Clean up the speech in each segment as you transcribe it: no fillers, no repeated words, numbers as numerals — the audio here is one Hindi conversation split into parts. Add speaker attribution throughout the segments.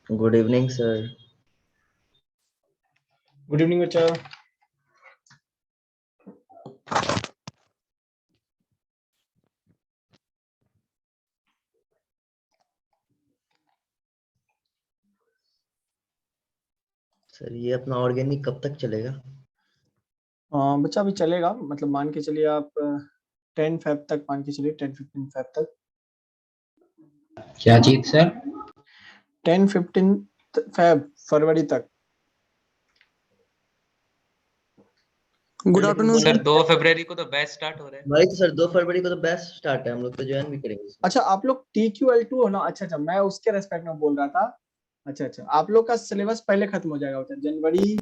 Speaker 1: Good evening sir.
Speaker 2: Good evening बच्चा।
Speaker 1: सर ये अपना ऑर्गेनिक कब तक चलेगा?
Speaker 2: बच्चा अभी चलेगा, मतलब मान के चलिए आप 10 फेब तक, मान के चलिए 10-15 फेब तक।
Speaker 3: क्या चीज सर?
Speaker 2: 10-15 फेब, फरवरी तक। गुड आफ्टरनून
Speaker 4: सर 2 फरवरी को तो बैच स्टार्ट हो रहा है।
Speaker 1: वही तो सर, 2 फरवरी को तो बैच स्टार्ट है, हम लोग तो ज्वाइन भी करेंगे।
Speaker 2: अच्छा, आप लोग TQL2 हो ना? अच्छा, मैं उसके रेस्पेक्ट में बोल रहा था। अच्छा, आप लोग का सिलेबस पहले खत्म हो जाएगा जनवरी।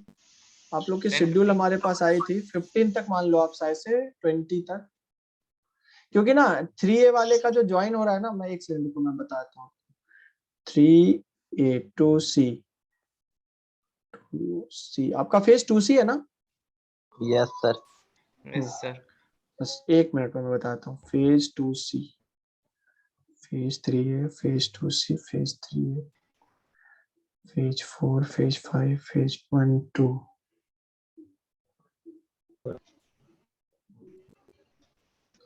Speaker 2: आप लोग की शेड्यूल हमारे पास आई थी 15 तक, मान लो आप शायद से 20 तक, क्योंकि ना 3A वाले का जो ज्वाइन हो रहा है ना, मैं एक सेकंड को मैं बताता हूँ। 3A 2C आपका फेज 2C है ना?
Speaker 3: Yes sir.
Speaker 4: Yes sir.
Speaker 2: बस एक मिनट में मैं बताता हूँ। Phase 2C, phase 3A, phase 2C, phase 3A, phase 4, phase 5, phase 1 2।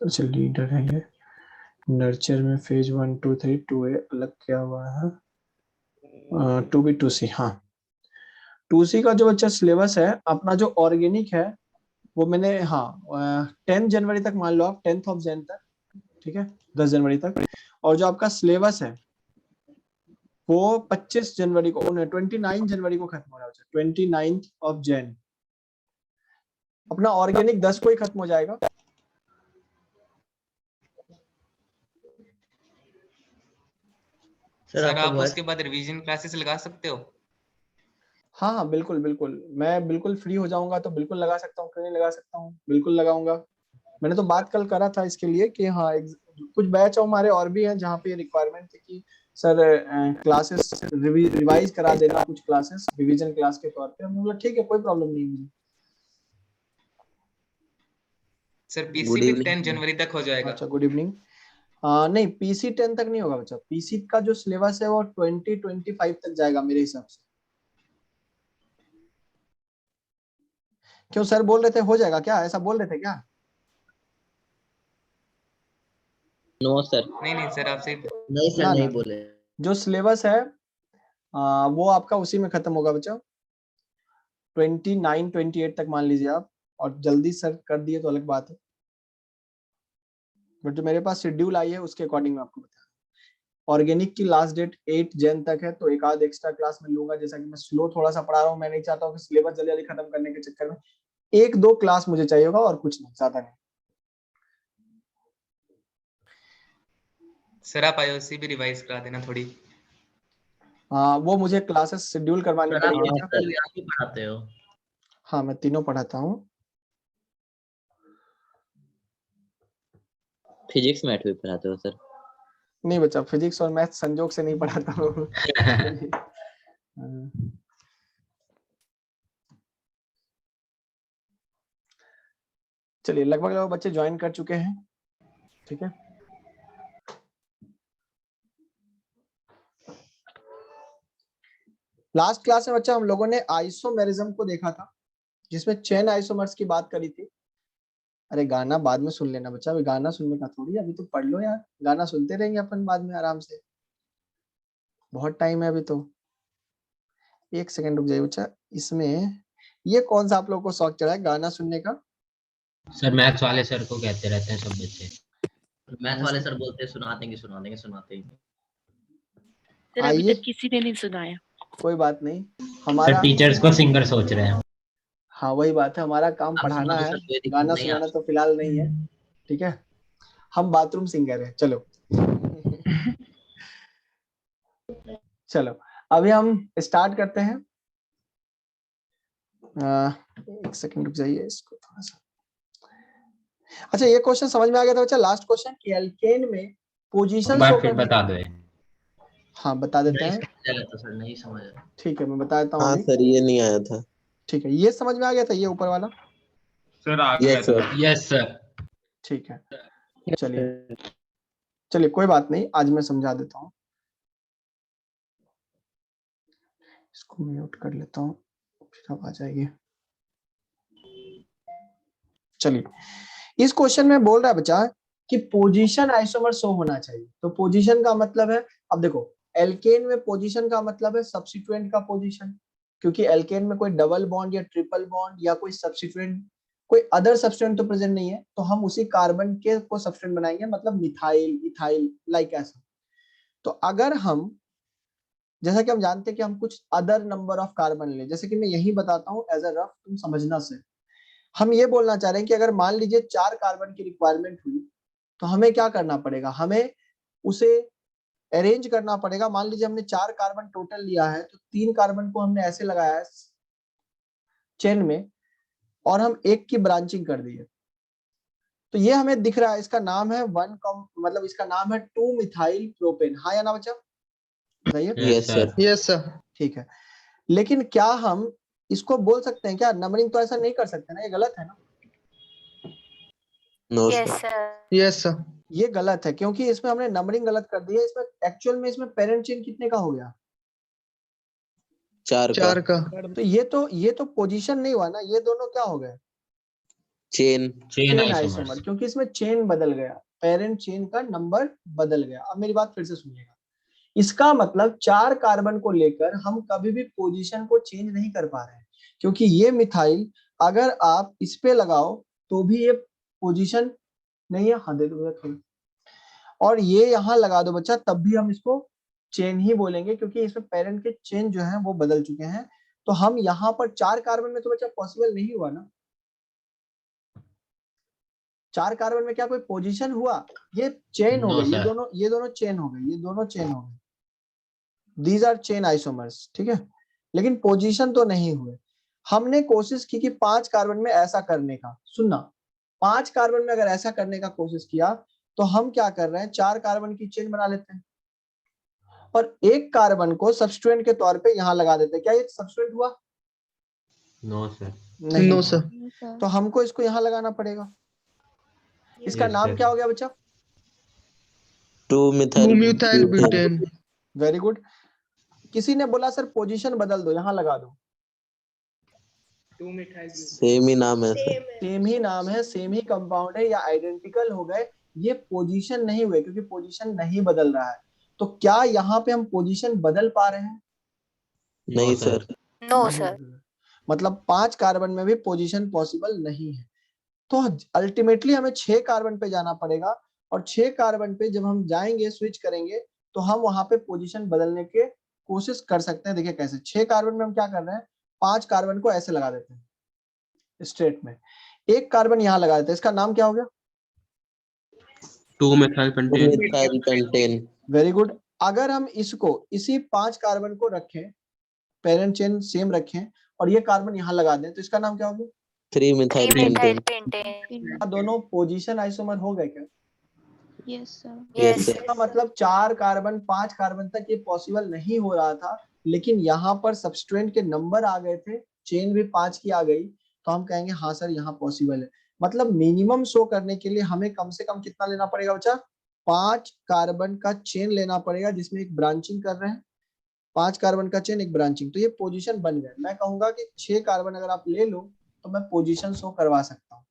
Speaker 2: अच्छा, लीडर है ये। नर्चर में फेज 1 2 3 2A अलग क्या हुआ है? 2B 2C। हाँ, 2C का जो बच्चा सिलेबस है अपना, जो ऑर्गेनिक है वो मैंने 10 जनवरी तक, मान लो आप 10th ऑफ जन तक, ठीक है, 10 जनवरी तक। और जो आपका सिलेबस है वो 25 जनवरी को, 29 जनवरी को खत्म हो रहा है। 29th ऑफ जन अपना ऑर्गेनिक 10 को ही खत्म हो जाएगा।
Speaker 4: सर आप उसके बाद रिवीजन क्लासेस लगा सकते हो?
Speaker 2: हाँ, बिल्कुल बिल्कुल, मैं बिल्कुल फ्री हो जाऊंगा तो बिल्कुल लगा सकता हूँ, क्यों नहीं लगा सकता हूँ, बिल्कुल लगाऊंगा। मैंने तो बात कल करा था इसके लिए कि हाँ, कुछ बैच हमारे और भी हैं जहाँ पे रिक्वायरमेंट थी कि सर क्लासेस रिवाइज करा देना, कुछ क्लासेस रिवीजन क्लास के तौर पे। हमने बोला ठीक है, कोई प्रॉब्लम नहीं मुझे।
Speaker 4: सर पीसी भी 10 जनवरी तक हो जाएगा।
Speaker 2: अच्छा, गुड इवनिंग। नहीं, पीसी 10 तक नहीं होगा बच्चा। पीसी का जो सिलेबस है वो 2025 तक जाएगा मेरे हिसाब से। क्यों सर बोल रहे थे हो जाएगा क्या? ऐसा बोल रहे थे क्या?
Speaker 3: No sir.
Speaker 4: नहीं सर, आपसे
Speaker 1: नहीं सर, नहीं बोले।
Speaker 2: जो सिलेबस है वो आपका उसी में खत्म होगा बच्चा, 29-28 तक मान लीजिए आप। और जल्दी सर कर दिए तो अलग बात है, बट जो मेरे पास शेड्यूल आई है उसके अकॉर्डिंग मैं आपको बता। ऑर्गेनिक की लास्ट डेट 8 जन तक है, तो एक आध एक्स्ट्रा क्लास में लूंगा। जैसा कि मैं स्लो थोड़ा सा पढ़ा रहा हूँ, मैं नहीं चाहता हूँ कि सिलेबस जल्दी जल्दी खत्म करने के चक्कर में 1-2 क्लास मुझे चाहिए होगा, और कुछ नहीं, ज्यादा नहीं।
Speaker 4: सर आप आईओसी भी रिवाइज करा देना थोड़ी।
Speaker 2: हाँ, वो मुझे क्लासेस शेड्यूल करवानी
Speaker 1: सर आप
Speaker 2: पड़ेगी।
Speaker 1: फिजिकल भी आप ही पढ़ाते हो?
Speaker 2: हाँ, मैं तीनों पढ़ाता हूँ।
Speaker 3: फिजिक्स मैथ भी पढ़ाते हो सर?
Speaker 2: नहीं बच्चा, फिजिक्स और मैथ संजोग से नहीं पढ़ाता हूँ। चलिए, लगभग बच्चे ज्वाइन कर चुके हैं, ठीक है। लास्ट क्लास में बच्चा हम लोगों ने आइसोमेरिज्म को देखा था, जिसमें चेन आइसोमर्स की बात करी थी। अरे गाना बाद में सुन लेना बच्चा, अभी गाना सुनने का थोड़ी, अभी तो पढ़ लो यार। गाना सुनते रहेंगे अपन बाद में आराम से, बहुत टाइम है अभी तो। एक सेकंड रुक जाइए बच्चा। इसमें ये कौन सा आप लोगों को शौक चढ़ा है गाना सुनने का?
Speaker 3: सर मैथ्स वाले सर को कहते रहते हैं सब बच्चे।
Speaker 1: मैथ वाले सर बोलते हैं सुना देंगे सुना देंगे सुनाते ही।
Speaker 5: सर अभी तक किसी ने नहीं सुनाया।
Speaker 2: कोई बात नहीं, हमारा
Speaker 3: टीचर्स को सिंगर सोच रहे हैं।
Speaker 2: हाँ, वही बात है, हमारा काम पढ़ाना है, गाना सुनाना तो फिलहाल नहीं है, ठीक है। हम बाथरूम सिंगर है। चलो चलो अभी हम स्टार्ट करते हैं। एक सेकंड रुक जाइए इसको थोड़ा सा। अच्छा, ये क्वेश्चन समझ में आ गया था बच्चा, लास्ट क्वेश्चन कि एल्केन में पोजीशन शो
Speaker 3: फिर
Speaker 2: करने।
Speaker 3: बता दो।
Speaker 2: हाँ, बता देते हैं।
Speaker 1: तो सर नहीं समझ आया।
Speaker 2: ठीक है, मैं बताता हूँ।
Speaker 6: हाँ सर, ये नहीं आया था।
Speaker 2: ठीक है, ये समझ में आ गया था, ये ऊपर वाला?
Speaker 4: सर आ गया था।
Speaker 3: Yes sir.
Speaker 2: ठीक है, चलिए कोई बात नहीं, आज मैं समझा देता हूँ। इसको म्यूट कर लेता हूँ, फिर अब आ जाएगी। चलिए, इस क्वेश्चन में बोल रहा है बच्चा कि पोजीशन आइसोमर शो होना चाहिए। तो पोजीशन का मतलब है, अब देखो एल्केन में पोजीशन का मतलब है सब्स्टिट्यूएंट का पोजीशन, क्योंकि एल्केन में कोई डबल बॉन्ड या ट्रिपल बॉन्ड या कोई सब्स्टिट्यूएंट, कोई अदर सब्स्टिट्यूएंट तो प्रेजेंट नहीं है, तो हम उसी कार्बन के को सब्स्टिट्यूएंट बनाएंगे, मतलब मिथाइल, इथाइल, लाइक ऐसा। तो अगर हम, जैसा कि हम जानते हैं कि हम कुछ अदर नंबर ऑफ कार्बन ले, जैसे कि मैं यही बताता हूँ एज अ रफ, तुम समझना से, हम ये बोलना चाह रहे हैं कि अगर मान लीजिए 4 कार्बन की रिक्वायरमेंट हुई, तो हमें क्या करना पड़ेगा, हमें उसे अरेंज करना पड़ेगा। मान लीजिए हमने 4 कार्बन टोटल लिया है, तो 3 कार्बन को हमने ऐसे लगाया है चेन में, और हम एक की ब्रांचिंग कर दी है। तो ये हमें दिख रहा है, इसका नाम है मतलब इसका नाम है 2 मिथाइल प्रोपेन। हाँ या ना बच्चा, बताइए।
Speaker 3: Yes sir.
Speaker 6: Yes sir.
Speaker 2: ठीक है, लेकिन क्या हम इसको बोल सकते हैं क्या, नंबरिंग तो ऐसा नहीं कर सकते ना, ये गलत है ना।
Speaker 7: Yes sir.
Speaker 6: Yes sir.
Speaker 2: ये गलत है, क्योंकि इसमें हमने नंबरिंग गलत कर दी है। इसमें एक्चुअल में इसमें पेरेंट चेन कितने का हो गया,
Speaker 6: 4 का।
Speaker 2: तो ये तो पोजीशन नहीं हुआ ना, ये दोनों क्या हो गए,
Speaker 3: चेन
Speaker 2: चेन
Speaker 3: आइसोमर।
Speaker 2: आइसोमर, क्योंकि इसमें चेन बदल गया, पेरेंट चेन का नंबर बदल गया। अब मेरी बात फिर से सुनिएगा, इसका मतलब 4 कार्बन को लेकर हम कभी भी पोजीशन को चेंज नहीं कर पा रहे हैं, क्योंकि ये मिथाइल अगर आप इस पे लगाओ तो भी ये पोजीशन नहीं है। हाँ दे दो थोड़ा, और ये यहाँ लगा दो बच्चा, तब भी हम इसको चेन ही बोलेंगे, क्योंकि इसमें पेरेंट के चेन जो है वो बदल चुके हैं। तो हम यहाँ पर 4 कार्बन में तो बच्चा पॉसिबल नहीं हुआ ना, 4 कार्बन में क्या कोई पोजीशन हुआ, ये चेन हो
Speaker 3: No,
Speaker 2: गई,
Speaker 3: sir.
Speaker 2: ये दोनों चेन हो गई, ये दोनों चेन हो गए, दीज आर चेन आइसोमर्स, ठीक है, लेकिन पोजीशन तो नहीं हुए। हमने कोशिश की कि 5 कार्बन में ऐसा करने का, सुनना, 5 कार्बन में अगर ऐसा करने का कोशिश किया, तो हम क्या कर रहे हैं, 4 कार्बन की चेन बना लेते हैं और एक कार्बन को सब्स्टिट्यूएंट के तौर पे यहाँ लगा देते हैं। क्या ये सब्स्टिट्यूएंट हुआ,
Speaker 3: नो सर।
Speaker 2: नहीं
Speaker 6: नो
Speaker 2: हुआ।
Speaker 6: सर।
Speaker 2: तो हमको इसको यहाँ लगाना पड़ेगा। इसका
Speaker 3: Yes,
Speaker 2: नाम
Speaker 3: sir.
Speaker 2: क्या हो गया बच्चा,
Speaker 3: 2
Speaker 6: 2 मिथाइल ब्यूटेन।
Speaker 2: Very good. किसी ने बोला सर पोजीशन बदल दो, यहाँ लगा दो,
Speaker 3: सेम ही नाम है सर।
Speaker 2: सेम ही नाम है, सेम ही कंपाउंड है, या आइडेंटिकल हो गए, ये पोजीशन नहीं हुए, क्योंकि पोजीशन नहीं बदल रहा है। तो क्या यहाँ पे हम पोजीशन बदल पा रहे हैं,
Speaker 3: नहीं सर।
Speaker 7: No sir.
Speaker 2: मतलब 5 कार्बन में भी पोजीशन पॉसिबल नहीं है। तो अल्टीमेटली हमें 6 कार्बन पे जाना पड़ेगा, और 6 कार्बन पे जब हम जाएंगे, स्विच करेंगे, तो हम वहां पे पोजीशन बदलने के कोशिश कर सकते हैं। देखिए कैसे, 6 कार्बन में हम क्या कर रहे हैं, 5 कार्बन को ऐसे लगा देते हैं स्ट्रेट में, एक कार्बन यहाँ लगा देते हैं, इसका नाम क्या हो गया,
Speaker 3: 2 मिथाइल पेंटेन।
Speaker 2: Very good. अगर हम इसको, इसी 5 कार्बन को रखें, पेरेंट चेन सेम रखें, और ये कार्बन यहाँ लगा दें, तो इसका नाम क्या होगा,
Speaker 3: 3 मिथाइल
Speaker 7: मिथाइल
Speaker 3: पेंटेन।
Speaker 7: पेंटेन।
Speaker 2: दोनों पोजीशन आइसोमर हो गए क्या,
Speaker 7: यस सर।
Speaker 3: Yes sir.
Speaker 2: इसका मतलब 4 कार्बन 5 कार्बन तक ये पॉसिबल नहीं हो रहा था, लेकिन यहाँ पर सब्स्टिट्यूएंट के नंबर आ गए थे, चेन भी 5 की आ गई, तो हम कहेंगे हाँ सर यहाँ पॉसिबल है। मतलब मिनिमम शो करने के लिए हमें कम से कम कितना लेना पड़ेगा बच्चा, 5 कार्बन का चेन लेना पड़ेगा, जिसमें एक ब्रांचिंग कर रहे हैं, 5 कार्बन का चेन एक ब्रांचिंग, तो ये पोजीशन बन गए। मैं कहूंगा कि 6 कार्बन अगर आप ले लो तो मैं पोजीशन शो करवा सकता हूँ।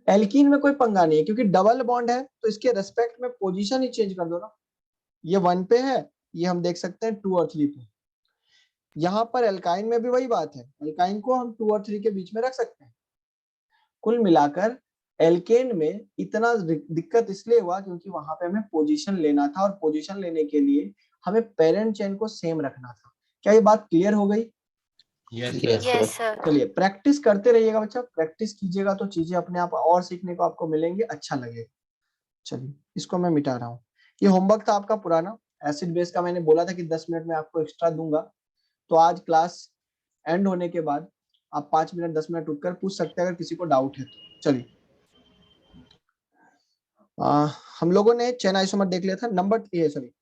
Speaker 2: एल्कीन में कोई पंगा नहीं है, क्योंकि डबल बॉन्ड है, तो इसके रेस्पेक्ट में पोजीशन ही चेंज कर दो ना, ये 1 पे है, ये हम देख सकते हैं 2 और 3 पे। यहाँ पर एल्काइन में भी वही बात है, एल्काइन को हम 2 और 3 के बीच में रख सकते हैं। कुल मिलाकर एल्केन में इतना दिक्कत इसलिए हुआ क्योंकि वहां पे हमें पोजीशन लेना था, और पोजीशन लेने के लिए हमें पेरेंट चेन को सेम रखना था। क्या ये बात क्लियर हो गई,
Speaker 3: यस
Speaker 7: यस सर।
Speaker 2: चलिए प्रैक्टिस करते रहिएगा बच्चा, प्रैक्टिस कीजिएगा तो चीजें अपने आप और सीखने को आपको मिलेंगे, अच्छा लगेगा। चलिए इसको मैं मिटा रहा हूँ। ये होमवर्क था आपका पुराना, एसिड बेस का, मैंने बोला था कि 10 मिनट में आपको एक्स्ट्रा दूंगा, तो आज क्लास एंड होने के बाद आप 5 मिनट 10 मिनट उठकर पूछ सकते हैं अगर किसी को डाउट है तो। चलिए हम लोगों ने चेन आइसोमर देख लिया था, सॉरी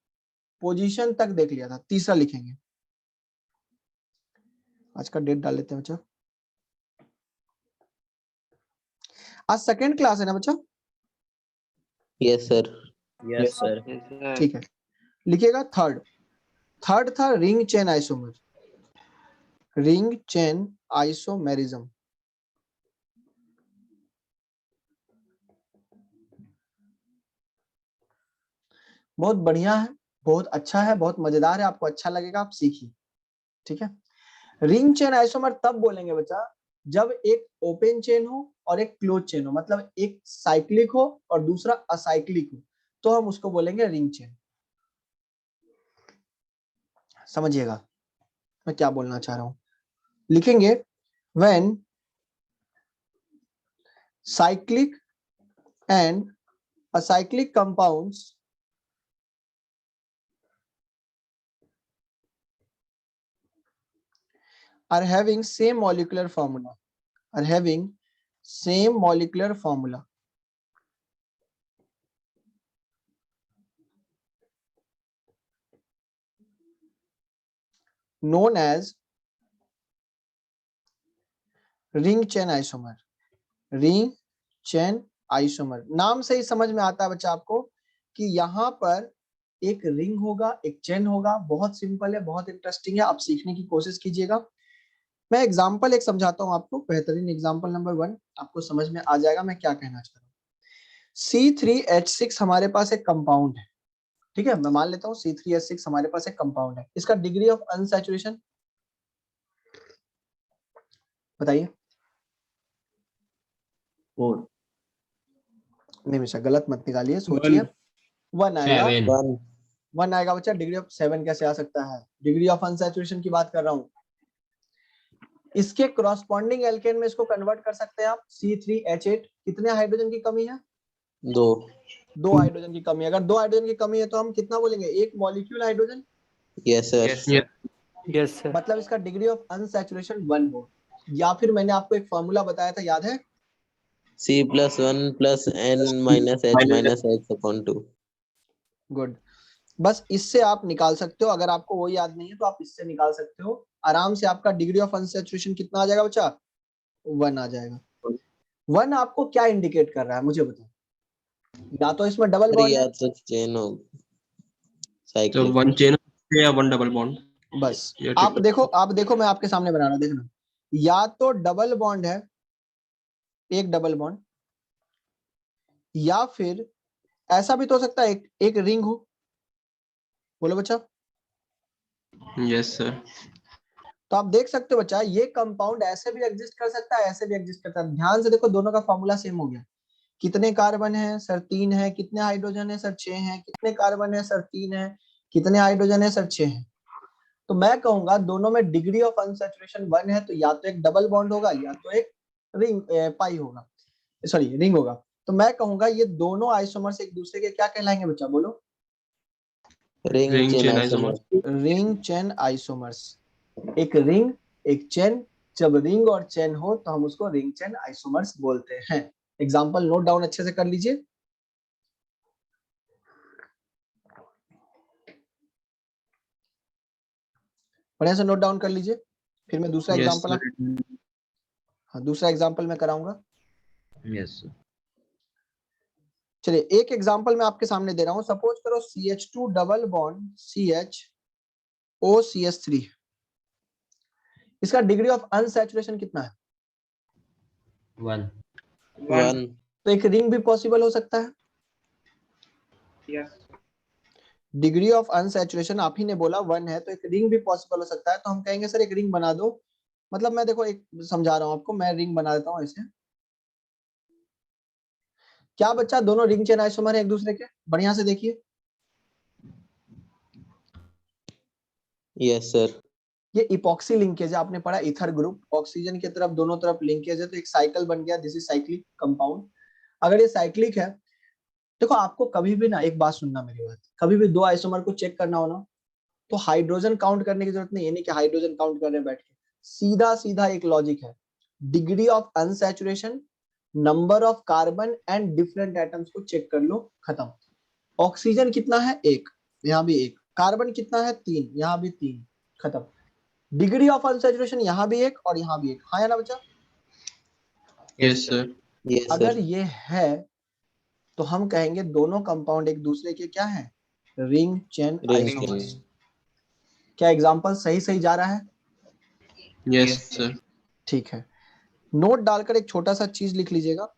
Speaker 2: पोजीशन तक देख लिया था, तीसरा लिखेंगे। आज का डेट डाल लेते हैं बच्चा, आज सेकंड क्लास है ना बच्चा,
Speaker 3: यस सर।
Speaker 1: Yes sir.
Speaker 2: ठीक है, लिखिएगा थर्ड। थर्ड था ring chain isomer, ring chain isomerism. बहुत बढ़िया है, बहुत अच्छा है, बहुत मजेदार है, आपको अच्छा लगेगा, आप सीखिए। ठीक है, रिंग चेन आइसोमर तब बोलेंगे बच्चा जब एक ओपन चेन हो और एक क्लोज चेन हो, मतलब एक साइक्लिक हो और दूसरा असाइक्लिक हो, तो हम उसको बोलेंगे रिंग चेन। समझिएगा मैं क्या बोलना चाह रहा हूं। लिखेंगे when cyclic and acyclic compounds are having same molecular formula, are having same molecular formula, known as ring chain isomer, ring chain isomer। नाम से ही समझ में आता है बच्चा आपको कि यहाँ पर एक रिंग होगा, एक चेन होगा। बहुत सिंपल है, बहुत इंटरेस्टिंग है, आप सीखने की कोशिश कीजिएगा। मैं एग्जांपल एक समझाता हूं आपको, बेहतरीन एग्जांपल नंबर 1, आपको समझ में आ जाएगा मैं क्या कहना चाह रहा हूँ। C3H6 हमारे पास एक कंपाउंड है, ठीक है, मैं मान लेता हूँ C3H6 हमारे पास एक कंपाउंड है। इसका डिग्री ऑफ अनसैचुरेशन बताइए।
Speaker 1: 4
Speaker 2: नहीं मिशा, गलत मत निकालिए, सोचिए। 1 आएगा,
Speaker 3: 7
Speaker 2: 1 आएगा बच्चा। डिग्री ऑफ 7 कैसे आ सकता है? डिग्री ऑफ अनसैचुरेशन की बात कर रहा हूँ। इसके क्रॉसपॉन्डिंग एल्केन में इसको कन्वर्ट कर सकते हैं आप। C3H8 कितने हाइड्रोजन की कमी है? 2 हाइड्रोजन की कमी है। अगर 2 हाइड्रोजन की कमी है तो हम कितना बोलेंगे? एक molecule hydrogen.
Speaker 8: Yes sir.
Speaker 6: Yes sir.
Speaker 2: मतलब इसका डिग्री ऑफ अनसैचुरेशन 1 हो। या फिर मैंने आपको एक फॉर्मूला बताया था, याद है?
Speaker 8: C+1+n-H-2।
Speaker 2: गुड। बस इससे आप निकाल सकते हो। अगर आपको वो याद नहीं है तो आप इससे निकाल सकते हो आराम से। आपका डिग्री ऑफ अनसैचुरेशन कितना आ जाएगा बच्चा? 1 आ जाएगा। 1 आपको क्या इंडिकेट कर रहा है मुझे बताओ? या तो इसमें डबल बॉन्ड है,
Speaker 8: तो चेन हो,
Speaker 6: तो
Speaker 8: साइक्लिक।
Speaker 6: 1 चेन या 1 डबल बॉन्ड।
Speaker 2: बस आप देखो मैं आपके सामने बना रहा हूं, देखना। या तो डबल बॉन्ड है, एक डबल बॉन्ड, या फिर ऐसा भी तो हो सकता है एक रिंग हो। बोलो बच्चा।
Speaker 6: Yes sir.
Speaker 2: तो आप देख सकते हो बच्चा, ये कंपाउंड ऐसे भी एग्जिस्ट कर सकता है, ऐसे भी एग्जिस्ट करता है। ध्यान से देखो, दोनों का फॉर्मूला सेम हो गया। कितने कार्बन है सर? 3 है। कितने हाइड्रोजन है सर? 6 है। कितने कार्बन है सर? 3 है। कितने हाइड्रोजन है सर? 6 है। तो मैं कहूंगा दोनों में डिग्री ऑफ अनसैचुरेशन 1 है, तो या तो एक डबल बॉन्ड होगा या तो एक रिंग पाई होगा, सॉरी रिंग होगा। तो मैं कहूंगा ये दोनों आइसोमर्स एक दूसरे के क्या कहलाएंगे बच्चा? बोलो।
Speaker 8: Ring chain isomer.
Speaker 2: Ring chain isomers. एक रिंग, एक चेन। जब रिंग और चेन हो तो हम उसको रिंग चेन आइसोमर्स बोलते हैं। एग्जाम्पल नोट डाउन अच्छे से कर लीजिए। बढ़िया से नोट डाउन कर लीजिए। फिर मैं दूसरा एग्जाम्पल दूसरा एग्जाम्पल मैं कराऊंगा।
Speaker 1: Yes sir.
Speaker 2: चलिए एक एग्जाम्पल मैं आपके सामने दे रहा हूं। सपोज करो CH2 डबल बॉन्ड CHOCH3। इसका डिग्री ऑफ अनसैचुरेशन कितना है?
Speaker 3: 1
Speaker 2: तो एक रिंग भी पॉसिबल हो सकता है। डिग्री ऑफ अनसैचुरेशन आप ही ने बोला 1 है, तो एक रिंग भी पॉसिबल हो सकता है। तो हम कहेंगे सर एक रिंग बना दो। मतलब मैं देखो एक समझा रहा हूं आपको, मैं रिंग बना देता हूं ऐसे। क्या बच्चा दोनों रिंग चेन आइसोमर है एक दूसरे के? बढ़िया से देखिए।
Speaker 8: Yes sir.
Speaker 2: ये इपॉक्सी लिंकेज है, आपने पढ़ा ईथर ग्रुप, ऑक्सीजन की तरफ दोनों तरफ लिंकेज है, तो एक साइकिल बन गया। This is cyclic compound. अगर ये साइक्लिक है, देखो आपको कभी भी ना, एक बात सुनना मेरी बात, कभी भी 2 आइसोमर को चेक करना हो ना, तो हाइड्रोजन काउंट करने की जरूरत नहीं है। नहीं कि हाइड्रोजन काउंट कर रहे हैं बैठ के, सीधा सीधा एक लॉजिक है। Degree of unsaturation, number of carbon and different atoms को चेक कर लो, खत्म। ऑक्सीजन कितना है? 1, यहाँ भी 1। कार्बन कितना है? 3, यहाँ भी 3, खत्म। डिग्री ऑफ अनसैचुरेशन यहाँ भी 1 और यहाँ भी 1। हाँ या ना बच्चा?
Speaker 6: Yes sir.
Speaker 2: अगर ये है तो हम कहेंगे दोनों कंपाउंड एक दूसरे के क्या है? Ring chain isomers. क्या एग्जाम्पल सही सही जा रहा है?
Speaker 6: Yes, sir.
Speaker 2: ठीक है, नोट डालकर एक छोटा सा चीज लिख लीजिएगा।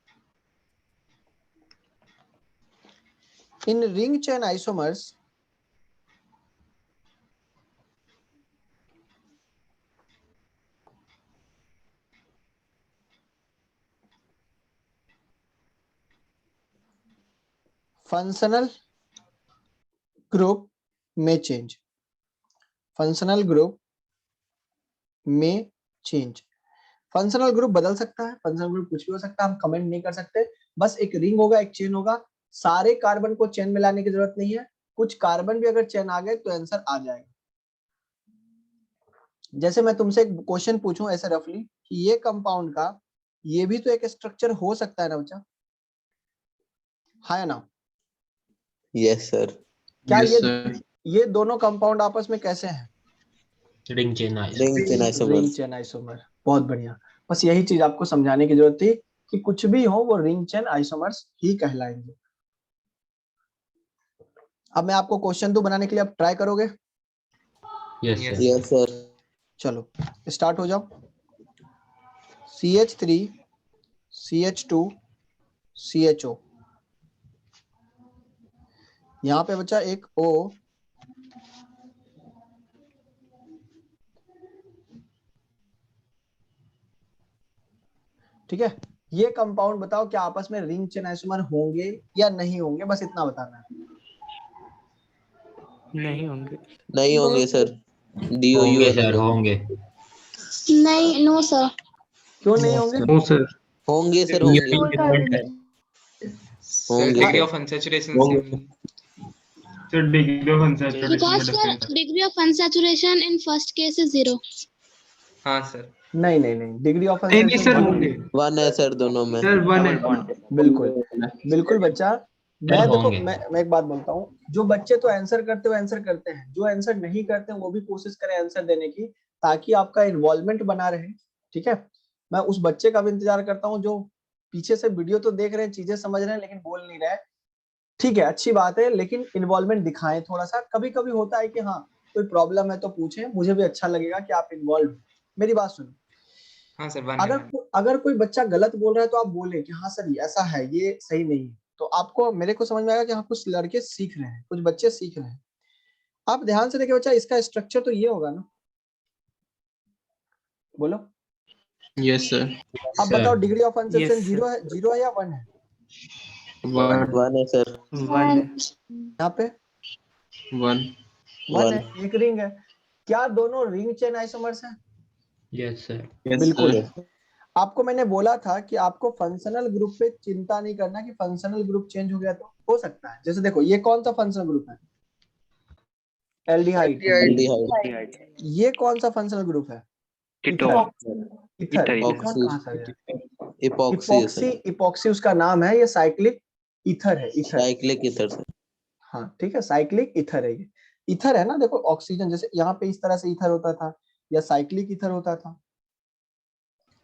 Speaker 2: In ring chain isomers functional group में चेंज, फंक्शनल ग्रुप में चेंज। फंक्शनल ग्रुप बदल सकता है, फंक्शनल ग्रुप कुछ भी हो सकता है, हम कमेंट नहीं कर सकते। बस एक रिंग होगा, एक चेन होगा, सारे कार्बन को चेन में लाने की जरूरत नहीं है, कुछ कार्बन भी अगर चेन आ गए तो आंसर आ जाएगा। जैसे मैं तुमसे एक क्वेश्चन पूछूं ऐसे रफली कि ये कंपाउंड का ये भी तो एक स्ट्रक्चर हो सकता है ना बच्चा, हाँ या ना?
Speaker 8: Yes, sir.
Speaker 2: क्या
Speaker 6: Yes, sir.
Speaker 2: ये दोनों कंपाउंड आपस में कैसे हैं?
Speaker 3: Ring chain
Speaker 8: Ring chain
Speaker 2: ring
Speaker 8: isomers.
Speaker 2: Chain isomer. बहुत बढ़िया, बस यही चीज आपको समझाने की जरूरत थी कि कुछ भी हो वो रिंग चेन आइसोमर्स ही कहलाएंगे। अब मैं आपको क्वेश्चन 2 बनाने के लिए आप ट्राई करोगे?
Speaker 3: Yes
Speaker 4: Yes.
Speaker 3: Sir.
Speaker 8: Yes, sir.
Speaker 2: चलो स्टार्ट हो जाओ। CH3 CH2 CHO, यहाँ पे बच्चा एक O, ठीक है। ये कंपाउंड बताओ क्या आपस में रिंग चेन आइसोमर होंगे या नहीं होंगे, बस इतना बताना है।
Speaker 6: नहीं होंगे।
Speaker 8: नहीं होंगे सर, DOU
Speaker 3: होंगे
Speaker 8: अलग
Speaker 3: सर,
Speaker 8: है।
Speaker 3: होंगे।
Speaker 7: नहीं, नो सर।
Speaker 2: क्यों नहीं होंगे?
Speaker 6: No, sir.
Speaker 8: होंगे सर, होंगे
Speaker 4: Sir,
Speaker 8: होंगे
Speaker 4: degree
Speaker 8: sir.
Speaker 4: of unsaturation same.
Speaker 6: Sir, degree of unsaturation
Speaker 7: Because
Speaker 6: is
Speaker 7: sir,
Speaker 6: different.
Speaker 7: degree of unsaturation in first case is 0.
Speaker 4: हाँ sir.
Speaker 2: नहीं नहीं नहीं, डिग्री ऑफ
Speaker 6: नहीं सर होंगे।
Speaker 8: वन है सर दोनों में।
Speaker 6: सर वन है।
Speaker 2: बिल्कुल बिल्कुल बच्चा। मैं देखो
Speaker 3: होंगे।
Speaker 2: मैं एक बात बोलता हूँ, जो बच्चे तो आंसर करते हो आंसर करते हैं, जो आंसर नहीं करते हैं वो भी कोशिश करें आंसर देने की, ताकि आपका इन्वॉल्वमेंट बना रहे। ठीक है, मैं उस बच्चे का भी इंतजार करता हूँ जो पीछे से वीडियो तो देख रहे हैं, चीजें समझ रहे हैं लेकिन बोल नहीं रहे। ठीक है, अच्छी बात है, लेकिन इन्वॉल्वमेंट दिखाएं थोड़ा सा। कभी कभी होता है कि हाँ कोई प्रॉब्लम है तो पूछें, मुझे भी अच्छा लगेगा कि आप इन्वॉल्व। मेरी बात सुनो,
Speaker 4: हाँ सर, वन है।
Speaker 2: अगर कोई बच्चा गलत बोल रहा है तो आप बोले कि हाँ सर ऐसा है, ये सही नहीं है, तो आपको मेरे को समझ में आएगा कि हाँ कुछ लड़के सीख रहे हैं, कुछ बच्चे सीख रहे हैं। आप ध्यान से देखिए बच्चा, इसका स्ट्रक्चर तो ये होगा ना, बोलो।
Speaker 6: Yes, sir.
Speaker 2: अब बताओ डिग्री ऑफ अनसेप्शन जीरो है या 1 है?
Speaker 8: वन है सर।
Speaker 6: वन है।
Speaker 2: यहाँ पे
Speaker 6: वन
Speaker 2: 1 है, एक रिंग है। क्या दोनों रिंग चेन आइसोमर्स हैं?
Speaker 3: Yes sir.
Speaker 2: बिल्कुल। आपको मैंने बोला था कि आपको फंक्शनल ग्रुप पे चिंता नहीं करना कि फंक्शनल ग्रुप चेंज हो गया तो हो सकता है। जैसे देखो ये कौन सा फंक्शनल ग्रुप है? एल्डिहाइड।
Speaker 8: एल्डिहाइड।
Speaker 2: ये कौन सा फंक्शनल ग्रुप है?
Speaker 6: कीटोन।
Speaker 2: ईथर।
Speaker 8: इपॉक्सी।
Speaker 2: कहाँ से आया?
Speaker 8: इपॉक्सी है सर।
Speaker 2: इपॉक्सी उसका नाम है, ये साइक्लिक ईथर है। Ether,
Speaker 8: cyclic ether sir.
Speaker 2: हाँ ठीक है, साइक्लिक ईथर है ये। ईथर है ना, देखो ऑक्सीजन जैसे यहाँ पे इस तरह से ईथर होता था या साइक्लिक ईथर होता था,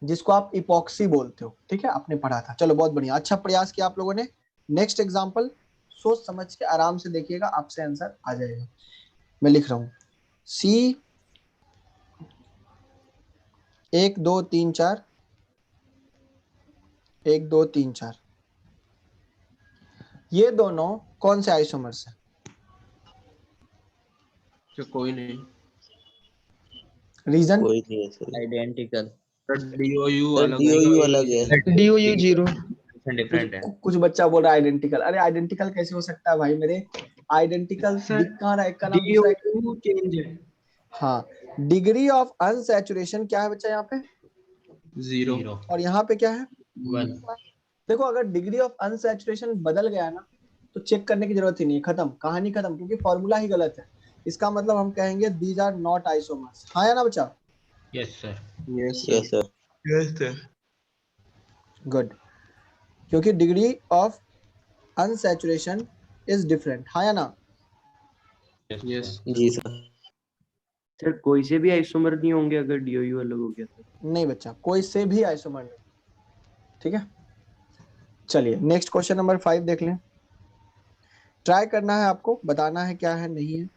Speaker 2: जिसको आप इपॉक्सी बोलते हो। ठीक है, आपने पढ़ा था। चलो बहुत बढ़िया, अच्छा प्रयास किया आप लोगों ने। नेक्स्ट एग्जांपल सोच समझ के आराम से देखिएगा, आपसे आंसर आ जाएगा। मैं लिख रहा हूँ C 1 2 3 4 1 2 3 4, ये दोनों कौन से आइसोमर्स हैं?
Speaker 6: तो कोई नहीं।
Speaker 2: रीजन?
Speaker 8: कोई नहीं है sir.
Speaker 1: Identical,
Speaker 6: sir DOU
Speaker 8: sir
Speaker 6: अलग है।
Speaker 8: DOU अलग है।
Speaker 6: DOU zero.
Speaker 1: डिफरेंट है।
Speaker 2: कुछ बच्चा बोल रहा है आइडेंटिकल। अरे आइडेंटिकल कैसे हो सकता है भाई मेरे? आइडेंटिकल दिख कहाँ रहा है? एक का नाम दूसरा एक।
Speaker 6: DOU चेंज है।
Speaker 2: हाँ, डिग्री ऑफ अनसैचुरेशन क्या है बच्चा यहाँ पे?
Speaker 6: जीरो।
Speaker 2: और यहाँ पे क्या है?
Speaker 3: 1।
Speaker 2: देखो अगर डिग्री ऑफ अनसैचुरेशन बदल गया ना तो चेक करने की जरूरत ही नहीं है, खत्म, कहानी खत्म, क्योंकि फॉर्मूला ही गलत है। इसका मतलब हम कहेंगे दीज आर नॉट आइसोमर्स। हाँ या ना बच्चा?
Speaker 3: Yes sir.
Speaker 6: Yes
Speaker 8: yes sir.
Speaker 6: Yes sir.
Speaker 2: Good, क्योंकि degree of unsaturation is different. हाँ या ना?
Speaker 6: यस।
Speaker 8: जी सर।
Speaker 9: सर कोई से भी आइसोमर नहीं होंगे अगर DOU अलग हो गया तो?
Speaker 2: नहीं बच्चा, कोई से भी आइसोमर नहीं। ठीक है, चलिए नेक्स्ट क्वेश्चन नंबर 5 देख लें। ट्राई करना है आपको, बताना है क्या है नहीं है।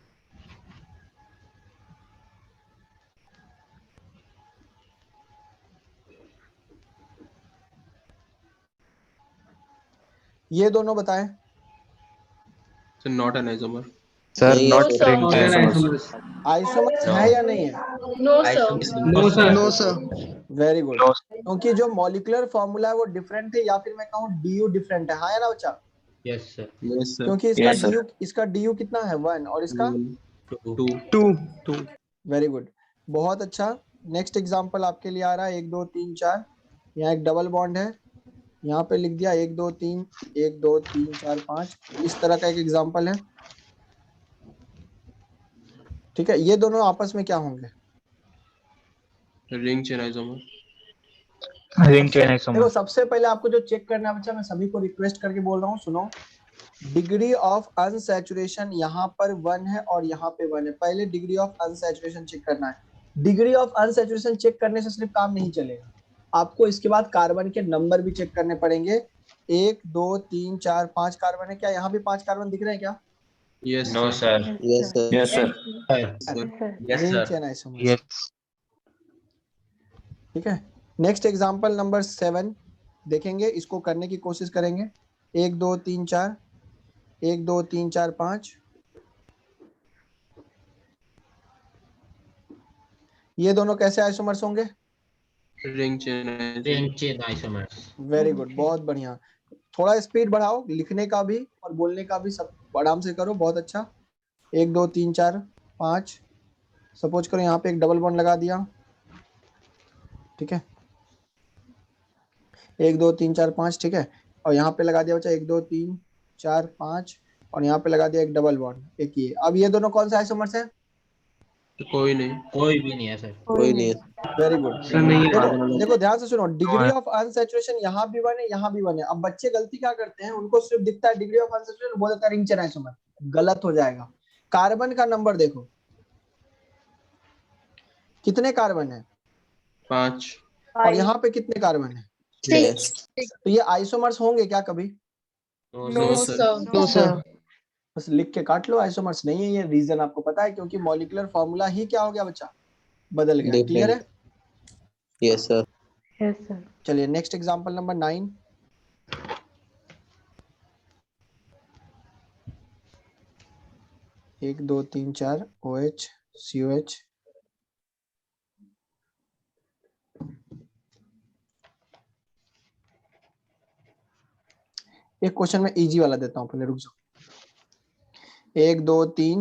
Speaker 2: ये दोनों बताएं।
Speaker 6: Sir not an isomer.
Speaker 8: Sir not
Speaker 2: isomers है या नहीं है?
Speaker 10: No sir.
Speaker 6: No sir.
Speaker 10: No sir.
Speaker 2: Very good. क्योंकि जो मॉलिक्यूलर फॉर्मूला है वो डिफरेंट है, या फिर मैं कहूँ डीयू डिफरेंट है, हाँ या ना बच्चा?
Speaker 3: Yes sir.
Speaker 6: Yes sir.
Speaker 2: क्योंकि इसका डीयू कितना है 1 और इसका
Speaker 6: 2।
Speaker 2: वेरी गुड, बहुत अच्छा। नेक्स्ट एग्जांपल आपके लिए आ रहा है 1 2 3 4। यहाँ एक डबल बॉन्ड है, यहाँ पे लिख दिया 1 2 3 1 2 3 4 5। इस तरह का एक एग्जांपल है, ठीक है। ये दोनों आपस में क्या होंगे?
Speaker 6: Ring chain isomer.
Speaker 2: देखो सबसे पहले आपको जो चेक करना है बच्चा, मैं सभी को रिक्वेस्ट करके बोल रहा हूँ, सुनो। डिग्री ऑफ अनसैचुरेशन यहाँ पर 1 है और यहाँ पे 1 है। पहले डिग्री ऑफ अनसैचुरेशन चेक करना है। डिग्री ऑफ अनसैचुरेशन चेक करने से सिर्फ काम नहीं चलेगा, आपको इसके बाद कार्बन के नंबर भी चेक करने पड़ेंगे। 1 2 3 4 5 कार्बन है। क्या यहाँ भी 5 कार्बन दिख रहे हैं क्या?
Speaker 6: Yes
Speaker 3: no sir.
Speaker 8: Yes sir.
Speaker 1: Yes
Speaker 2: ring
Speaker 1: sir.
Speaker 2: Chain isomers, ठीक है। नेक्स्ट एग्जांपल नंबर 7 देखेंगे, इसको करने की कोशिश करेंगे। 1 2 3 4 1 2 3 4 5। ये दोनों कैसे आइसोमर्स होंगे?
Speaker 6: Ring chain
Speaker 3: isomers.
Speaker 2: Very good, बहुत बढ़िया। थोड़ा स्पीड बढ़ाओ, लिखने का भी और बोलने का भी, सब आराम से करो, बहुत अच्छा। 1 2 3 4 5। सपोज करो यहाँ पे एक डबल बॉन्ड लगा दिया, ठीक है। 1 2 3 4 5, ठीक है। और यहाँ पे लगा दिया बच्चा 1 2 3 4 5 और यहाँ पे लगा दिया एक डबल बॉन्ड, एक ये। अब ये दोनों कौन से आइसोमर्स हैं?
Speaker 6: कोई नहीं।
Speaker 3: कोई भी नहीं है सर।
Speaker 8: कोई नहीं है।
Speaker 2: Very good.
Speaker 6: सर नहीं है।
Speaker 2: देखो ध्यान से सुनो, डिग्री ऑफ अनसैचुरेशन यहाँ भी 1 है, यहाँ भी 1 है। अब बच्चे गलती क्या करते हैं, उनको सिर्फ दिखता है डिग्री ऑफ अनसैचुरेशन, बोल देता है रिंग चेन आइसोमर। गलत हो जाएगा। कार्बन का नंबर देखो, कितने कार्बन है?
Speaker 6: 5।
Speaker 2: और यहाँ पे कितने कार्बन है?
Speaker 8: 6।
Speaker 2: तो ये आइसोमर्स होंगे क्या कभी?
Speaker 10: No sir.
Speaker 6: No sir.
Speaker 2: बस लिख के काट लो, आइसोमर्स नहीं है। ये रीजन आपको पता है, क्योंकि मॉलिक्यूलर फॉर्मूला ही क्या हो गया बच्चा? बदल गया। क्लियर है?
Speaker 8: Yes sir.
Speaker 2: चलिए नेक्स्ट एग्जांपल नंबर 9। एक 2 3 4 OH COH। एक क्वेश्चन में इजी वाला देता हूं, पहले रुक जाओ। 1 2 3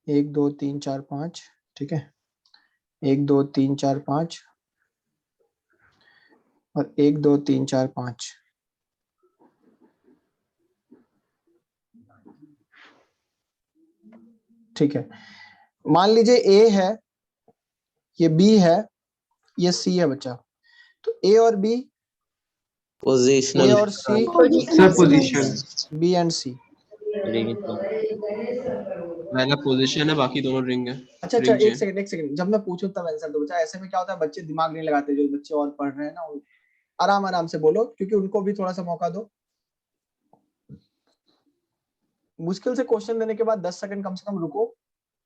Speaker 2: 1 2 3 4 5, ठीक है। 1 2 3 4 5 और 1 2 3 4 5। ठीक है। मान लीजिए A है, ये B है, ये C है बच्चा। तो A और B,
Speaker 8: पोजीशनल।
Speaker 2: A और C,
Speaker 6: sir position.
Speaker 2: B and C।
Speaker 6: पहला पोजीशन है, बाकी दोनों रिंग है।
Speaker 2: अच्छा
Speaker 6: रिंग
Speaker 2: एक
Speaker 6: चेन।
Speaker 2: सेकंड, जब मैं पूछूं तब आंसर दो बच्चा। ऐसे में क्या होता है, बच्चे दिमाग नहीं लगाते, जो बच्चे और पढ़ रहे हैं ना, आराम आराम से बोलो, क्योंकि उनको भी थोड़ा सा मौका दो। मुश्किल से क्वेश्चन देने के बाद 10 सेकंड कम से कम रुको,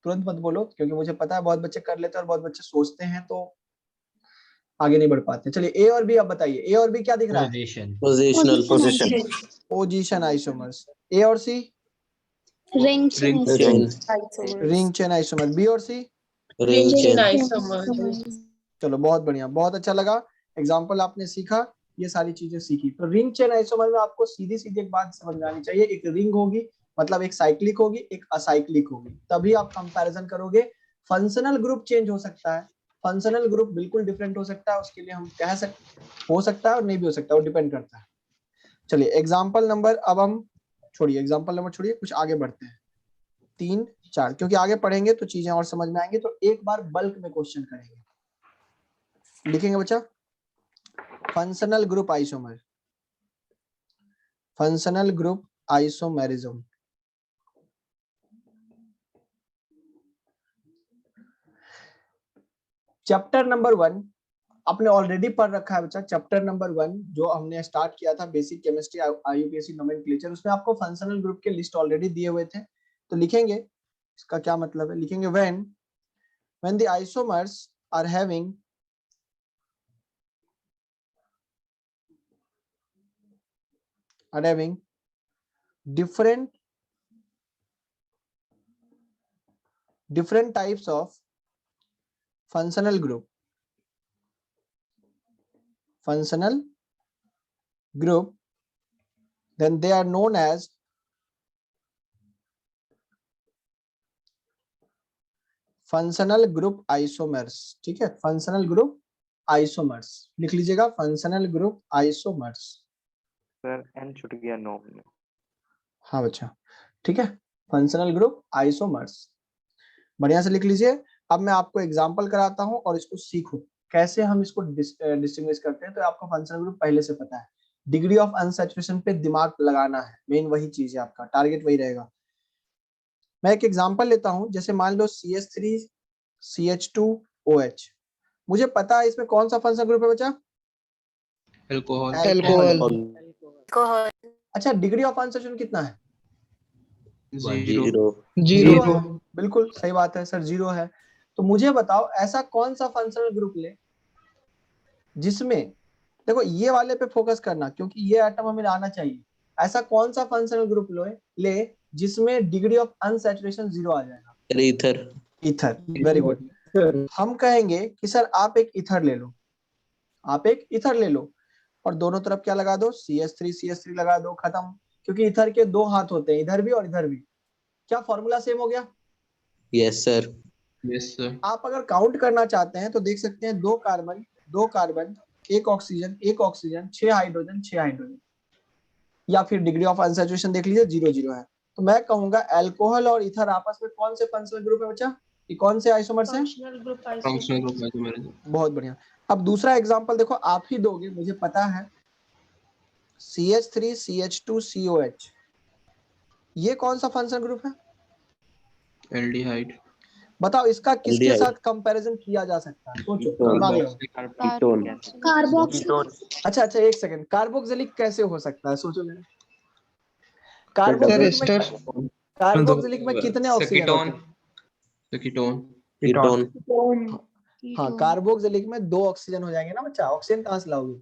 Speaker 2: तुरंत मत बोलो, क्योंकि मुझे पता है बहुत बच्चे कर लेते हैं और बहुत बच्चे सोचते हैं तो आगे नहीं बढ़ पाते। चलिए A और B अब बताइए, A और B क्या दिख रहा है?
Speaker 8: पोजीशनल।
Speaker 2: Position isomers. A और C
Speaker 7: ring
Speaker 8: chain.
Speaker 2: Ring chain isomer. B और C
Speaker 8: रिंग चेन।
Speaker 2: चलो बहुत बढ़िया, बहुत अच्छा लगा। एग्जाम्पल आपने सीखा, ये सारी चीजें सीखी। तो रिंग चेन आइसोमर में आपको सीधी सीधी एक बात समझ में आनी चाहिए, एक रिंग होगी मतलब एक साइक्लिक होगी, एक असाइक्लिक होगी, तभी आप कंपैरिजन करोगे। फंक्शनल ग्रुप चेंज हो सकता है, फंक्शनल ग्रुप बिल्कुल डिफरेंट हो सकता है, उसके लिए हम कह सकते हो सकता है और नहीं भी हो सकता, वो डिपेंड करता है। चलिए एग्जाम्पल नंबर, अब हम छोड़िए एग्जाम्पल नंबर, छोड़िए कुछ आगे बढ़ते हैं। 3 4, क्योंकि आगे पढ़ेंगे तो चीजें और समझ में आएंगी। तो एक बार बल्क में क्वेश्चन करेंगे, लिखेंगे बच्चा functional group isomer, functional group isomerism. Chapter number 1 आपने ऑलरेडी पढ़ रखा है बच्चा। चैप्टर नंबर 1 जो हमने स्टार्ट किया था, बेसिक केमिस्ट्री IUPAC नोमेनक्लेचर, उसमें आपको फंक्शनल ग्रुप के लिस्ट ऑलरेडी दिए हुए थे। तो लिखेंगे इसका क्या मतलब है, लिखेंगे when the isomers are having are having different types of functional group. Then they are known as functional group isomers. ठीक है, फंक्शनल ग्रुप आइसोमर्स लिख लीजिएगा, functional group isomers.
Speaker 9: Sir N छूट गया 9 में.
Speaker 2: हाँ बच्चा, ठीक है, फंक्शनल ग्रुप आइसोमर्स. बढ़िया से लिख लीजिए. अब मैं आपको एग्जांपल कराता हूं और इसको सीखो कैसे हम इसको डिस्टिंग्विश करते हैं. तो आपको फंक्शनल ग्रुप पहले से पता है. डिग्री ऑफ अनसैचुरेशन पे दिमाग लगाना है, मेन वही चीज है, आपका टारगेट वही रहेगा. मैं एक एग्जांपल लेता हूं, जैसे मान लो CH3 CH2OH. मुझे पता है इसमें कौन सा फंक्शनल ग्रुप है बच्चा?
Speaker 6: अल्कोहल.
Speaker 2: अच्छा, डिग्री ऑफ अनसैचुरेशन कितना है?
Speaker 8: 0.
Speaker 2: जीरो. बिल्कुल सही बात है सर, 0 है. तो मुझे बताओ ऐसा कौन सा फंक्शनल ग्रुप ले जिसमें, देखो ये वाले पे फोकस करना क्योंकि ये एटम हमें लाना चाहिए. ऐसा कौन सा फंक्शनल ग्रुप ले जिसमें डिग्री ऑफ अनसैचुरेशन 0 आ जाएगा? ईथर. Very good. हम कहेंगे कि सर आप एक ईथर ले लो, और दोनों तरफ क्या लगा दो? CH3 लगा दो, खत्म. क्योंकि ईथर के 2 हाथ होते हैं, इधर भी और इधर भी. क्या फॉर्मूला सेम हो गया?
Speaker 8: Yes sir.
Speaker 2: आप अगर काउंट करना चाहते हैं तो देख सकते हैं 2 कार्बन 1 ऑक्सीजन 6 हाइड्रोजन. या फिर डिग्री ऑफ अनसैचुरेशन देख लीजिए 0 है. तो मैं कहूंगा अल्कोहल और ईथर आपस में कौन से फंक्शनल ग्रुप है बच्चा? ये कौन से आइसोमर्स हैं?
Speaker 6: Functional group isomers.
Speaker 2: बहुत बढ़िया. अब दूसरा एग्जांपल देखो, आप ही दोगे मुझे पता है. CH3 CH2COH, ये कौन सा फंक्शनल ग्रुप है?
Speaker 6: एल्डिहाइड.
Speaker 2: बताओ इसका किसके साथ कंपैरिजन किया जा सकता है? सोचो, दिमाग लगाओ.
Speaker 7: कार्बोक्सिल.
Speaker 2: अच्छा एक सेकंड, कार्बोक्सिलिक कैसे हो सकता है? सोचो मेरे. कार्बोक्सिलिक में कितने ऑक्सीजन होते हैं?
Speaker 8: कीटोन.
Speaker 2: हाँ, कार्बोक्सिलिक में 2 ऑक्सीजन हो जाएंगे ना बच्चा. ऑक्सीजन कहाँ से लाओगे?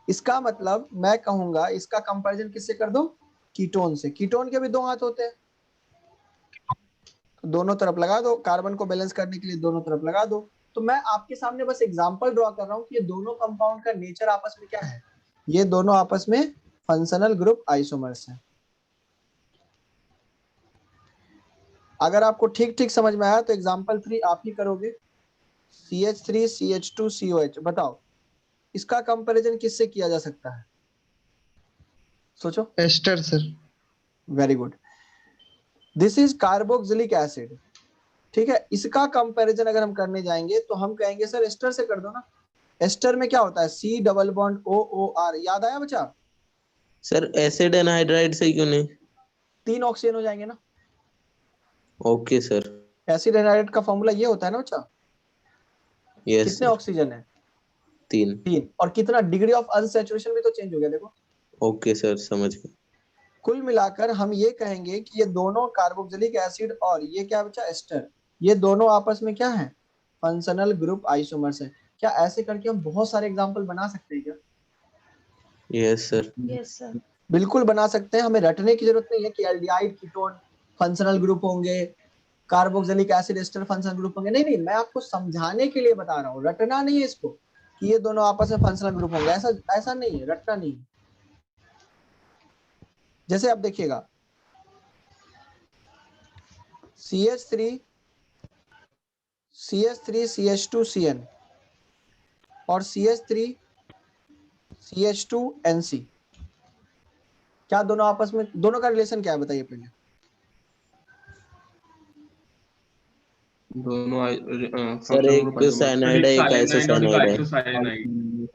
Speaker 2: इसका मतलब मैं कहूंगा इसका कंपैरिजन किससे कर दो? कीटोन से. कीटोन के भी 2 हाथ होते हैं, तो दोनों तरफ लगा दो. कार्बन को बैलेंस करने के लिए दोनों तरफ लगा दो. तो मैं आपके सामने बस एग्जांपल ड्रॉ कर रहा हूं कि ये दोनों कंपाउंड का नेचर आपस में क्या है. ये दोनों आपस में फंक्शनल ग्रुप आइसोमर्स हैं. अगर आपको ठीक समझ में आया तो एग्जांपल 3 आप ही करोगे. CH3 CH2COH. बताओ इसका कंपैरिजन किससे किया जा सकता है? सोचो.
Speaker 11: Ester sir.
Speaker 2: Very good. This is carboxylic acid. ठीक है, इसका कंपैरिजन अगर हम करने जाएंगे तो हम कहेंगे सर एस्टर से कर दो ना. एस्टर में क्या होता है? C double bond OOR. याद आया बच्चा?
Speaker 8: सर एसिड एनहाइड्राइड से क्यों नहीं?
Speaker 2: 3 ऑक्सीजन हो जाएंगे ना.
Speaker 8: Okay sir.
Speaker 2: एसिड एनहाइड्राइड का फॉर्मूला ये होता है ना बच्चा.
Speaker 8: यस.
Speaker 2: कितने ऑक्सीजन है?
Speaker 8: 3.
Speaker 2: और कितना डिग्री ऑफ अनसैचुरेशन भी तो चेंज हो गया. देखो.
Speaker 8: ओके सर, समझ गए.
Speaker 2: कुल मिलाकर हम ये कहेंगे कि ये दोनों कार्बोक्सिलिक एसिड और ये क्या बचा? एस्टर. ये दोनों आपस में क्या है? फंक्शनल ग्रुप आइसोमर्स है. क्या ऐसे करके हम बहुत सारे एग्जांपल बना सकते हैं क्या?
Speaker 8: Yes sir.
Speaker 2: बिल्कुल बना सकते हैं. हमें रटने की जरूरत नहीं है कि एल्डिहाइड कीटोन फंक्शनल ग्रुप होंगे, carboxylic acid ester functional group होंगे. नहीं, मैं आपको समझाने के लिए बता रहा हूँ. रटना नहीं है इसको कि ये दोनों आपस में फंक्शनल ग्रुप होंगे. ऐसा नहीं है, रटना नहीं है. जैसे आप देखिएगा CH3 CH2CN और CH3 CH2NC. क्या दोनों आपस में, दोनों का रिलेशन क्या है बताइए पहले.
Speaker 6: दोनों
Speaker 8: सर एक साइनाइड है, एक आइसोसाइनाइड है.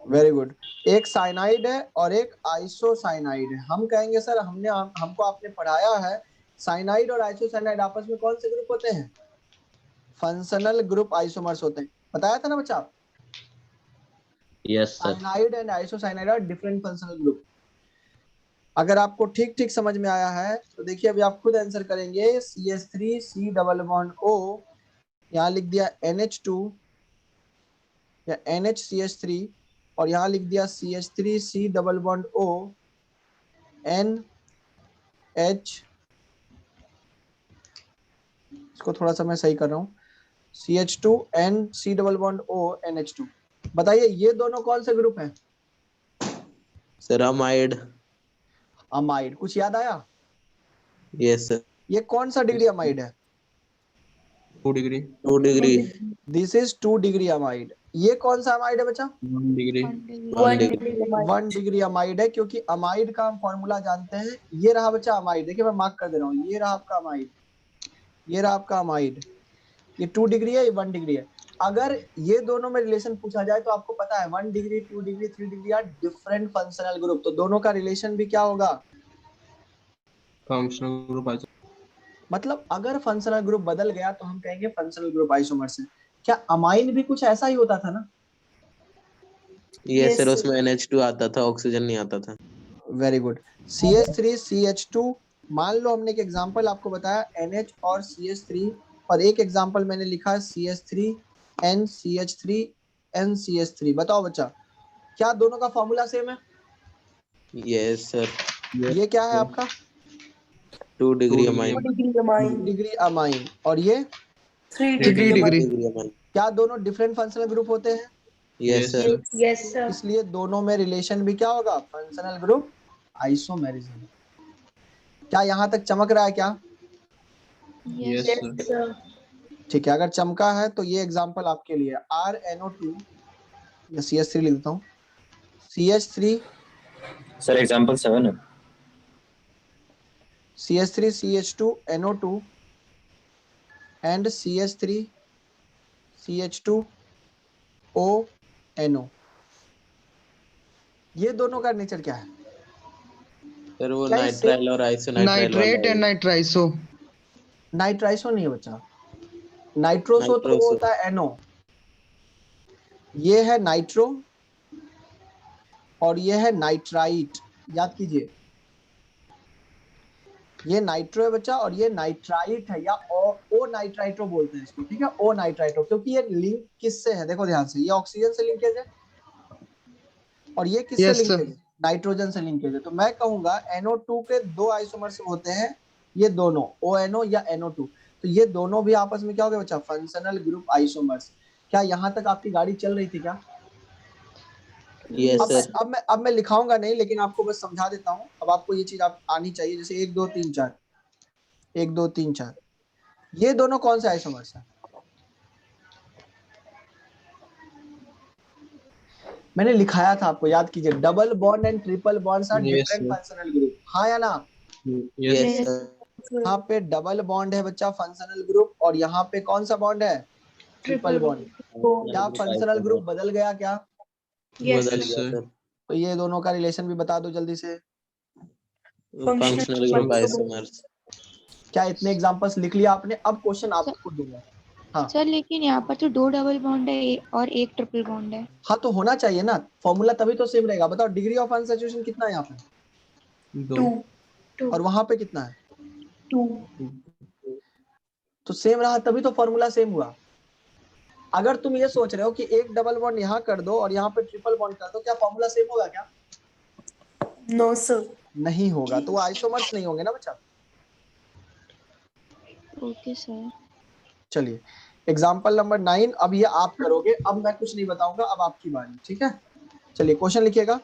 Speaker 2: Very good. एक साइनाइड है और एक आइसोसाइनाइड है. हम कहेंगे सर हमको आपने पढ़ाया है साइनाइड और आइसोसाइनाइड आपस में कौन से ग्रुप होते हैं? फंक्शनल ग्रुप आइसोमर्स होते हैं. बताया था ना बच्चा?
Speaker 8: Yes sir.
Speaker 2: Cyanide and isocyanide are different functional group. अगर आपको ठीक समझ में आया है तो देखिए अभी आप खुद आंसर करेंगे. CH3 C double bond O, यहाँ लिख दिया NH2 या NHCH3 और यहाँ लिख दिया CH3 C double bond O N H, इसको थोड़ा सा मैं सही कर रहा हूँ, CH2 C double bond O NH2। बताइए ये दोनों कौन से ग्रुप हैं?
Speaker 6: Sir amide.
Speaker 2: अमाइड। कुछ याद आया?
Speaker 6: Yes sir.
Speaker 2: ये कौन सा डिग्री अमाइड है?
Speaker 6: 2 degree. 2 degree.
Speaker 2: This is 2 degree amide. ये कौन सा अमाइड है बच्चा?
Speaker 6: 1 डिग्री।
Speaker 10: 1 degree.
Speaker 2: 1 डिग्री अमाइड है, क्योंकि अमाइड का हम फॉर्मूला जानते हैं। ये रहा बच्चा अमाइड, देखिए मैं मार्क कर दे रहा हूँ, ये रहा आपका अमाइड, ये रहा आपका अमाइड। ये 2 डिग्री है, ये 1 डिग्री है। अगर ये दोनों में रिलेशन पूछा जाए तो आपको पता है 1 degree 2 degree 3 degree are different functional group, तो दोनों का रिलेशन भी क्या होगा?
Speaker 6: Functional group isomer.
Speaker 2: मतलब अगर फंक्शनल ग्रुप बदल गया तो हम कहेंगे फंक्शनल ग्रुप आइसोमर्स है। क्या अमाइन भी कुछ ऐसा ही होता था ना?
Speaker 6: यस सर, उसमें NH2 आता था, ऑक्सीजन नहीं आता था।
Speaker 2: Very good. CH3 CH2, मान लो हमने एक एग्जांपल आपको बताया NH और CH3, और एक एग्जांपल मैंने लिखा है CH3 NCH3 NCH3। बताओ बच्चा, क्या दोनों का फॉर्मूला सेम है?
Speaker 6: Yes sir.
Speaker 2: ये क्या है आपका?
Speaker 6: 2 degree amine.
Speaker 10: 2 degree amine.
Speaker 2: Degree amine. और ये
Speaker 10: 3
Speaker 6: 3
Speaker 10: degree.
Speaker 6: Degree amine.
Speaker 2: क्या दोनों डिफरेंट फंक्शनल ग्रुप होते हैं?
Speaker 6: Yes sir.
Speaker 10: Yes, sir.
Speaker 2: इसलिए दोनों में रिलेशन भी क्या होगा? Functional group isomerism. क्या यहाँ तक चमक रहा है क्या?
Speaker 6: Yes
Speaker 10: Yes,
Speaker 6: sir.
Speaker 10: sir.
Speaker 2: ठीक है, अगर चमका है तो ये एग्जांपल आपके लिए RNO2 या CH3 लिख देता हूँ, CH3
Speaker 11: सर एग्जांपल 7 है।
Speaker 2: CH3 CH2 NO2 and CH3 CH2 O NO। ये दोनों का नेचर क्या है?
Speaker 6: सर वो
Speaker 2: क्या इससे-
Speaker 6: नाइट्राइल और आइसोनाइट्राइल
Speaker 8: नाइट्रेट एंड नाइट्राइसो।
Speaker 2: नाइट्राइसो नहीं है बच्चा, नाइट्रोसो तो वो
Speaker 6: नाइट्रोसो।
Speaker 2: होता है NO। ये है नाइट्रो और ये है नाइट्राइट, याद कीजिए। ये नाइट्रो है बच्चा और ये नाइट्राइट है, या ओ नाइट्राइट्रो बोलते हैं इसको, ठीक है, ओ नाइट्राइट्रो। क्योंकि ये लिंक किससे है? देखो ध्यान से, ये ऑक्सीजन से लिंकेज है और ये किससे
Speaker 8: Yes, sir.
Speaker 2: लिंकेज है? नाइट्रोजन से लिंकेज है। तो मैं कहूंगा NO2 के 2 आइसोमर्स होते हैं, ये दोनों ONO या NO2। तो ये दोनों भी आपस में क्या हो गया बच्चा? Functional group isomers. क्या यहाँ तक आपकी गाड़ी चल रही थी क्या?
Speaker 6: Yes sir.
Speaker 2: अब मैं लिखाऊंगा नहीं, लेकिन आपको बस समझा देता हूँ। अब आपको ये चीज आप आनी चाहिए, जैसे 1 2 3 4, 1 2 3 4, ये दोनों कौन से आइसोमर्स हैं? मैंने लिखाया था, आपको याद कीजिए, double bond and triple bonds are
Speaker 6: Yes,
Speaker 2: different
Speaker 6: sir.
Speaker 2: Functional group. हाँ या ना?
Speaker 6: Yes sir.
Speaker 2: यहाँ पे डबल बॉन्ड है बच्चा फंक्शनल ग्रुप, और यहाँ पे कौन सा बॉन्ड है? Triple bond. क्या फंक्शनल ग्रुप बदल गया क्या?
Speaker 10: Yes,
Speaker 6: बदल
Speaker 10: sir.
Speaker 6: गया सर।
Speaker 2: तो ये दोनों का रिलेशन भी बता दो जल्दी से।
Speaker 6: Functional group isomers.
Speaker 2: क्या इतने एग्जांपल्स लिख लिया आपने? अब क्वेश्चन आपको दूंगा। हाँ
Speaker 5: सर लेकिन यहाँ पर तो 2 डबल बॉन्ड है और 1 ट्रिपल बॉन्ड है।
Speaker 2: हाँ, तो होना चाहिए ना, फॉर्मूला तभी तो सेम रहेगा। बताओ डिग्री ऑफ अनसैचुरेशन कितना है यहाँ पे?
Speaker 10: 2.
Speaker 2: और वहां पे कितना है?
Speaker 10: 2.
Speaker 2: तो सेम रहा, तभी तो फॉर्मूला सेम हुआ। अगर तुम ये सोच रहे हो कि एक डबल बॉन्ड यहाँ कर दो और यहाँ पे ट्रिपल बॉन्ड कर दो, क्या फॉर्मूला सेम होगा क्या?
Speaker 10: No, sir.
Speaker 2: नहीं होगा, तो वो आइसोमर्स नहीं होंगे ना बच्चा।
Speaker 5: Okay sir.
Speaker 2: चलिए एग्जाम्पल नंबर 9, अब ये आप करोगे, अब मैं कुछ नहीं बताऊंगा, अब आपकी बारी, ठीक है। चलिए क्वेश्चन लिखिएगा।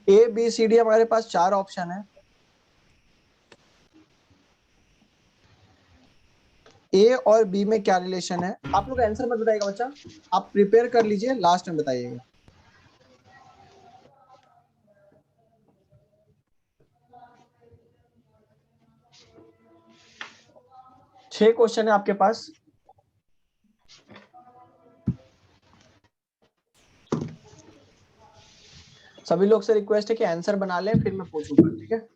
Speaker 2: ABCD हमारे पास 4 ऑप्शन है। A और B में क्या रिलेशन है? आप लोग आंसर मत बताइएगा बच्चा, आप प्रिपेयर कर लीजिए, लास्ट में बताइएगा। छह क्वेश्चन है आपके पास। सभी लोग से रिक्वेस्ट है कि आंसर बना लें, फिर मैं पूछूंगा, ठीक है?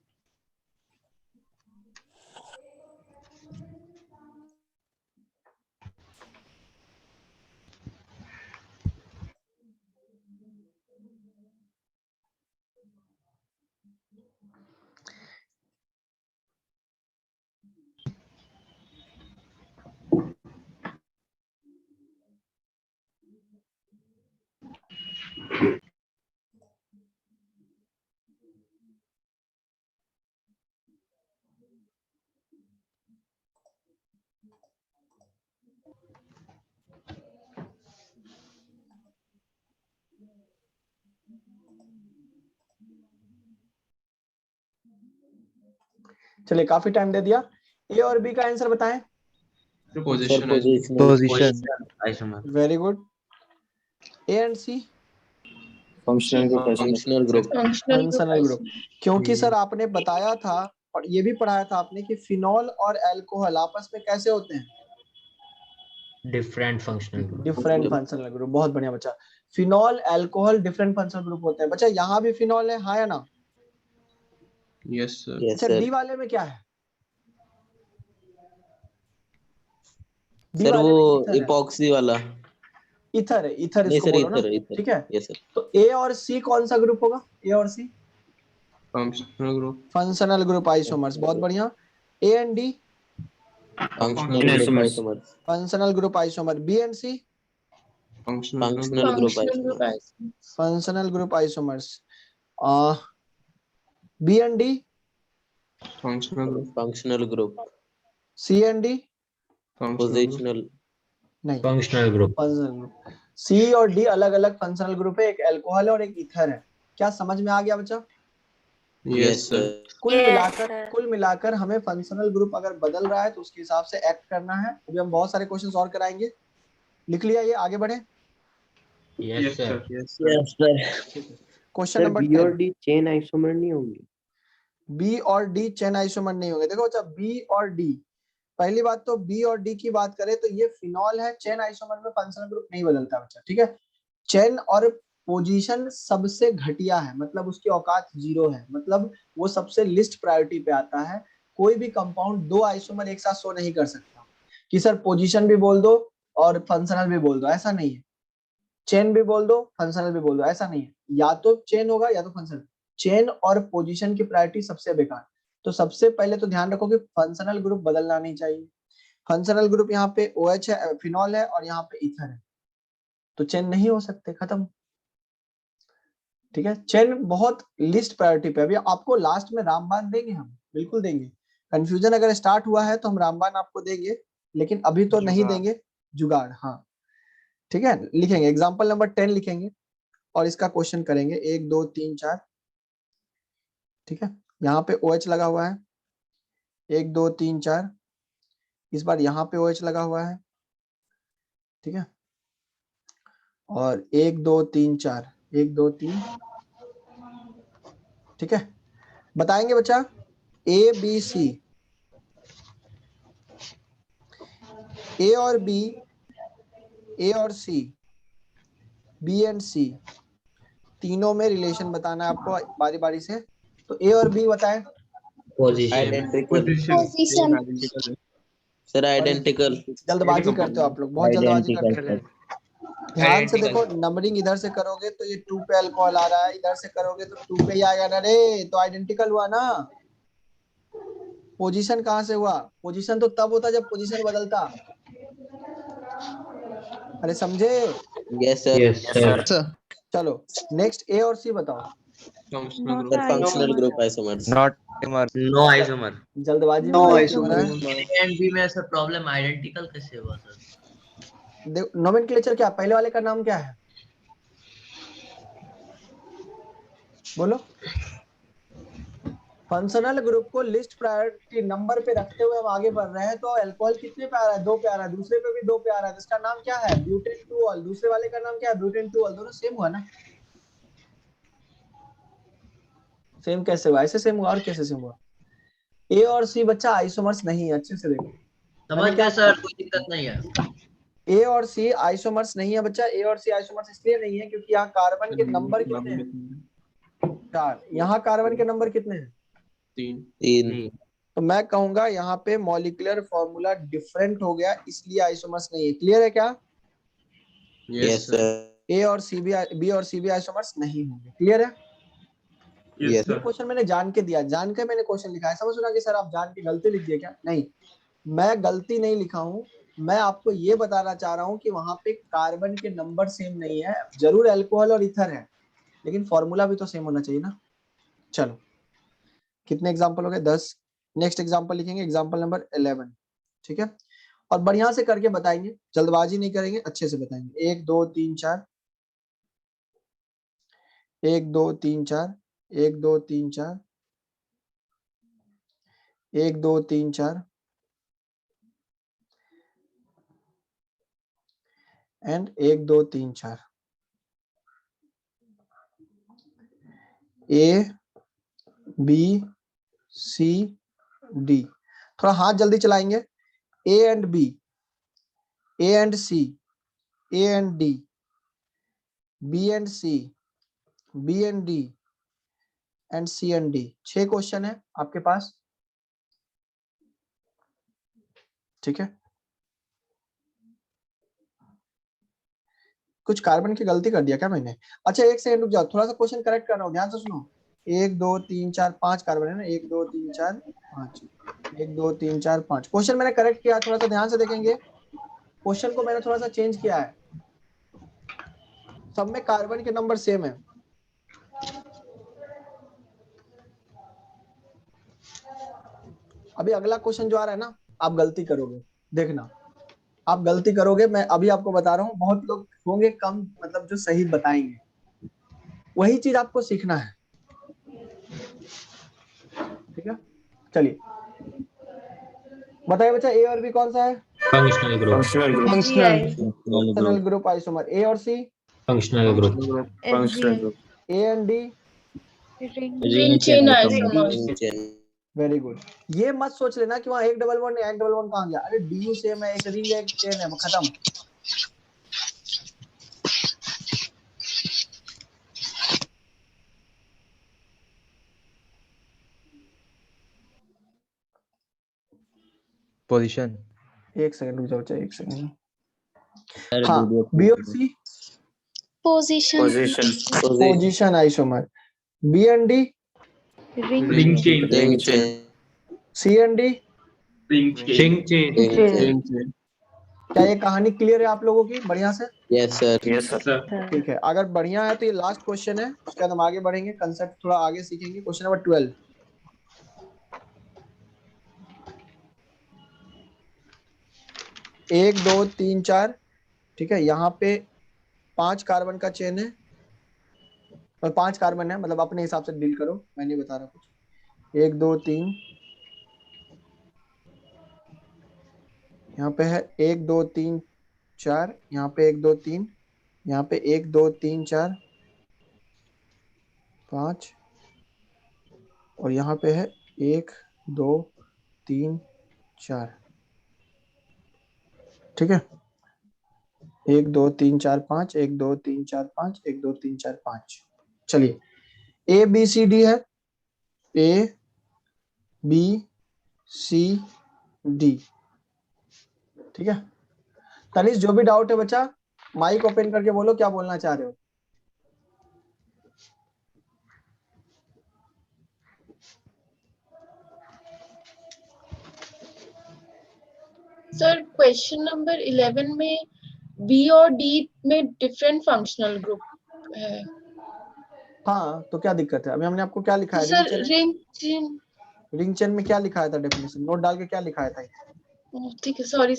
Speaker 2: चलिए, काफी टाइम दे दिया। ए और बी का आंसर बताएं।
Speaker 6: Position
Speaker 1: isomer.
Speaker 2: Very good. A and C
Speaker 11: functional group
Speaker 6: functional group
Speaker 2: functional group, क्योंकि सर आपने बताया था और ये भी पढ़ाया था आपने कि फिनॉल और अल्कोहल आपस में कैसे होते हैं,
Speaker 3: different functional group.
Speaker 2: Different functional group. बहुत बढ़िया बच्चा। Phenol alcohol different functional group होते हैं। बच्चा यहाँ भी फिनॉल है, हाँ या ना?
Speaker 8: Yes sir.
Speaker 6: यस
Speaker 2: अच्छा,
Speaker 6: सर।
Speaker 2: डी वाले में क्या है? डी
Speaker 6: सर
Speaker 2: वाले
Speaker 6: वो
Speaker 2: में ईथर है।
Speaker 6: इपॉक्सी वाला।
Speaker 2: ईथर है, ईथर
Speaker 6: नहीं
Speaker 2: इसको
Speaker 6: सर,
Speaker 2: बोलो ना,
Speaker 6: ईथर।
Speaker 2: ठीक है?
Speaker 6: Yes sir.
Speaker 2: तो ए और सी कौन सा ग्रुप होगा? ए और C
Speaker 8: functional group.
Speaker 2: Functional group isomers. बहुत बढ़िया। A and D
Speaker 6: functional group isomer.
Speaker 2: Functional group isomer. B and C
Speaker 6: functional group isomer.
Speaker 2: Functional group isomers. B and D
Speaker 6: functional group.
Speaker 2: C and D
Speaker 6: positional.
Speaker 2: नहीं,
Speaker 3: functional group.
Speaker 2: Functional group. C और डी अलग अलग फंक्शनल ग्रुप है, एक अल्कोहल है और एक ईथर है। क्या समझ में आ गया बच्चा?
Speaker 6: Yes sir.
Speaker 2: कुल मिलाकर हमें फंक्शनल ग्रुप अगर बदल रहा है तो उसके हिसाब से एक्ट करना है। अभी हम बहुत सारे क्वेश्चंस और कराएंगे। लिख लिया ये, आगे बढ़े।
Speaker 3: Yes sir.
Speaker 6: Yes sir.
Speaker 2: Question
Speaker 9: sir
Speaker 2: number
Speaker 9: B और डी चेन आइसोमर नहीं होंगे?
Speaker 2: बी और डी चेन आइसोमर नहीं होंगे। देखो बच्चा, बी और डी, पहली बात तो बी और डी की बात करें तो ये फिनॉल है, चेन आइसोमर में फंक्शनल ग्रुप नहीं बदलता बच्चा, ठीक है? चेन और पोजीशन सबसे घटिया है, मतलब उसकी औकात 0 है, मतलब वो सबसे लिस्ट प्रायोरिटी पे आता है। कोई भी कंपाउंड 2 आइसोमर एक साथ शो नहीं कर सकता कि सर पोजीशन भी बोल दो और फंक्शनल भी बोल दो, ऐसा नहीं है। चेन भी बोल दो, फंक्शनल भी बोल दो, ऐसा नहीं है। या तो चेन होगा या तो फंक्शनल। चेन और पोजीशन की प्रायोरिटी सबसे बेकार। तो सबसे पहले तो ध्यान रखो कि फंक्शनल ग्रुप बदलना नहीं चाहिए। फंक्शनल ग्रुप यहाँ पे OH है, फिनॉल है और यहाँ पे ईथर है, तो चेन नहीं हो सकते, खत्म, ठीक है? चेन बहुत लिस्ट प्रायोरिटी पे। अभी आपको लास्ट में रामबाण देंगे, हम बिल्कुल देंगे। कंफ्यूजन अगर स्टार्ट हुआ है तो हम रामबाण आपको देंगे, लेकिन अभी तो नहीं देंगे। जुगाड़, हाँ, ठीक है? लिखेंगे एग्जाम्पल नंबर 10 लिखेंगे और इसका क्वेश्चन करेंगे 1 2 3 4, ठीक है? यहाँ पे OH लगा हुआ है, 1 2 3 4। इस बार यहाँ पे OH लगा हुआ है, ठीक है? और 1 2 3 4, 1 2 3, ठीक है? बताएंगे बच्चा, A B C, A और B, A और C, B एंड C, तीनों में रिलेशन बताना है आपको बारी बारी से। तो A और B बताएं।
Speaker 3: पोजीशन।
Speaker 6: Identical sir, identical.
Speaker 2: जल्दबाजी करते हो आप लोग, बहुत जल्दबाजी करते हो। ध्यान से देखो, नंबरिंग इधर से करोगे तो ये 2 पे अल्कोहल आ रहा है, इधर से करोगे तो 2 पे ही आएगा ना रे, तो आइडेंटिकल हुआ ना। पोजीशन कहाँ से हुआ? पोजीशन तो तब होता जब पोजीशन बदलता। अरे समझे?
Speaker 6: Yes sir.
Speaker 3: Yes sir.
Speaker 2: चलो नेक्स्ट, A और C बताओ।
Speaker 6: Functional group isomers.
Speaker 1: No isomer.
Speaker 2: जल्दबाजी में कैसे हो रहा है?
Speaker 1: ए एंड बी में सर प्रॉब्लम आइडेंटिकल कैसे हुआ सर?
Speaker 2: नोमेनक्लेचर क्या, पहले वाले का नाम क्या है? बोलो। फंक्शनल ग्रुप को लिस्ट प्रायोरिटी नंबर पे रखते हुए हम आगे बढ़ रहे हैं। तो अल्कोहल कितने पे आ रहा है? 2 पे आ रहा है, दूसरे पे भी 2 पे आ रहा है, तो इसका नाम क्या है? ब्यूटेन 2ऑल। दूसरे वाले का नाम क्या है? ब्यूटेन 2ऑल। दोनों सेम हुआ ना? सेम कैसे हुआ? ऐसे सेम हुआ और कैसे सेम हुआ? ए और सी बच्चा आइसोमर्स नहीं है, अच्छे से देखो।
Speaker 1: समझ गए सर, कोई दिक्कत नहीं है।
Speaker 2: ए और सी आइसोमर्स नहीं है बच्चा। ए और सी आइसोमर्स इसलिए नहीं है क्योंकि यहाँ कार्बन के नंबर कितने हैं? 4। यहाँ कार्बन के नंबर कितने हैं?
Speaker 6: 3।
Speaker 2: तो मैं कहूंगा यहाँ पे मॉलिक्यूलर फॉर्मूला डिफरेंट हो गया, इसलिए आइसोमर्स नहीं है। क्लियर है क्या?
Speaker 6: Yes sir.
Speaker 2: ए और सी बी और सी बी आइसोमर्स नहीं होंगे। क्लियर है?
Speaker 8: Yes,
Speaker 2: ये
Speaker 8: sir.
Speaker 2: क्वेश्चन मैंने जान के दिया, जान के मैंने क्वेश्चन लिखा है। समझ सुना कि सर आप जान के गलती लिख दिए क्या? नहीं, मैं गलती नहीं लिखा हूँ। मैं आपको ये बताना चाह रहा हूँ कि वहां पे कार्बन के नंबर सेम नहीं है। जरूर अल्कोहल और ईथर है, लेकिन फॉर्मूला भी तो सेम होना चाहिए ना। चलो, कितने एग्जाम्पल हो गए? 10। नेक्स्ट एग्जाम्पल लिखेंगे, एग्जाम्पल नंबर 11। ठीक है, और बढ़िया से करके बताएंगे, जल्दबाजी नहीं करेंगे, अच्छे से बताएंगे। 1 2 3 4, 1 2 3 4, 1 2 3 4, 1 2 3 4 and 1 2 3 4। A B C D. थोड़ा हाथ जल्दी चलाएंगे। A and B, A and C, A and D, B and C, B and D and C and D. 6 question है आपके पास। ठीक है, कुछ कार्बन की गलती कर दिया क्या मैंने? अच्छा, एक सेकंड रुक जाओ, थोड़ा सा क्वेश्चन करेक्ट कर रहा हूँ, ध्यान से सुनो। 1 2 3 4 5 कार्बन है ना, 1 2 3 4 5, 1 2 3 4 5। क्वेश्चन मैंने करेक्ट किया, थोड़ा सा ध्यान से देखेंगे। क्वेश्चन को मैंने थोड़ा सा चेंज किया है। सब में कार्बन के नंबर सेम है। अभी अगला क्वेश्चन जो आ रहा है ना, आप गलती करोगे, देखना आप गलती करोगे। मैं अभी आपको बता रहा हूँ, बहुत लोग होंगे कम, मतलब जो सही बताएंगे। वही चीज आपको सीखना है। ठीक है, चलिए बताइए बच्चा, ए और बी कौन सा है?
Speaker 3: Functional group.
Speaker 2: Functional group isomer. A और C?
Speaker 3: Functional group.
Speaker 11: Functional group.
Speaker 2: A and D?
Speaker 7: Ring chain isomer.
Speaker 2: Very good. ये मत सोच लेना कि वहां 111 1 11 कहां गया। अरे डी सेम है, एक रिंग है, एक चेन है, खत्म।
Speaker 12: पोजीशन।
Speaker 2: एक सेकंड रुक जाओ, चाहिए एक सेकंड। हाँ, बी और C? Position isomer. B and D?
Speaker 8: Ring chain.
Speaker 2: C and D?
Speaker 8: Ring chain.
Speaker 2: क्या ये कहानी क्लियर है आप लोगों की बढ़िया से?
Speaker 6: Yes sir.
Speaker 11: Yes sir.
Speaker 8: Sir.
Speaker 2: ठीक है, अगर बढ़िया है तो ये लास्ट क्वेश्चन है, उसके बाद हम आगे बढ़ेंगे, कंसेप्ट थोड़ा आगे सीखेंगे। Question number 12। एक दो तीन चार, ठीक है, यहाँ पे 5 कार्बन का चेन है, और 5 कार्बन है, मतलब अपने हिसाब से डील करो, मैं नहीं बता रहा कुछ। 1 2 3, यहाँ पे है 1 2 3 4, यहाँ पे 1 2 3, यहाँ पे 1 2 3 4 5, और यहाँ पे है 1 2 3 4। ठीक है, 1 2 3 4 5, 1 2 3 4 5, 1 2 3 4 5। चलिए, ए बी सी डी है, ए बी सी डी। ठीक है, तनिष जो भी डाउट है बच्चा, माइक ओपन करके बोलो, क्या बोलना चाह रहे हो?
Speaker 7: सर क्वेश्चन नंबर 11 में बी और डी में डिफरेंट फंक्शनल ग्रुप है।
Speaker 2: हाँ, तो क्या दिक्कत है? अभी हमने आपको क्या लिखा है?
Speaker 7: सर रिंग
Speaker 2: चेन में क्या लिखाया था डेफिनेशन? नोट डाल के क्या लिखाया था?
Speaker 7: ठीक है, सॉरी।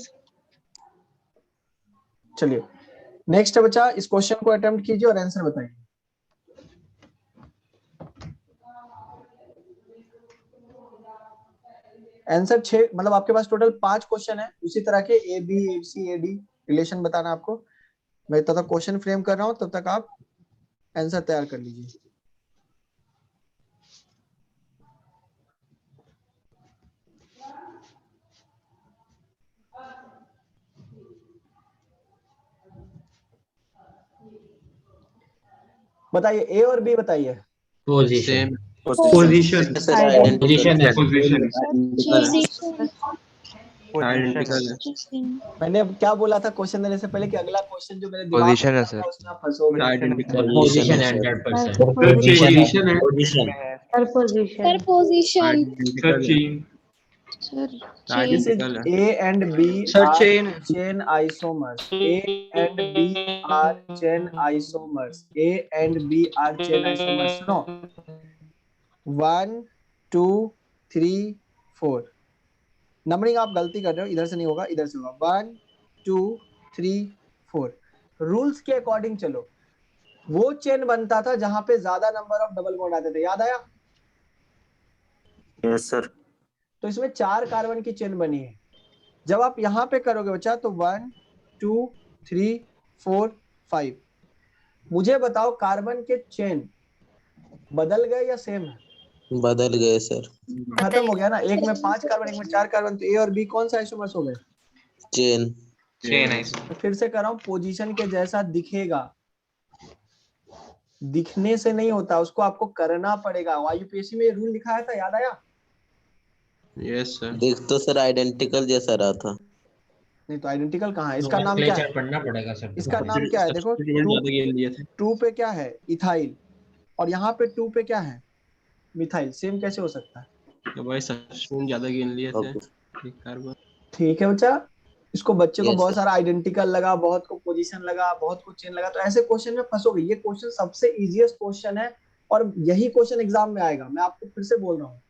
Speaker 2: चलिए, नेक्स्ट है बच्चा, इस क्वेश्चन को अटेम्प्ट कीजिए और आंसर बताइए। आंसर 6, मतलब आपके पास टोटल 5 क्वेश्चन है उसी तरह के, A B A C A D, relation बताना आपको। मैं तब तक क्वेश्चन फ्रेम कर रहा हूं, तब तक आप आंसर तैयार कर लीजिए। बताइए, ए और बी बताइए।
Speaker 3: Position
Speaker 8: position
Speaker 6: sir identical
Speaker 3: position है
Speaker 8: पोजीशन
Speaker 11: आइडेंटिकल है।
Speaker 2: मैंने अब क्या बोला था क्वेश्चन देने से पहले कि अगला क्वेश्चन जो मेरे दिमाग में
Speaker 11: पोजीशन है
Speaker 2: आता
Speaker 11: सर।
Speaker 2: है उसमें आप फंसोगे।
Speaker 8: आइडेंटिकल
Speaker 3: पोजीशन है
Speaker 6: सर
Speaker 3: 100%।
Speaker 8: पोजीशन है
Speaker 3: position
Speaker 5: sir position
Speaker 10: position
Speaker 8: sir chain
Speaker 5: sir
Speaker 2: This
Speaker 8: identical
Speaker 2: is A and B
Speaker 11: Sir,
Speaker 2: are
Speaker 11: chain.
Speaker 2: chain isomers. A and B are chain isomers. A and B are chain isomers. No. 1, 2, 3, 4. Numbering आप गलती कर रहे हो, इधर से नहीं होगा, इधर से होगा। 1, 2, 3, 4. रूल्स के अकॉर्डिंग चलो। वो चेन बनता था जहां पे ज्यादा नंबर ऑफ डबल बॉन्ड आते थे, याद आया?
Speaker 11: Yes sir.
Speaker 2: तो इसमें 4 कार्बन की चेन बनी है। जब आप यहाँ पे करोगे बच्चा तो 1, 2, 3, 4, 5। मुझे बताओ कार्बन के चेन बदल गए या सेम है?
Speaker 6: बदल गए सर।
Speaker 2: खत्म हो गया ना, एक में 5 कार्बन एक में 4 कार्बन, तो ए और बी कौन सा आइसोमर्स हो गए?
Speaker 6: Chain
Speaker 4: chain isomer.
Speaker 2: तो फिर से कर रहा हूँ, पोजीशन के जैसा दिखेगा, दिखने से नहीं होता, उसको आपको करना पड़ेगा। यूपीएससी में ये रूल लिखा था, याद आया?
Speaker 8: Yes sir.
Speaker 6: देख तो सर आइडेंटिकल जैसा रहा था।
Speaker 2: नहीं तो आइडेंटिकल कहाँ है? इसका नाम क्या है?
Speaker 3: पढ़ना पड़ेगा सर।
Speaker 2: इसका नाम क्या है? देखो 2 पे क्या है? इथाइल, और यहाँ पे 2 पे क्या है? मिथाइल। सेम कैसे हो सकता है?
Speaker 8: तो भाई सब्स्टिट्यूट ज्यादा गिन लिए थे कार्बन।
Speaker 2: ठीक है बच्चा, इसको बच्चे को
Speaker 6: Yes,
Speaker 2: बहुत
Speaker 6: sir.
Speaker 2: सारा आइडेंटिकल लगा, बहुत को पोजीशन लगा, बहुत को चेन लगा, तो ऐसे क्वेश्चन में फंसोगे। ये क्वेश्चन सबसे इजीएस्ट क्वेश्चन है और यही क्वेश्चन एग्जाम में आएगा। मैं आपको फिर से बोल रहा हूँ,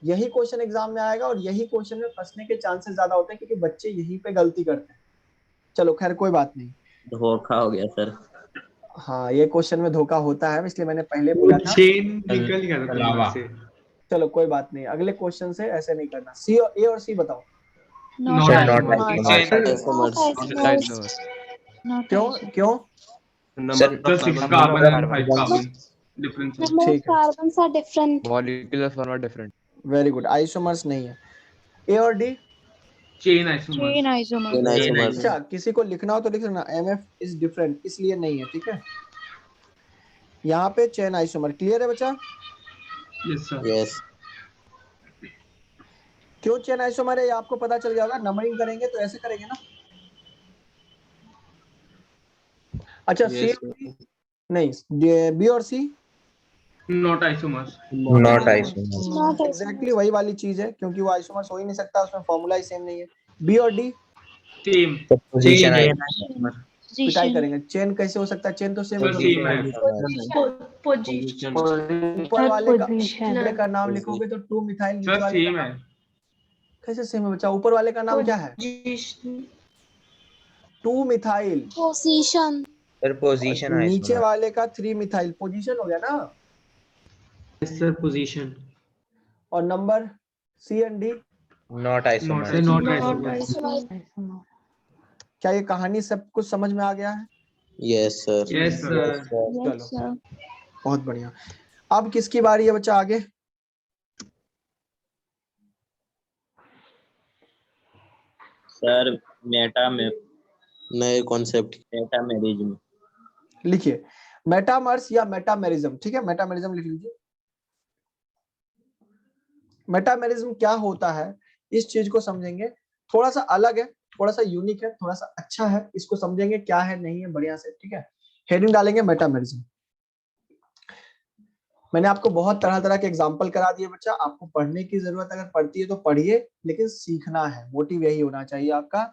Speaker 2: यही क्वेश्चन एग्जाम में आएगा और यही क्वेश्चन में फंसने के चांसेस ज्यादा होते हैं क्योंकि बच्चे यहीं पे गलती करते हैं। चलो खैर कोई बात नहीं,
Speaker 1: धोखा हो गया सर।
Speaker 2: हाँ ये क्वेश्चन में धोखा होता है, इसलिए मैंने पहले बोला था।
Speaker 8: चेन निकल गया था दिमाग से।
Speaker 2: चलो कोई बात नहीं, अगले क्वेश्चन से ऐसे नहीं करना। सी और ए और सी बताओ।
Speaker 8: नॉट
Speaker 2: क्यों क्यों?
Speaker 8: नंबर कार्बन 5 कार्बन डिफरेंस है।
Speaker 2: ठीक है,
Speaker 10: carbons are different.
Speaker 11: Molecules were not different.
Speaker 2: Very good. Isomers नहीं है। ए और D
Speaker 8: chain isomer.
Speaker 5: Chain isomer.
Speaker 6: Chain isomers.
Speaker 2: अच्छा, किसी को लिखना हो तो लिख लेना, एमएफ इज डिफरेंट, इसलिए नहीं है। ठीक है, यहाँ पे चेन आइसोमर। क्लियर है बच्चा?
Speaker 8: Yes sir.
Speaker 6: यस
Speaker 2: क्यों चेन आइसोमर है ये आपको पता चल जाएगा। नंबरिंग करेंगे तो ऐसे करेंगे ना। अच्छा सी नहीं, बी और C
Speaker 8: not isomers.
Speaker 11: Not isomers.
Speaker 2: Exactly वही वाली चीज है, क्योंकि वो आइसोमर्स हो ही नहीं सकता, उसमें फॉर्मूला ही सेम नहीं है। बी और डी
Speaker 8: सेम।
Speaker 11: Position
Speaker 2: पिटाई करेंगे। चेन कैसे हो सकता है? चेन तो सेम
Speaker 8: सर सेम है।
Speaker 10: पोजीशन
Speaker 2: ऊपर वाले का नाम लिखोगे तो 2 मिथाइल, नीचे
Speaker 8: सर
Speaker 2: वाले
Speaker 8: सेम
Speaker 2: का
Speaker 8: है।
Speaker 2: कैसे सेम है बच्चा? ऊपर वाले का नाम क्या है? 2 मिथाइल।
Speaker 10: पोजीशन
Speaker 11: Sir, position
Speaker 2: नीचे वाले का 3 मिथाइल। पोजीशन हो गया ना।
Speaker 8: Sir position.
Speaker 2: और number C and D
Speaker 11: Not isomers.
Speaker 8: Not isomer.
Speaker 2: क्या ये कहानी सब कुछ समझ में आ गया है?
Speaker 6: Yes sir.
Speaker 8: Yes sir.
Speaker 2: चलो बहुत बढ़िया। अब किसकी बारी है बच्चा आगे?
Speaker 1: सर मेटा में
Speaker 6: नए कॉन्सेप्ट।
Speaker 1: मेटामेरिज्म।
Speaker 2: लिखिए मेटामर्स या मेटामेरिज्म। ठीक है, मेटामेरिज्म लिख लीजिए। मेटामेरिज्म क्या होता है, इस चीज को समझेंगे। थोड़ा सा अलग है, थोड़ा सा यूनिक है, थोड़ा सा अच्छा है, इसको समझेंगे क्या है नहीं है बढ़िया से। ठीक है, हेडिंग डालेंगे मेटामेरिज्म। मैंने आपको बहुत तरह तरह के एग्जाम्पल करा दिए बच्चा। आपको पढ़ने की जरूरत अगर पड़ती है तो पढ़िए, लेकिन सीखना है। मोटिव यही होना चाहिए आपका,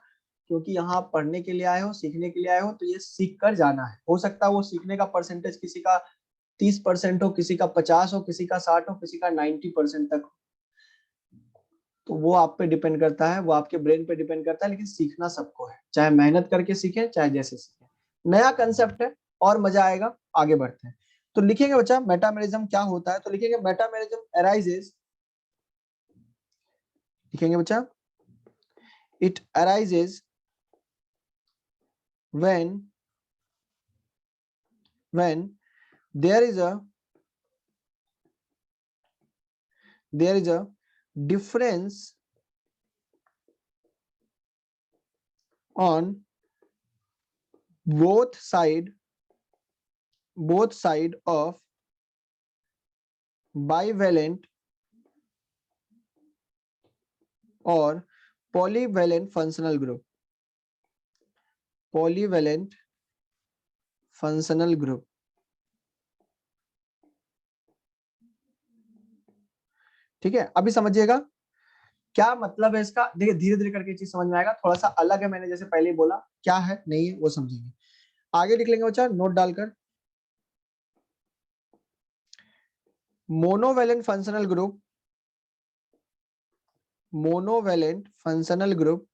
Speaker 2: क्योंकि यहाँ आप पढ़ने के लिए आए हो, सीखने के लिए आए हो, तो ये सीख कर जाना है। हो सकता है वो सीखने का परसेंटेज किसी का 30% हो, किसी का 50 हो, किसी का 60 हो, किसी का 90% तक हो। तो वो आप पे डिपेंड करता है, वो आपके ब्रेन पे डिपेंड करता है, लेकिन सीखना सबको है, चाहे मेहनत करके सीखे, चाहे जैसे सीखे। नया कंसेप्ट है और मजा आएगा। आगे बढ़ते हैं। तो लिखेंगे बच्चा मेटामेरिज्म क्या होता है, तो लिखेंगे मेटामेरिज्म अराइजेस। लिखेंगे बच्चा it arises when there is a difference on both side of bivalent और polyvalent functional group, polyvalent functional group. ठीक है, अभी समझिएगा क्या मतलब है इसका। देखिए धीरे धीरे करके चीज समझ में आएगा, थोड़ा सा अलग है, मैंने जैसे पहले ही बोला, क्या है नहीं है वो समझेंगे। आगे लिख लेंगे बच्चा नोट डालकर, monovalent functional group, monovalent functional group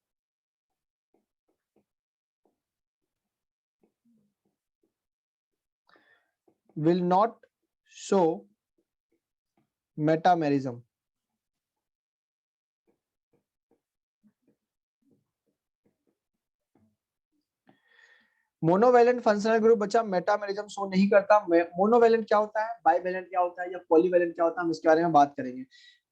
Speaker 2: will not show metamerism. Monovalent functional group बच्चा मेटामेरिज्म शो नहीं करता। मोनोवेलेंट क्या होता है, बाईवेलेंट क्या होता है, या पॉलीवेलेंट क्या होता है, हम इसके बारे में बात करेंगे।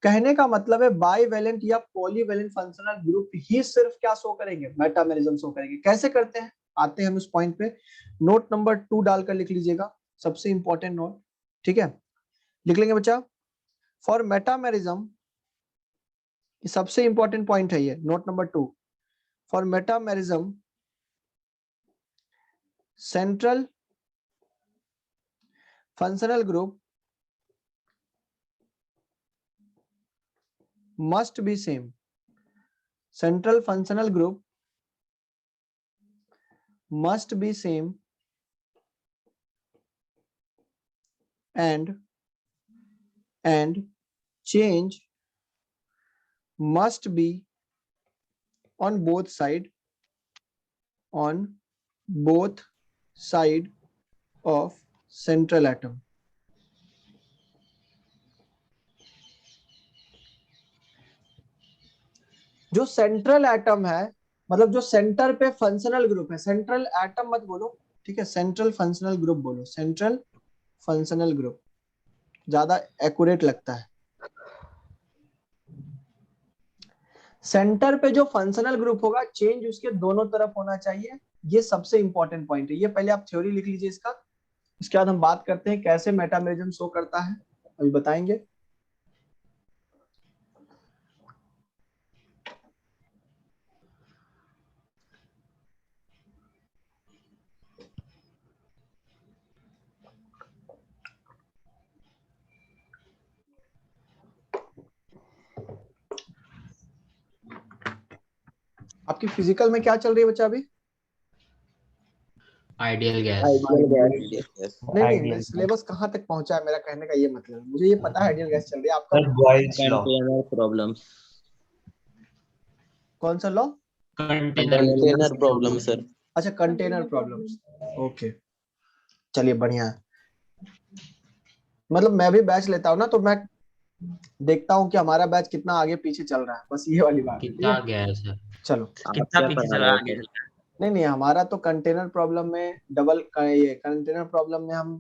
Speaker 2: कहने का मतलब है बाईवेलेंट या पॉलीवेलेंट फंक्शनल ग्रुप ही सिर्फ क्या शो करेंगे, मेटामेरिज्म शो करेंगे। कैसे करते हैं, आते हैं हम उस पॉइंट पे। नोट नंबर 2 डालकर लिख लीजिएगा, सबसे इंपॉर्टेंट नोट। ठीक है, लिख लेंगे बच्चा, फॉर मेटामेरिज्म, सबसे इंपॉर्टेंट पॉइंट है ये, note number 2। For metamerism central functional group must be same. Central functional group must be same and change must be on both side of central atom. जो सेंट्रल एटम है, मतलब जो सेंटर पे फंक्शनल ग्रुप है, सेंट्रल एटम मत बोलो, ठीक है, सेंट्रल फंक्शनल ग्रुप बोलो, सेंट्रल फंक्शनल ग्रुप ज्यादा एक्यूरेट लगता है। सेंटर पे जो फंक्शनल ग्रुप होगा, चेंज उसके दोनों तरफ होना चाहिए। ये सबसे इंपॉर्टेंट पॉइंट है, ये पहले आप थ्योरी लिख लीजिए इसका, उसके बाद हम बात करते हैं कैसे मेटामेरिज्म शो करता है, अभी बताएंगे। आपकी फिजिकल में क्या चल रही है बच्चा अभी?
Speaker 3: Ideal gas.
Speaker 2: नहीं, सिलेबस कहाँ तक पहुंचा है, मेरा कहने का ये मतलब है, मुझे ये पता है आइडियल गैस चल रही है, आपका
Speaker 6: कंटेनर प्रॉब्लम्स।
Speaker 2: कौन सा लॉ?
Speaker 6: Container problem sir.
Speaker 2: अच्छा, कंटेनर प्रॉब्लम्स, ओके, चलिए बढ़िया है। मतलब मैं भी बैच लेता हूँ ना, तो मैं देखता हूँ कि हमारा बैच कितना आगे पीछे चल रहा है, बस ये वाली बात है।
Speaker 3: कितना गैस है?
Speaker 2: चलो,
Speaker 1: कितना पीछे चला आगे?
Speaker 2: नहीं, हमारा तो कंटेनर प्रॉब्लम में ये कंटेनर प्रॉब्लम में हम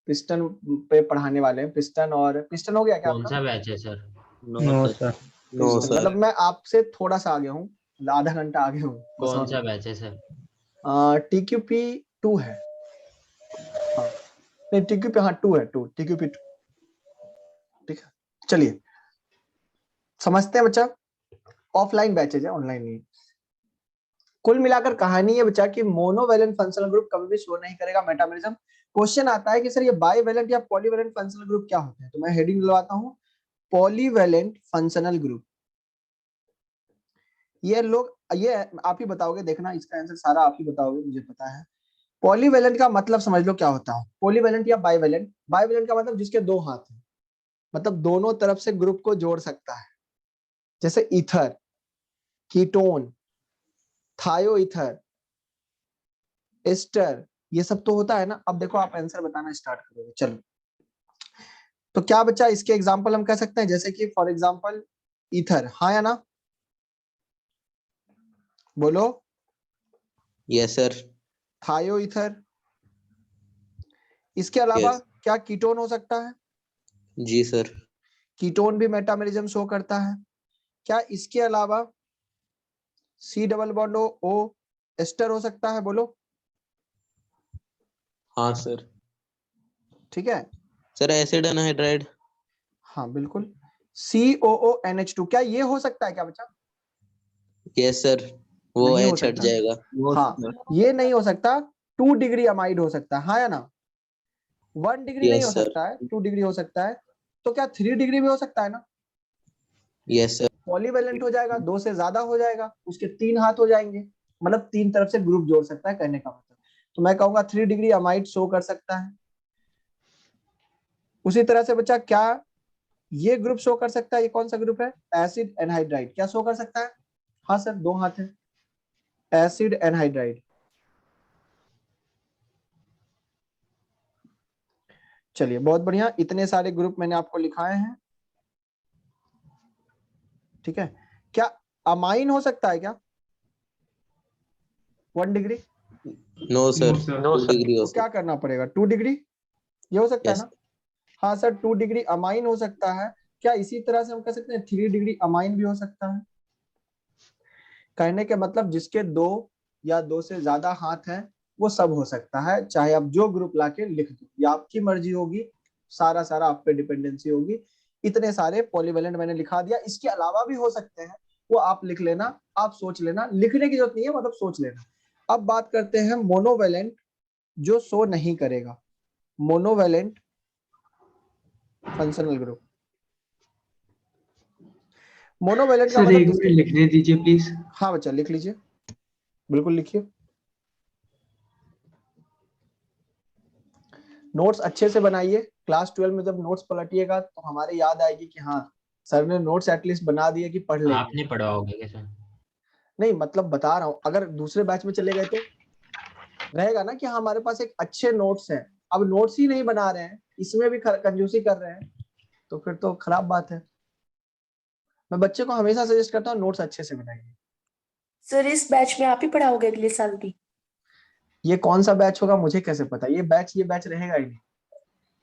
Speaker 2: पिस्टन पे पढ़ाने वाले हैं, पिस्टन हो गया क्या
Speaker 3: कौन
Speaker 2: आपका?
Speaker 3: सा बैच है सर?
Speaker 6: No sir.
Speaker 2: मतलब मैं आपसे थोड़ा सा आगे हूँ, आधा घंटा आगे हूँ।
Speaker 3: कौन सा बैच है सर?
Speaker 2: TQP 2 है, हाँ नहीं TQP, हाँ 2 है, TQP 2। ठीक है, चलिए समझते हैं बच्चा, ऑफलाइन बैचेज है, ऑनलाइन नहीं। कुल मिलाकर कहानी है बच्चा कि मोनोवेलेंट फंक्शनल ग्रुप कभी भी शो नहीं करेगा मेटामेरिज्म। क्वेश्चन आता है कि सर ये बाईवेलेंट या पॉलीवेलेंट फंक्शनल ग्रुप क्या होते हैं, तो मैं हेडिंग लगाता हूँ पॉलीवेलेंट फंक्शनल ग्रुप। ये आप ही बताओगे, देखना इसका आंसर सारा आप ही बताओगे, मुझे पता है। पॉलीवेलेंट का मतलब समझ लो क्या होता है, पॉलीवेलेंट या बाईवेलेंट। बाईवेलेंट का मतलब जिसके दो हाथ हैं, मतलब दोनों तरफ से ग्रुप को जोड़ सकता है, जैसे ईथर, कीटोन, थायो ईथर, एस्टर, ये सब तो होता है ना। अब देखो आप आंसर बताना स्टार्ट करोगे। चलो, तो क्या बच्चा इसके एग्जांपल हम कह सकते हैं, जैसे कि फॉर एग्जांपल ईथर, हाँ या ना, बोलो।
Speaker 6: Yes sir.
Speaker 2: थायो ईथर, इसके अलावा क्या कीटोन हो सकता है?
Speaker 6: जी सर।
Speaker 2: कीटोन भी मेटामेरिज्म शो करता है। क्या इसके अलावा C double bond O ester हो सकता है, बोलो।
Speaker 6: हाँ सर।
Speaker 2: ठीक है
Speaker 6: सर एसिड एनहाइड्राइड।
Speaker 2: हाँ बिल्कुल, COONH2, क्या ये हो सकता है क्या बच्चा?
Speaker 6: यस सर, वो
Speaker 2: नहीं हो
Speaker 6: H हट
Speaker 2: सकता।
Speaker 6: जाएगा।
Speaker 2: हाँ, ये नहीं हो सकता, 2 डिग्री अमाइड हो सकता है, हाँ या ना? 1 डिग्री नहीं हो
Speaker 6: यस सर,
Speaker 2: सकता है, 2 डिग्री हो सकता है, तो क्या 3 डिग्री भी हो सकता है ना?
Speaker 6: यस सर,
Speaker 2: पॉलीवेलेंट हो जाएगा, 2 से ज्यादा हो जाएगा, उसके 3 हाथ हो जाएंगे, मतलब 3 तरफ से ग्रुप जोड़ सकता है, कहने का मतलब। तो मैं कहूंगा 3 डिग्री अमाइड शो कर सकता है। उसी तरह से बच्चा क्या ये ग्रुप शो कर सकता है? ये कौन सा ग्रुप है? एसिड एनहाइड्राइड, क्या शो कर सकता है? हाँ सर, 2 हाथ है, एसिड एनहाइड्राइड। चलिए बहुत बढ़िया, इतने सारे ग्रुप मैंने आपको लिखाए हैं, ठीक है। क्या अमाइन हो सकता है क्या 1 degree?
Speaker 6: No sir,
Speaker 8: No,
Speaker 6: 2 degree हो
Speaker 2: तो क्या करना पड़ेगा? 2 डिग्री, ये हो सकता है
Speaker 6: यस
Speaker 2: ना? हाँ सर, 2 डिग्री अमाइन हो सकता है। क्या इसी तरह से हम कह सकते हैं 3 डिग्री अमाइन भी हो सकता है? कहने के मतलब जिसके 2 या 2 से ज्यादा हाथ हैं वो सब हो सकता है, चाहे आप जो ग्रुप लाके लिख दो, ये आपकी मर्जी होगी, सारा सारा आप पे डिपेंडेंसी होगी। इतने सारे पॉलीवेलेंट मैंने लिखा दिया, इसके अलावा भी हो सकते हैं, वो आप लिख लेना, आप सोच लेना, लिखने की जरूरत नहीं है, मतलब सोच लेना। अब बात करते हैं मोनोवेलेंट जो शो नहीं करेगा, मोनोवेलेंट फंक्शनल ग्रुप। मोनोवेलेंट का
Speaker 9: सर एक
Speaker 2: मतलब
Speaker 9: मिनट लिखने दीजिए प्लीज।
Speaker 2: हाँ बच्चा लिख लीजिए, बिल्कुल लिखिए, नोट्स अच्छे से बनाइए। क्लास 12 में जब नोट्स पलटिएगा तो हमारे याद आएगी कि हाँ सर ने नोट्स एटलीस्ट बना दिए कि पढ़ लेंगे।
Speaker 3: आपने पढ़वाओगे क्या सर?
Speaker 2: नहीं मतलब बता रहा हूँ, अगर दूसरे बैच में चले गए तो रहेगा ना कि हाँ, हमारे पास एक अच्छे नोट्स हैं, अब नोट्स ही नहीं बना रहे हैं, इसमें भी कंजूसी कर रहे हैं, तो फिर तो खराब बात है। मैं बच्चे को हमेशा सजेस्ट करता हूँ नोट्स अच्छे से बनाइए।
Speaker 5: सर इस बैच में आप ही पढ़ाओगे अगले साल भी?
Speaker 2: ये कौन सा बैच होगा मुझे कैसे पता? ये बैच रहेगा ही नहीं,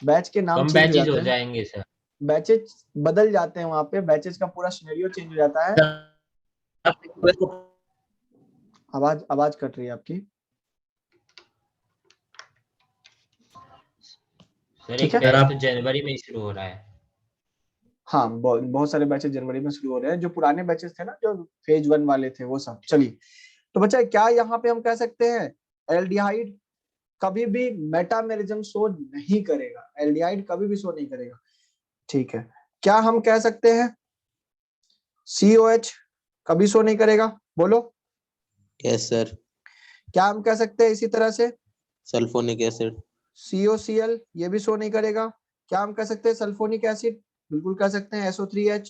Speaker 2: बैच के नाम
Speaker 3: कम
Speaker 2: चेंज हो
Speaker 3: बैचेज हो
Speaker 2: जाते हैं,
Speaker 3: जाएंगे सर।
Speaker 2: बैचेज बदल जाते हैं, वहां पे बैचेज का पूरा सिनेरियो चेंज हो जाता है। आवाज आवाज कट रही है आपकी।
Speaker 3: सर
Speaker 2: ठीक
Speaker 3: एक
Speaker 2: है,
Speaker 3: बैच तो जनवरी में ही शुरू हो रहा है।
Speaker 2: हाँ बहुत सारे बैचेस जनवरी में शुरू हो रहे हैं, जो पुराने बैचेस थे ना, जो फेज 1 वाले थे वो सब। चलिए तो बच्चा क्या यहाँ पे हम कह सकते हैं एल्डिहाइड कभी भी मेटामेरिज्म शो नहीं करेगा, एल्डिहाइड कभी भी शो नहीं करेगा, ठीक है। क्या हम कह सकते हैं COH कभी शो नहीं करेगा? बोलो।
Speaker 6: यस सर,
Speaker 2: क्या हम कह सकते हैं इसी तरह से
Speaker 6: सल्फोनिक एसिड,
Speaker 2: COCl ये भी शो नहीं करेगा? क्या हम कह सकते हैं सल्फोनिक एसिड? बिल्कुल कह सकते हैं SO3H।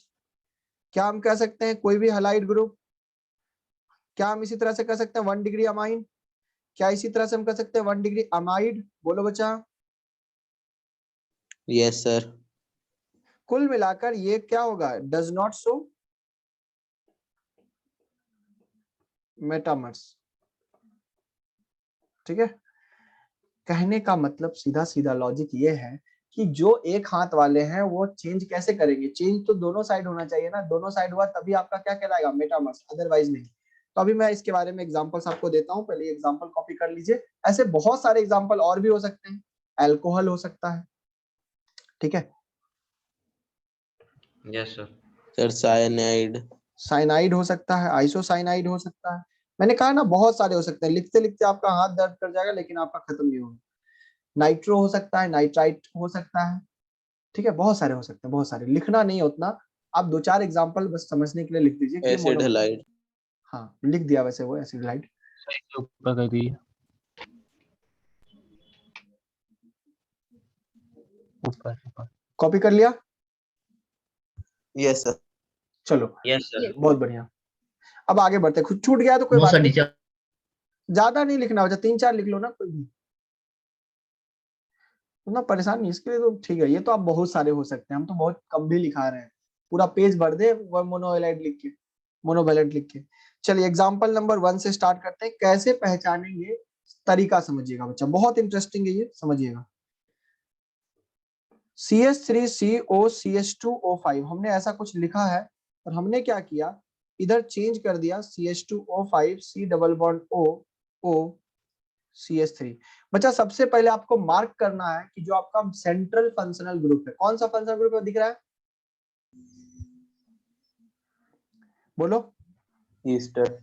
Speaker 2: क्या हम कह सकते हैं कोई भी हैलाइड ग्रुप? क्या हम इसी तरह से कह सकते हैं 1 डिग्री अमाइन? क्या इसी तरह से हम कह सकते हैं 1 डिग्री अमाइड? बोलो बच्चा।
Speaker 6: यस सर,
Speaker 2: कुल मिलाकर ये क्या होगा? डज नॉट शो मेटामर्स, ठीक है। कहने का मतलब सीधा सीधा लॉजिक ये है कि जो एक हाथ वाले हैं वो चेंज कैसे करेंगे? चेंज तो दोनों साइड होना चाहिए ना, दोनों साइड हुआ तभी आपका क्या कहलाएगा? मेटामर्स, अदरवाइज नहीं। तो अभी मैं इसके बारे में एग्जांपल्स आपको देता हूं, पहले एग्जांपल कॉपी कर लीजिए। ऐसे बहुत सारे एग्जांपल और भी हो सकते हैं, अल्कोहल हो सकता है, ठीक है,
Speaker 11: yes sir,
Speaker 6: sir cyanide,
Speaker 2: cyanide हो सकता है, आइसोसाइनाइड हो सकता है, मैंने कहा ना बहुत सारे हो सकते हैं, लिखते लिखते आपका हाथ दर्द कर जाएगा लेकिन आपका खत्म नहीं होगा। नाइट्रो हो सकता है, नाइट्राइट हो सकता है, ठीक है, बहुत सारे हो सकते हैं, बहुत सारे, लिखना नहीं उतना, आप 2-4 एग्जांपल बस समझने के लिए लिख दीजिए कि
Speaker 6: एसिड हैलाइड,
Speaker 2: हाँ लिख दिया वैसे वो एसिड हैलाइड।
Speaker 9: ऊपर कर दीजिए, ऊपर।
Speaker 2: कॉपी कर लिया?
Speaker 6: यस सर,
Speaker 2: चलो
Speaker 11: यस सर,
Speaker 2: बहुत बढ़िया। अब आगे बढ़ते, खुद छूट गया तो कोई बात
Speaker 1: सर
Speaker 2: नहीं,
Speaker 1: नीचे
Speaker 2: ज्यादा नहीं लिखना होता, 3-4 लिख लो ना, कोई भी उतना परेशान नहीं, इसके लिए तो ठीक है। ये तो आप बहुत सारे हो सकते हैं, हम तो बहुत कम भी लिखा रहे हैं, पूरा पेज भर दे वो मोनोवेलेंट लिख के, मोनोवेलेंट लिख के। चलिए एग्जांपल नंबर 1 से स्टार्ट करते हैं, कैसे पहचानेंगे, तरीका समझिएगा बच्चा, बहुत इंटरेस्टिंग है ये, समझिएगा। CH3CO CH2O5 हमने ऐसा कुछ लिखा है और हमने क्या किया, इधर चेंज कर दिया CH2O5 C double bond O O CH3। बच्चा सबसे पहले आपको मार्क करना है कि जो आपका सेंट्रल फंक्शनल ग्रुप है, कौन सा फंक्शनल ग्रुप है दिख रहा है? बोलो।
Speaker 6: ईस्टर।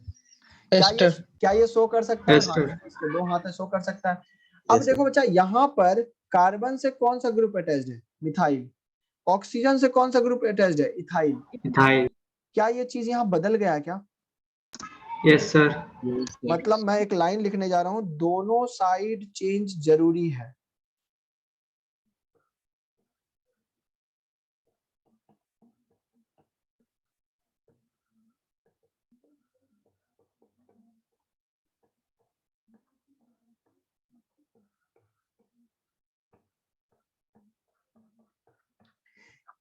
Speaker 2: क्या ये शो कर सकता है?
Speaker 8: एस्टर।
Speaker 2: हाँ, इसके 2 हाथ है, शो कर सकता है। अब देखो बच्चा, यहाँ पर कार्बन से कौन सा ग्रुप अटैच्ड है? मिथाइल। ऑक्सीजन से कौन सा ग्रुप अटैच्ड है? इथाइल।
Speaker 8: इथाइल।
Speaker 2: क्या ये चीज यहाँ बदल गया है क्या?
Speaker 8: Yes sir.
Speaker 2: मतलब मैं एक लाइन लिखने जा रहा हूं, दोनों साइड चेंज जरूरी है।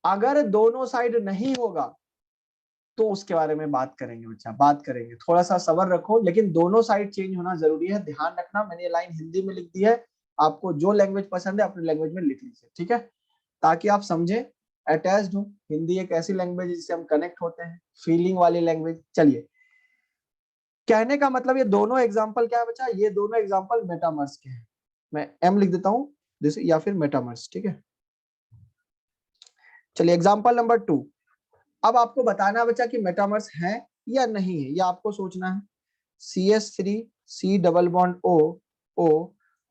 Speaker 2: अगर दोनों साइड नहीं होगा तो उसके बारे में बात करेंगे बच्चा, बात करेंगे। थोड़ा सा सब्र रखो, लेकिन दोनों साइड चेंज होना जरूरी है, ध्यान रखना। मैंने ये लाइन हिंदी में लिख दी है, आपको जो लैंग्वेज पसंद है अपनी लैंग्वेज में लिख लीजिए, ठीक है, ताकि आप समझे। अटैच्ड हूँ, हिंदी एक ऐसी लैंग्वेज जिससे हम कनेक्ट होते हैं, फीलिंग वाली लैंग्वेज। चलिए, कहने का मतलब ये दोनों एग्जाम्पल क्या है बच्चा? ये दोनों एग्जाम्पल मेटामर्स के हैं। मैं एम लिख देता हूँ जैसे, या फिर मेटामर्स, ठीक है। चलिए एग्जाम्पल नंबर 2। अब आपको बताना है बच्चा कि मेटामर्स है या नहीं है, या आपको सोचना है। CH3 C double bond O O,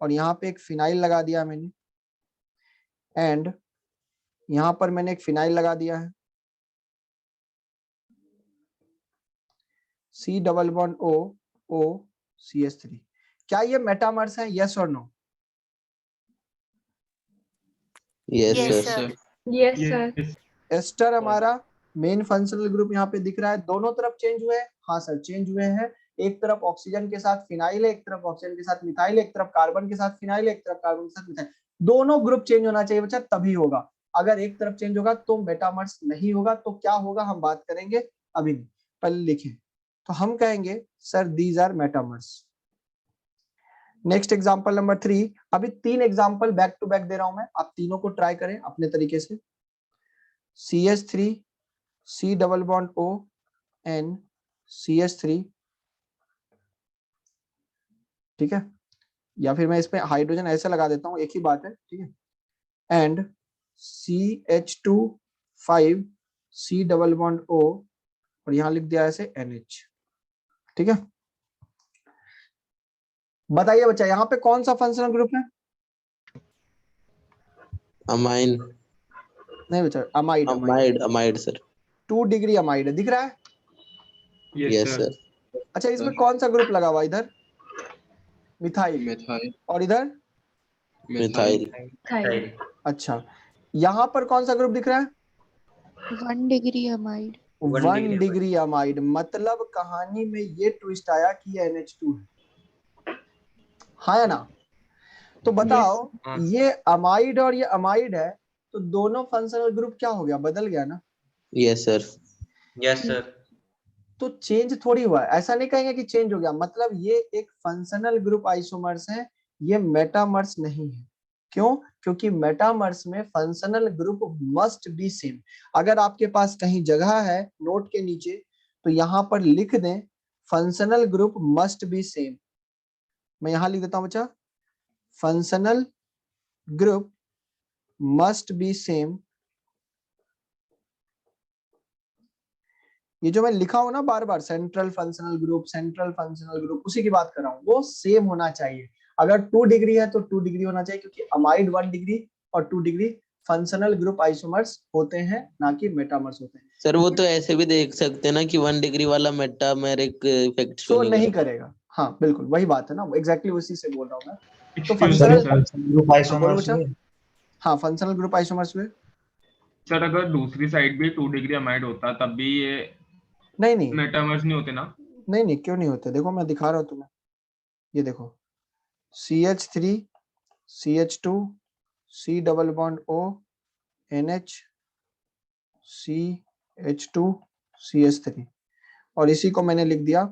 Speaker 2: और यहाँ पे एक फिनाइल लगा दिया मैंने, एंड यहाँ पर मैंने एक फिनाइल लगा दिया है, C double bond O O CH3। क्या ये मेटामर्स है? यस और no?
Speaker 6: Yes sir.
Speaker 10: Yes sir.
Speaker 2: Ester हमारा मेन फंक्शनल ग्रुप यहाँ पे दिख रहा है। दोनों तरफ चेंज हुए हैं? हाँ सर, चेंज हुए हैं। एक तरफ ऑक्सीजन के साथ फिनाइल है, एक तरफ ऑक्सीजन के साथ मिथाइल, एक तरफ कार्बन के साथ फिनाइल, एक तरफ कार्बन के साथ मिथाइल। दोनों ग्रुप चेंज होना चाहिए बच्चा, तभी होगा। अगर एक तरफ चेंज होगा तो मेटामर्स नहीं होगा। तो क्या होगा हम बात करेंगे, अभी नहीं, पहले लिखें। तो हम कहेंगे sir these are metamers. Next example number 3। अभी 3 एग्जाम्पल बैक टू बैक दे रहा हूं मैं, आप तीनों को ट्राई करें अपने तरीके से। CH3 C double bond O N CH3, ठीक है, या फिर मैं इसमें हाइड्रोजन ऐसे लगा देता हूं, एक ही बात है, ठीक है, and CH2 5 C double bond O, और यहां लिख दिया ऐसे NH, ठीक है। बताइए बच्चा, यहाँ पे कौन सा फंक्शनल ग्रुप है?
Speaker 6: अमाइन।
Speaker 2: नहीं बच्चा, amide.
Speaker 6: Amide sir.
Speaker 2: 2 degree amide है, दिख रहा है?
Speaker 6: Yes sir.
Speaker 2: अच्छा, इसमें कौन सा ग्रुप लगा हुआ? इधर मिथाइल, और इधर
Speaker 6: मिथाइल।
Speaker 2: अच्छा, यहाँ पर कौन सा ग्रुप दिख रहा है?
Speaker 10: 1 डिग्री अमाइड।
Speaker 2: 1 degree amide. मतलब कहानी में ये ट्विस्ट आया कि ये NH2 है, हाँ या ना? तो बताओ, ये अमाइड और ये अमाइड है, तो दोनों फंक्शनल ग्रुप क्या हो गया? बदल गया ना?
Speaker 6: Yes sir.
Speaker 1: Yes sir.
Speaker 2: तो चेंज थोड़ी हुआ है, ऐसा नहीं कहेंगे कि चेंज हो गया। मतलब ये एक फंक्शनल ग्रुप आइसोमर्स है, ये मेटामर्स नहीं है। क्यों? क्योंकि मेटामर्स में functional group must be same. अगर आपके पास कहीं जगह है नोट के नीचे, तो यहाँ पर लिख दें functional group must be same. मैं यहां लिख देता हूं बच्चा, functional group must be same. ये जो मैं लिखा हूं ना बार बार, सेंट्रल फंक्शनल ग्रुप, उसी की बात कर रहा हूं, वो सेम होना चाहिए। अगर 2 डिग्री है तो 2 डिग्री होना चाहिए, क्योंकि अमाइड 1 डिग्री और 2 डिग्री फंक्शनल ग्रुप आइसोमर्स होते हैं, ना कि मेटामर्स होते हैं।
Speaker 6: सर वो तो ऐसे भी देख सकते हैं ना कि 1 डिग्री वाला मेटामेरिक इफेक्ट
Speaker 2: शो नहीं करेगा। हाँ बिल्कुल वही बात है ना, एग्जैक्टली उसी से बोल रहा हूँ मैं। तो फंक्शनल ग्रुप आइसोमर्स, हाँ फंक्शनल ग्रुप आइसोमर्स में
Speaker 8: सर अगर दूसरी साइड भी 2 डिग्री अमाइड होता तब भी ये
Speaker 2: नहीं
Speaker 8: मेटामर्स नहीं होते ना?
Speaker 2: नहीं, क्यों नहीं होते? देखो मैं दिखा रहा हूँ तुम्हें, ये देखो CH3 CH2 C double bond O NH CH2 CH3, और इसी को मैंने लिख दिया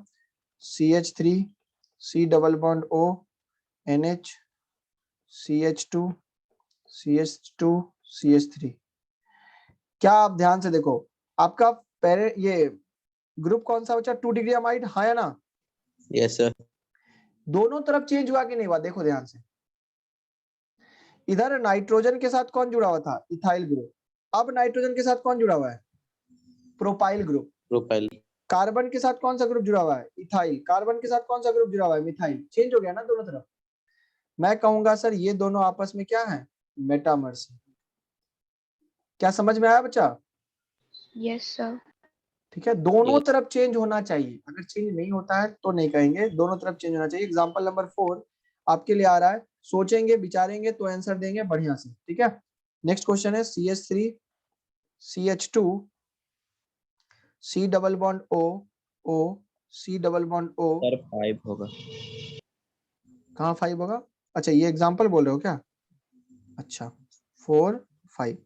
Speaker 2: CH3 C double bond O NH CH2 CH2 CH3। क्या आप ध्यान से देखो, आपका ये ग्रुप कौन सा बचा? 2 डिग्री अमाइड, हाँ या ना?
Speaker 6: Yes sir.
Speaker 2: दोनों तरफ चेंज हुआ कि नहीं हुआ? देखो ध्यान से, इधर नाइट्रोजन के साथ कौन जुड़ा हुआ था? Ethyl group. अब नाइट्रोजन के साथ कौन जुड़ा हुआ है? Propyl group. कार्बन के साथ कौन सा ग्रुप जुड़ा हुआ है? इथाइल। कार्बन के साथ कौन सा ग्रुप जुड़ा हुआ है? मिथाइल। चेंज हो गया ना दोनों तरफ। मैं कहूंगा सर ये दोनों आपस में क्या है? मेटामर्स। क्या समझ में आया बच्चा?
Speaker 10: Yes sir.
Speaker 2: ठीक है, दोनों
Speaker 6: Yes.
Speaker 2: तरफ चेंज होना चाहिए। अगर चेंज नहीं होता है तो नहीं कहेंगे, दोनों तरफ चेंज होना चाहिए। एग्जांपल नंबर 4 आपके लिए आ रहा है, सोचेंगे विचारेंगे तो आंसर देंगे बढ़िया से। ठीक है, नेक्स्ट क्वेश्चन है CH3 CH2 C double bond O O C double bond O।
Speaker 11: Sir 5 होगा।
Speaker 2: कहाँ 5 होगा? अच्छा ये एग्जांपल बोल रहे हो क्या? अच्छा 4 5।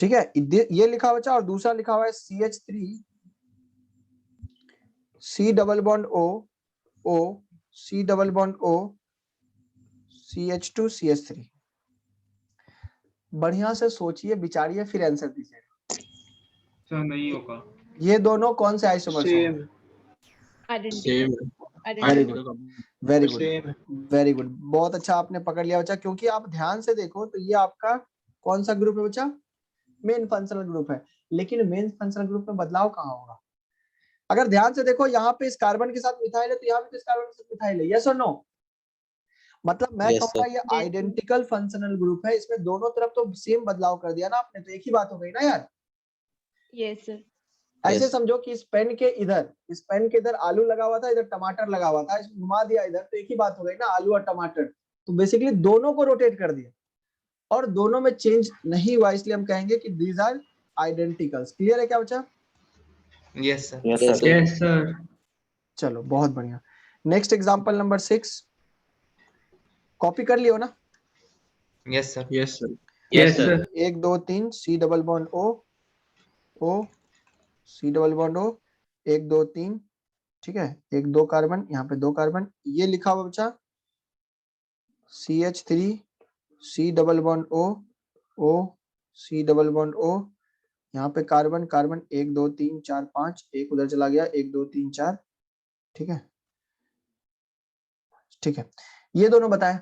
Speaker 2: ठीक है, ये लिखा हुआ बच्चा, और दूसरा लिखा हुआ है CH3 C double bond O O C double bond O CH2 CH3। बढ़िया से सोचिए विचारिए फिर आंसर दीजिए।
Speaker 8: सर नहीं होगा।
Speaker 2: ये दोनों कौन से आइसोमर्स हैं? Very good, very good, very good. बहुत अच्छा आपने पकड़ लिया बच्चा, क्योंकि आप ध्यान से देखो तो ये आपका कौन सा ग्रुप है बच्चा? मेन फंक्शनल ग्रुप है। लेकिन मेन फंक्शनल ग्रुप में बदलाव कहाँ होगा? अगर ध्यान से देखो यहाँ पे इस कार्बन के साथ मिथाइल है तो यहाँ पे तो इस कार्बन के साथ मिथाइल है। यस और नो? मतलब मैं
Speaker 6: Yes,
Speaker 2: कहूँगा ये आइडेंटिकल फंक्शनल ग्रुप है, इसमें दोनों तरफ तो सेम बदलाव कर दिया ना आपने, तो एक ही बात हो गई ना यार।
Speaker 10: Yes sir.
Speaker 2: ऐसे
Speaker 6: Yes.
Speaker 2: समझो कि इस पेन के इधर आलू लगा हुआ था, इधर टमाटर लगा हुआ था, इसमें घुमा दिया इधर, तो एक ही बात हो गई ना, आलू और टमाटर। तो बेसिकली दोनों को रोटेट कर दिया और दोनों में चेंज नहीं हुआ, इसलिए हम कहेंगे कि दीज आर आइडेंटिकल्स। क्लियर है क्या बच्चा?
Speaker 4: Yes sir.
Speaker 6: Yes, sir.
Speaker 8: Yes sir.
Speaker 2: चलो बहुत बढ़िया। नेक्स्ट एग्जांपल नंबर 6 कॉपी कर लियो ना?
Speaker 4: Yes sir.
Speaker 8: Yes
Speaker 3: yes
Speaker 8: sir.
Speaker 3: Sir.
Speaker 2: 1 2 3 C double bond O O C double bond O 1 2 3। ठीक है, 1 2 कार्बन, यहाँ पे 2 कार्बन। ये लिखा हुआ बच्चा CH3 C double bond O O C double bond O। यहाँ पे कार्बन कार्बन 1 2 3 4 5, एक उधर चला गया, 1 2 3 4। ठीक है, ठीक है, ये दोनों बताएं।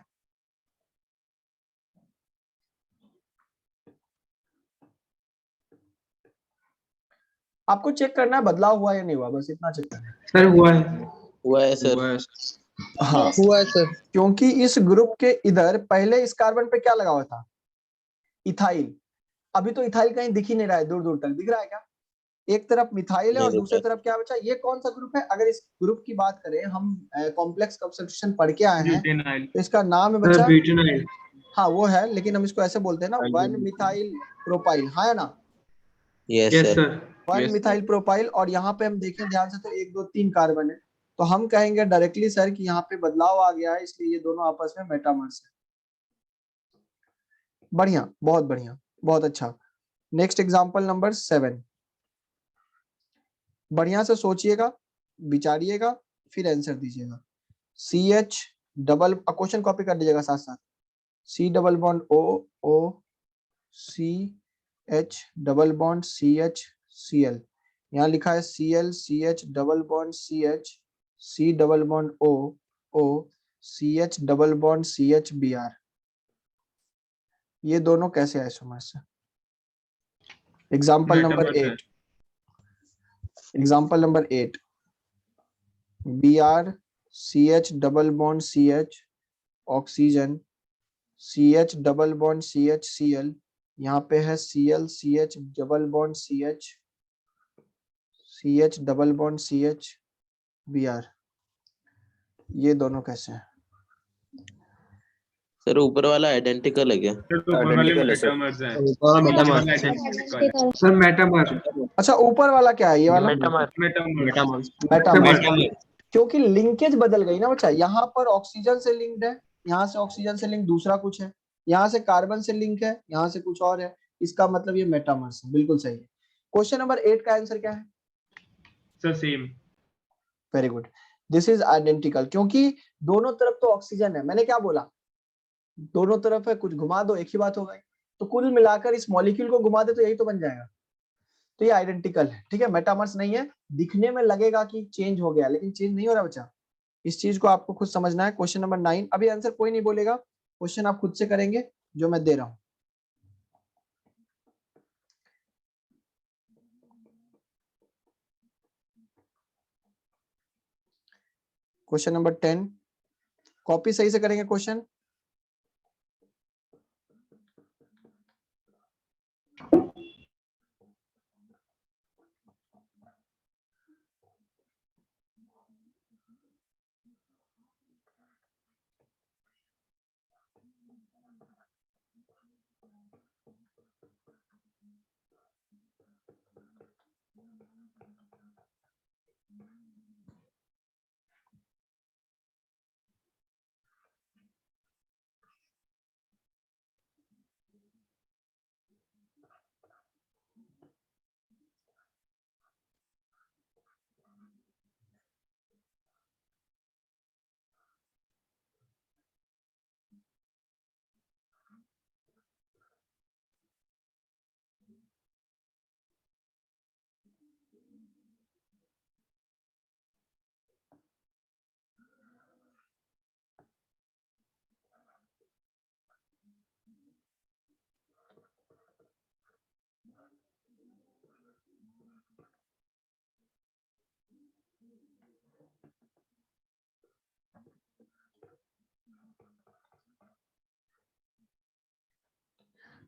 Speaker 2: आपको चेक करना है बदलाव हुआ या नहीं हुआ, बस इतना चेक करना है।
Speaker 8: सर हुआ है।
Speaker 6: हुआ है सर।
Speaker 2: हाँ
Speaker 6: हुआ है सर।
Speaker 2: क्योंकि इस ग्रुप के इधर पहले इस कार्बन पे क्या लगा हुआ था? इथाइल। अभी तो इथाइल कहीं दिख ही नहीं रहा है, दूर दूर तक दिख रहा है क्या? एक तरफ मिथाइल है और
Speaker 6: नहीं
Speaker 2: दूसरे
Speaker 6: दिख
Speaker 2: तरफ क्या बचा? ये कौन सा ग्रुप है? अगर इस ग्रुप की बात करें, हम कॉम्प्लेक्स सब्स्टिट्यूशन पढ़ के आए हैं,
Speaker 8: ब्यूटेनाइल।
Speaker 2: तो इसका नाम है
Speaker 8: सर
Speaker 2: बच्चा,
Speaker 8: ब्यूटेनाइल।
Speaker 2: हाँ वो है, लेकिन हम इसको ऐसे बोलते हैं ना 1 मिथाइल प्रोपाइल। हाँ है ना?
Speaker 6: Yes,
Speaker 8: yes
Speaker 6: sir.
Speaker 8: Sir.
Speaker 2: 1 methyl propyl. और यहाँ पे हम देखें ध्यान से तो 1 2 3 कार्बन है, तो हम कहेंगे डायरेक्टली सर कि यहाँ पे बदलाव आ गया है, इसलिए ये दोनों आपस में मेटामर्स है। बढ़िया, बहुत बढ़िया, बहुत अच्छा। Next example number 7। बढ़िया से सोचिएगा, विचारिएगा, फिर आंसर दीजिएगा। CH डबल, क्वेश्चन कॉपी कर लीजिएगा साथ साथ। C double bond O O CH double bond CH Cl। यहाँ लिखा है Cl CH double bond CH C double bond O O CH double bond CH Br। ये दोनों कैसे आइसोमर्स हैं? Example number 8। Example number 8 Br CH double bond CH oxygen CH double bond CH Cl। यहाँ पे है Cl CH double bond CH double bond CH Br। ये दोनों कैसे हैं?
Speaker 6: सर ऊपर वाला आइडेंटिकल है क्या?
Speaker 8: आइडेंटिकल है सर।
Speaker 3: मेटामर्स।
Speaker 8: Sir metamer.
Speaker 2: अच्छा ऊपर वाला क्या है? ये वाला
Speaker 8: मेटामर।
Speaker 2: मेटामर्स। क्योंकि लिंकेज बदल गई ना बच्चा, यहाँ पर ऑक्सीजन से लिंक्ड है, यहाँ से ऑक्सीजन से लिंक दूसरा कुछ है, यहाँ से कार्बन से लिंक है, यहाँ से कुछ और है, इसका मतलब ये मेटामर्स है। बिल्कुल सही है। क्वेश्चन नंबर 8 का आंसर क्या है?
Speaker 8: Sir same.
Speaker 2: Very good, this is identical, क्योंकि दोनों तरफ तो ऑक्सीजन है। मैंने क्या बोला? दोनों तरफ है, कुछ घुमा दो एक ही बात हो गई। तो कुल मिलाकर इस मॉलिक्यूल को घुमा दे तो यही तो बन जाएगा। तो ये आइडेंटिकल है। ठीक है, मेटामर्स नहीं है। दिखने में लगेगा कि चेंज हो गया, लेकिन चेंज नहीं हो रहा बच्चा। इस चीज को आपको खुद समझना है। Question number 9। अभी आंसर कोई नहीं बोलेगा, क्वेश्चन आप खुद से करेंगे जो मैं दे रहा हूं। क्वेश्चन नंबर 10, कॉपी सही से करेंगे क्वेश्चन।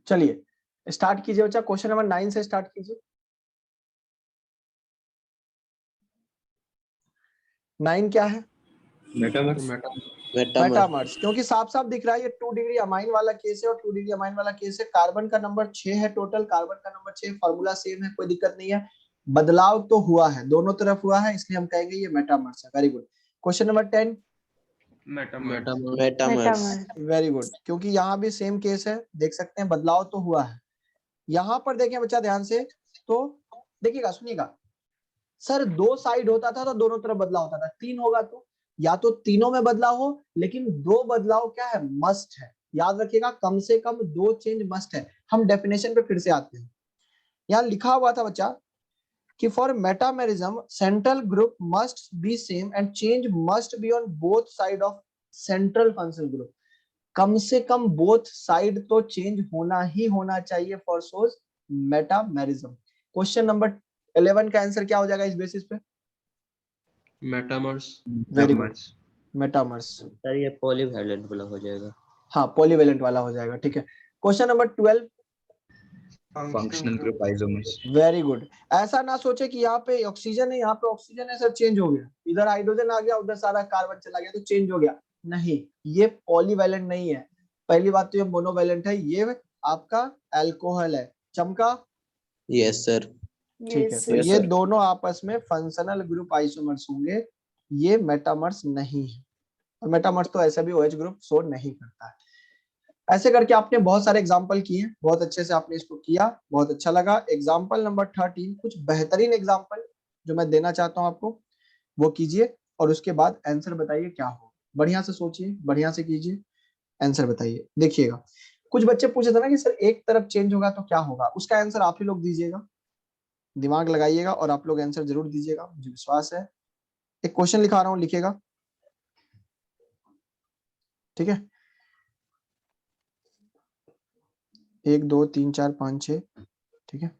Speaker 2: चलिए स्टार्ट कीजिए बच्चा, क्वेश्चन नंबर 9 से स्टार्ट कीजिए। 9 क्या है? मेटामर्स, क्योंकि साफ साफ दिख रहा है ये 2 डिग्री अमाइन वाला केस है और 2 डिग्री अमाइन वाला केस है। कार्बन का नंबर 6 है टोटल, कार्बन का नंबर 6, फॉर्मूला सेम है, कोई दिक्कत नहीं है। बदलाव तो हुआ है, दोनों तरफ हुआ है, इसलिए हम कहेंगे ये मेटामर्स है। Very good. Question number 10,
Speaker 6: metamers.
Speaker 2: Very good, क्योंकि यहाँ भी सेम केस है, देख सकते हैं बदलाव तो हुआ है। यहाँ पर देखें बच्चा ध्यान से, तो देखिएगा सुनिएगा, सर 2 साइड होता था तो दोनों तरफ बदलाव होता था, 3 होगा तो या तो तीनों में बदलाव हो, लेकिन 2 बदलाव क्या है? मस्ट है। याद रखिएगा कम से कम 2 चेंज मस्ट है। हम डेफिनेशन पे फिर से आते हैं। यहाँ लिखा हुआ था बच्चा कि for metamerism central group must be same and change must be on both side of central functional group. कम से कम बोथ साइड तो चेंज होना ही होना चाहिए for those metamerism. Question number 11 का आंसर क्या हो जाएगा इस बेसिस पे?
Speaker 9: Metamers.
Speaker 2: Very good, metamers.
Speaker 11: Sir ये पॉलीवैलेंट वाला हो जाएगा।
Speaker 2: हाँ पॉलीवेलेंट वाला हो जाएगा, ठीक है। Question number 12,
Speaker 12: functional group isomers.
Speaker 2: Very good. ऐसा ना सोचे कि यहाँ पे ऑक्सीजन है, यहाँ पे ऑक्सीजन है, सर चेंज हो गया, इधर हाइड्रोजन आ गया, उधर सारा कार्बन चला गया तो चेंज हो गया। नहीं, ये पॉलीवेलेंट नहीं है। पहली बात तो ये मोनोवेलेंट है, ये आपका अल्कोहल है। चमका?
Speaker 6: Yes sir.
Speaker 2: ठीक है, तो ये दोनों आपस में फंक्शनल ग्रुप आइसोमर्स होंगे, ये मेटामर्स नहीं है। और मेटामर्स तो ऐसा भी OH ग्रुप शो नहीं करता है। ऐसे करके आपने बहुत सारे एग्जाम्पल किए, बहुत अच्छे से आपने इसको किया, बहुत अच्छा लगा। एग्जाम्पल नंबर 13, कुछ बेहतरीन एग्जाम्पल जो मैं देना चाहता हूं आपको, वो कीजिए और उसके बाद आंसर बताइए क्या हो। बढ़िया से सोचिए, बढ़िया से कीजिए, आंसर बताइए। देखिएगा कुछ बच्चे पूछे थे ना कि सर एक तरफ चेंज होगा तो क्या होगा, उसका आंसर आप ही लोग दीजिएगा, दिमाग लगाइएगा और आप लोग आंसर जरूर दीजिएगा, मुझे विश्वास है। एक क्वेश्चन लिखा रहा हूं, लिखिएगा, ठीक है। 1 2 3 4 5 6, ठीक है।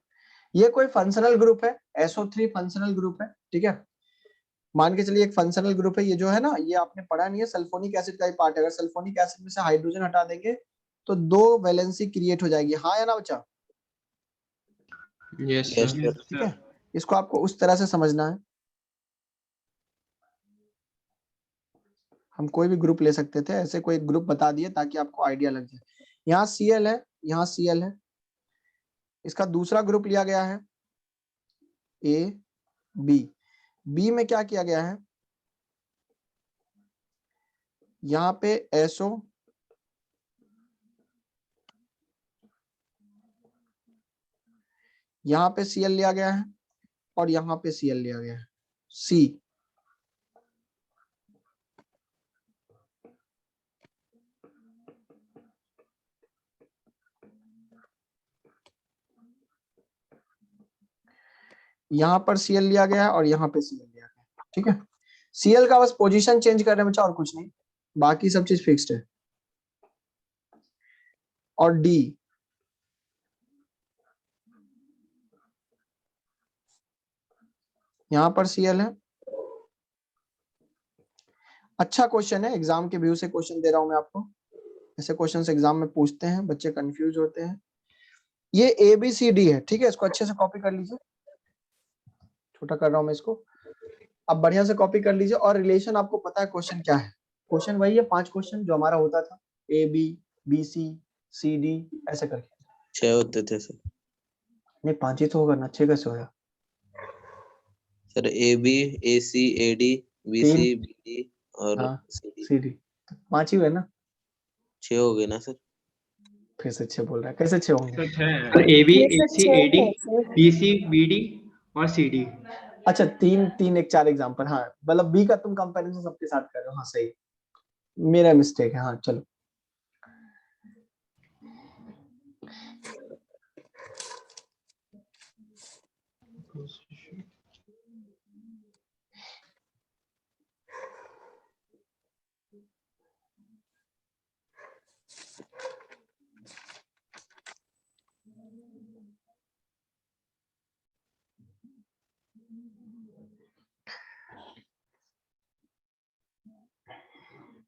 Speaker 2: ये कोई फंक्शनल ग्रुप है, SO3 फंक्शनल ग्रुप है, ठीक है। मान के चलिए एक फंक्शनल ग्रुप है, ये जो है ना, ये आपने पढ़ा नहीं है, सल्फोनिक एसिड का ही पार्ट है। अगर सल्फोनिक एसिड में से हाइड्रोजन हटा देंगे तो 2 वैलेंसी क्रिएट हो जाएगी, हाँ या ना बच्चा?
Speaker 9: Yes sir.
Speaker 2: ठीक है, इसको आपको उस तरह से समझना है। हम कोई भी ग्रुप ले सकते थे, ऐसे कोई ग्रुप बता दिए ताकि आपको आइडिया लग जाए। यहाँ Cl है, यहाँ Cl है, इसका दूसरा ग्रुप लिया गया है A B। B में क्या किया गया है? यहाँ पे SO, यहाँ पे Cl लिया गया है और यहाँ पे Cl लिया गया है, C। यहाँ पर Cl लिया गया है और यहाँ पे Cl लिया गया है, ठीक है। Cl का बस पोजीशन चेंज कर रहे हैं बच्चा, और कुछ नहीं, बाकी सब चीज फिक्स्ड है। और D, यहाँ पर Cl है, अच्छा क्वेश्चन है, एग्जाम के व्यू से क्वेश्चन दे रहा हूं मैं आपको। ऐसे क्वेश्चंस एग्जाम में पूछते हैं, बच्चे कंफ्यूज होते हैं। ये ABCD है, ठीक है, इसको अच्छे से कॉपी कर लीजिए। छोटा कर रहा हूं मैं इसको, अब बढ़िया से कॉपी कर लीजिए। और रिलेशन आपको पता है क्वेश्चन क्या है? क्वेश्चन वही है 5 क्वेश्चन जो हमारा होता था, AB BC CD ऐसे करके।
Speaker 6: 6 होते थे सर।
Speaker 2: नहीं 5 ही तो होगा ना, 6 कैसे होगा
Speaker 6: sir? AB AC AD BC BD और
Speaker 2: हाँ,
Speaker 6: CD
Speaker 2: CD 5 ही हुए ना।
Speaker 6: 6 हो गए ना सर?
Speaker 2: फिर से 6 बोल रहा है, कैसे 6 होंगे?
Speaker 8: Sir AB AC AD BC BD और CD।
Speaker 2: अच्छा 3 एक 4 एग्जांपल। हाँ मतलब B का तुम कंपैरिजन सबके साथ कर रहे हो। हाँ सही, मेरा मिस्टेक है। हाँ चलो,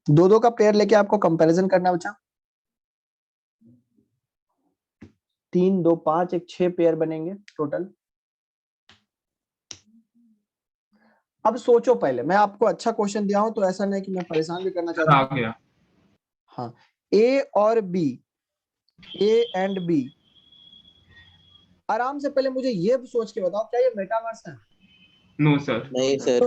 Speaker 2: दो का पेयर लेके आपको कंपैरिजन करना है बच्चा। 3 2 5 एक 6 पेयर बनेंगे टोटल। अब सोचो पहले, मैं आपको अच्छा क्वेश्चन दिया हूं तो ऐसा नहीं कि मैं परेशान भी करना चाहता हूं।
Speaker 8: गया।
Speaker 2: हाँ, A और B, A एंड B, आराम से पहले मुझे ये सोच के बताओ क्या ये मेटावर्स है?
Speaker 8: No sir.
Speaker 6: नहीं सर।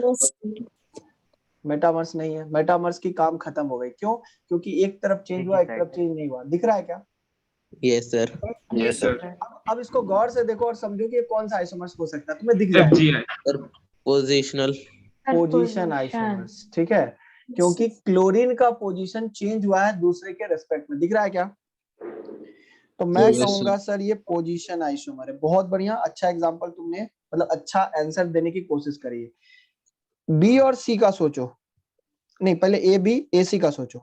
Speaker 2: मेटावर्स नहीं है। मेटावर्स की काम खत्म हो गई। क्यों? क्योंकि एक तरफ चेंज हुआ, एक तरफ चेंज नहीं हुआ। दिख रहा है क्या?
Speaker 6: Yes sir.
Speaker 8: Yes sir.
Speaker 2: अब इसको गौर से देखो और समझो कि ये कौन सा आइसोमर्स हो सकता है, तुम्हें दिख जाएगा।
Speaker 8: FGI।
Speaker 6: Sir positional
Speaker 2: position isomers, ठीक है, क्योंकि क्लोरीन का पोजीशन चेंज हुआ है दूसरे के रेस्पेक्ट में। दिख रहा है क्या? तो मैं कहूंगा सर ये पोजीशन आइसोमर है। बहुत बढ़िया, अच्छा एग्जांपल तुमने, मतलब अच्छा आंसर देने की कोशिश करी है। बी और सी का सोचो, नहीं पहले ए बी ए सी का सोचो।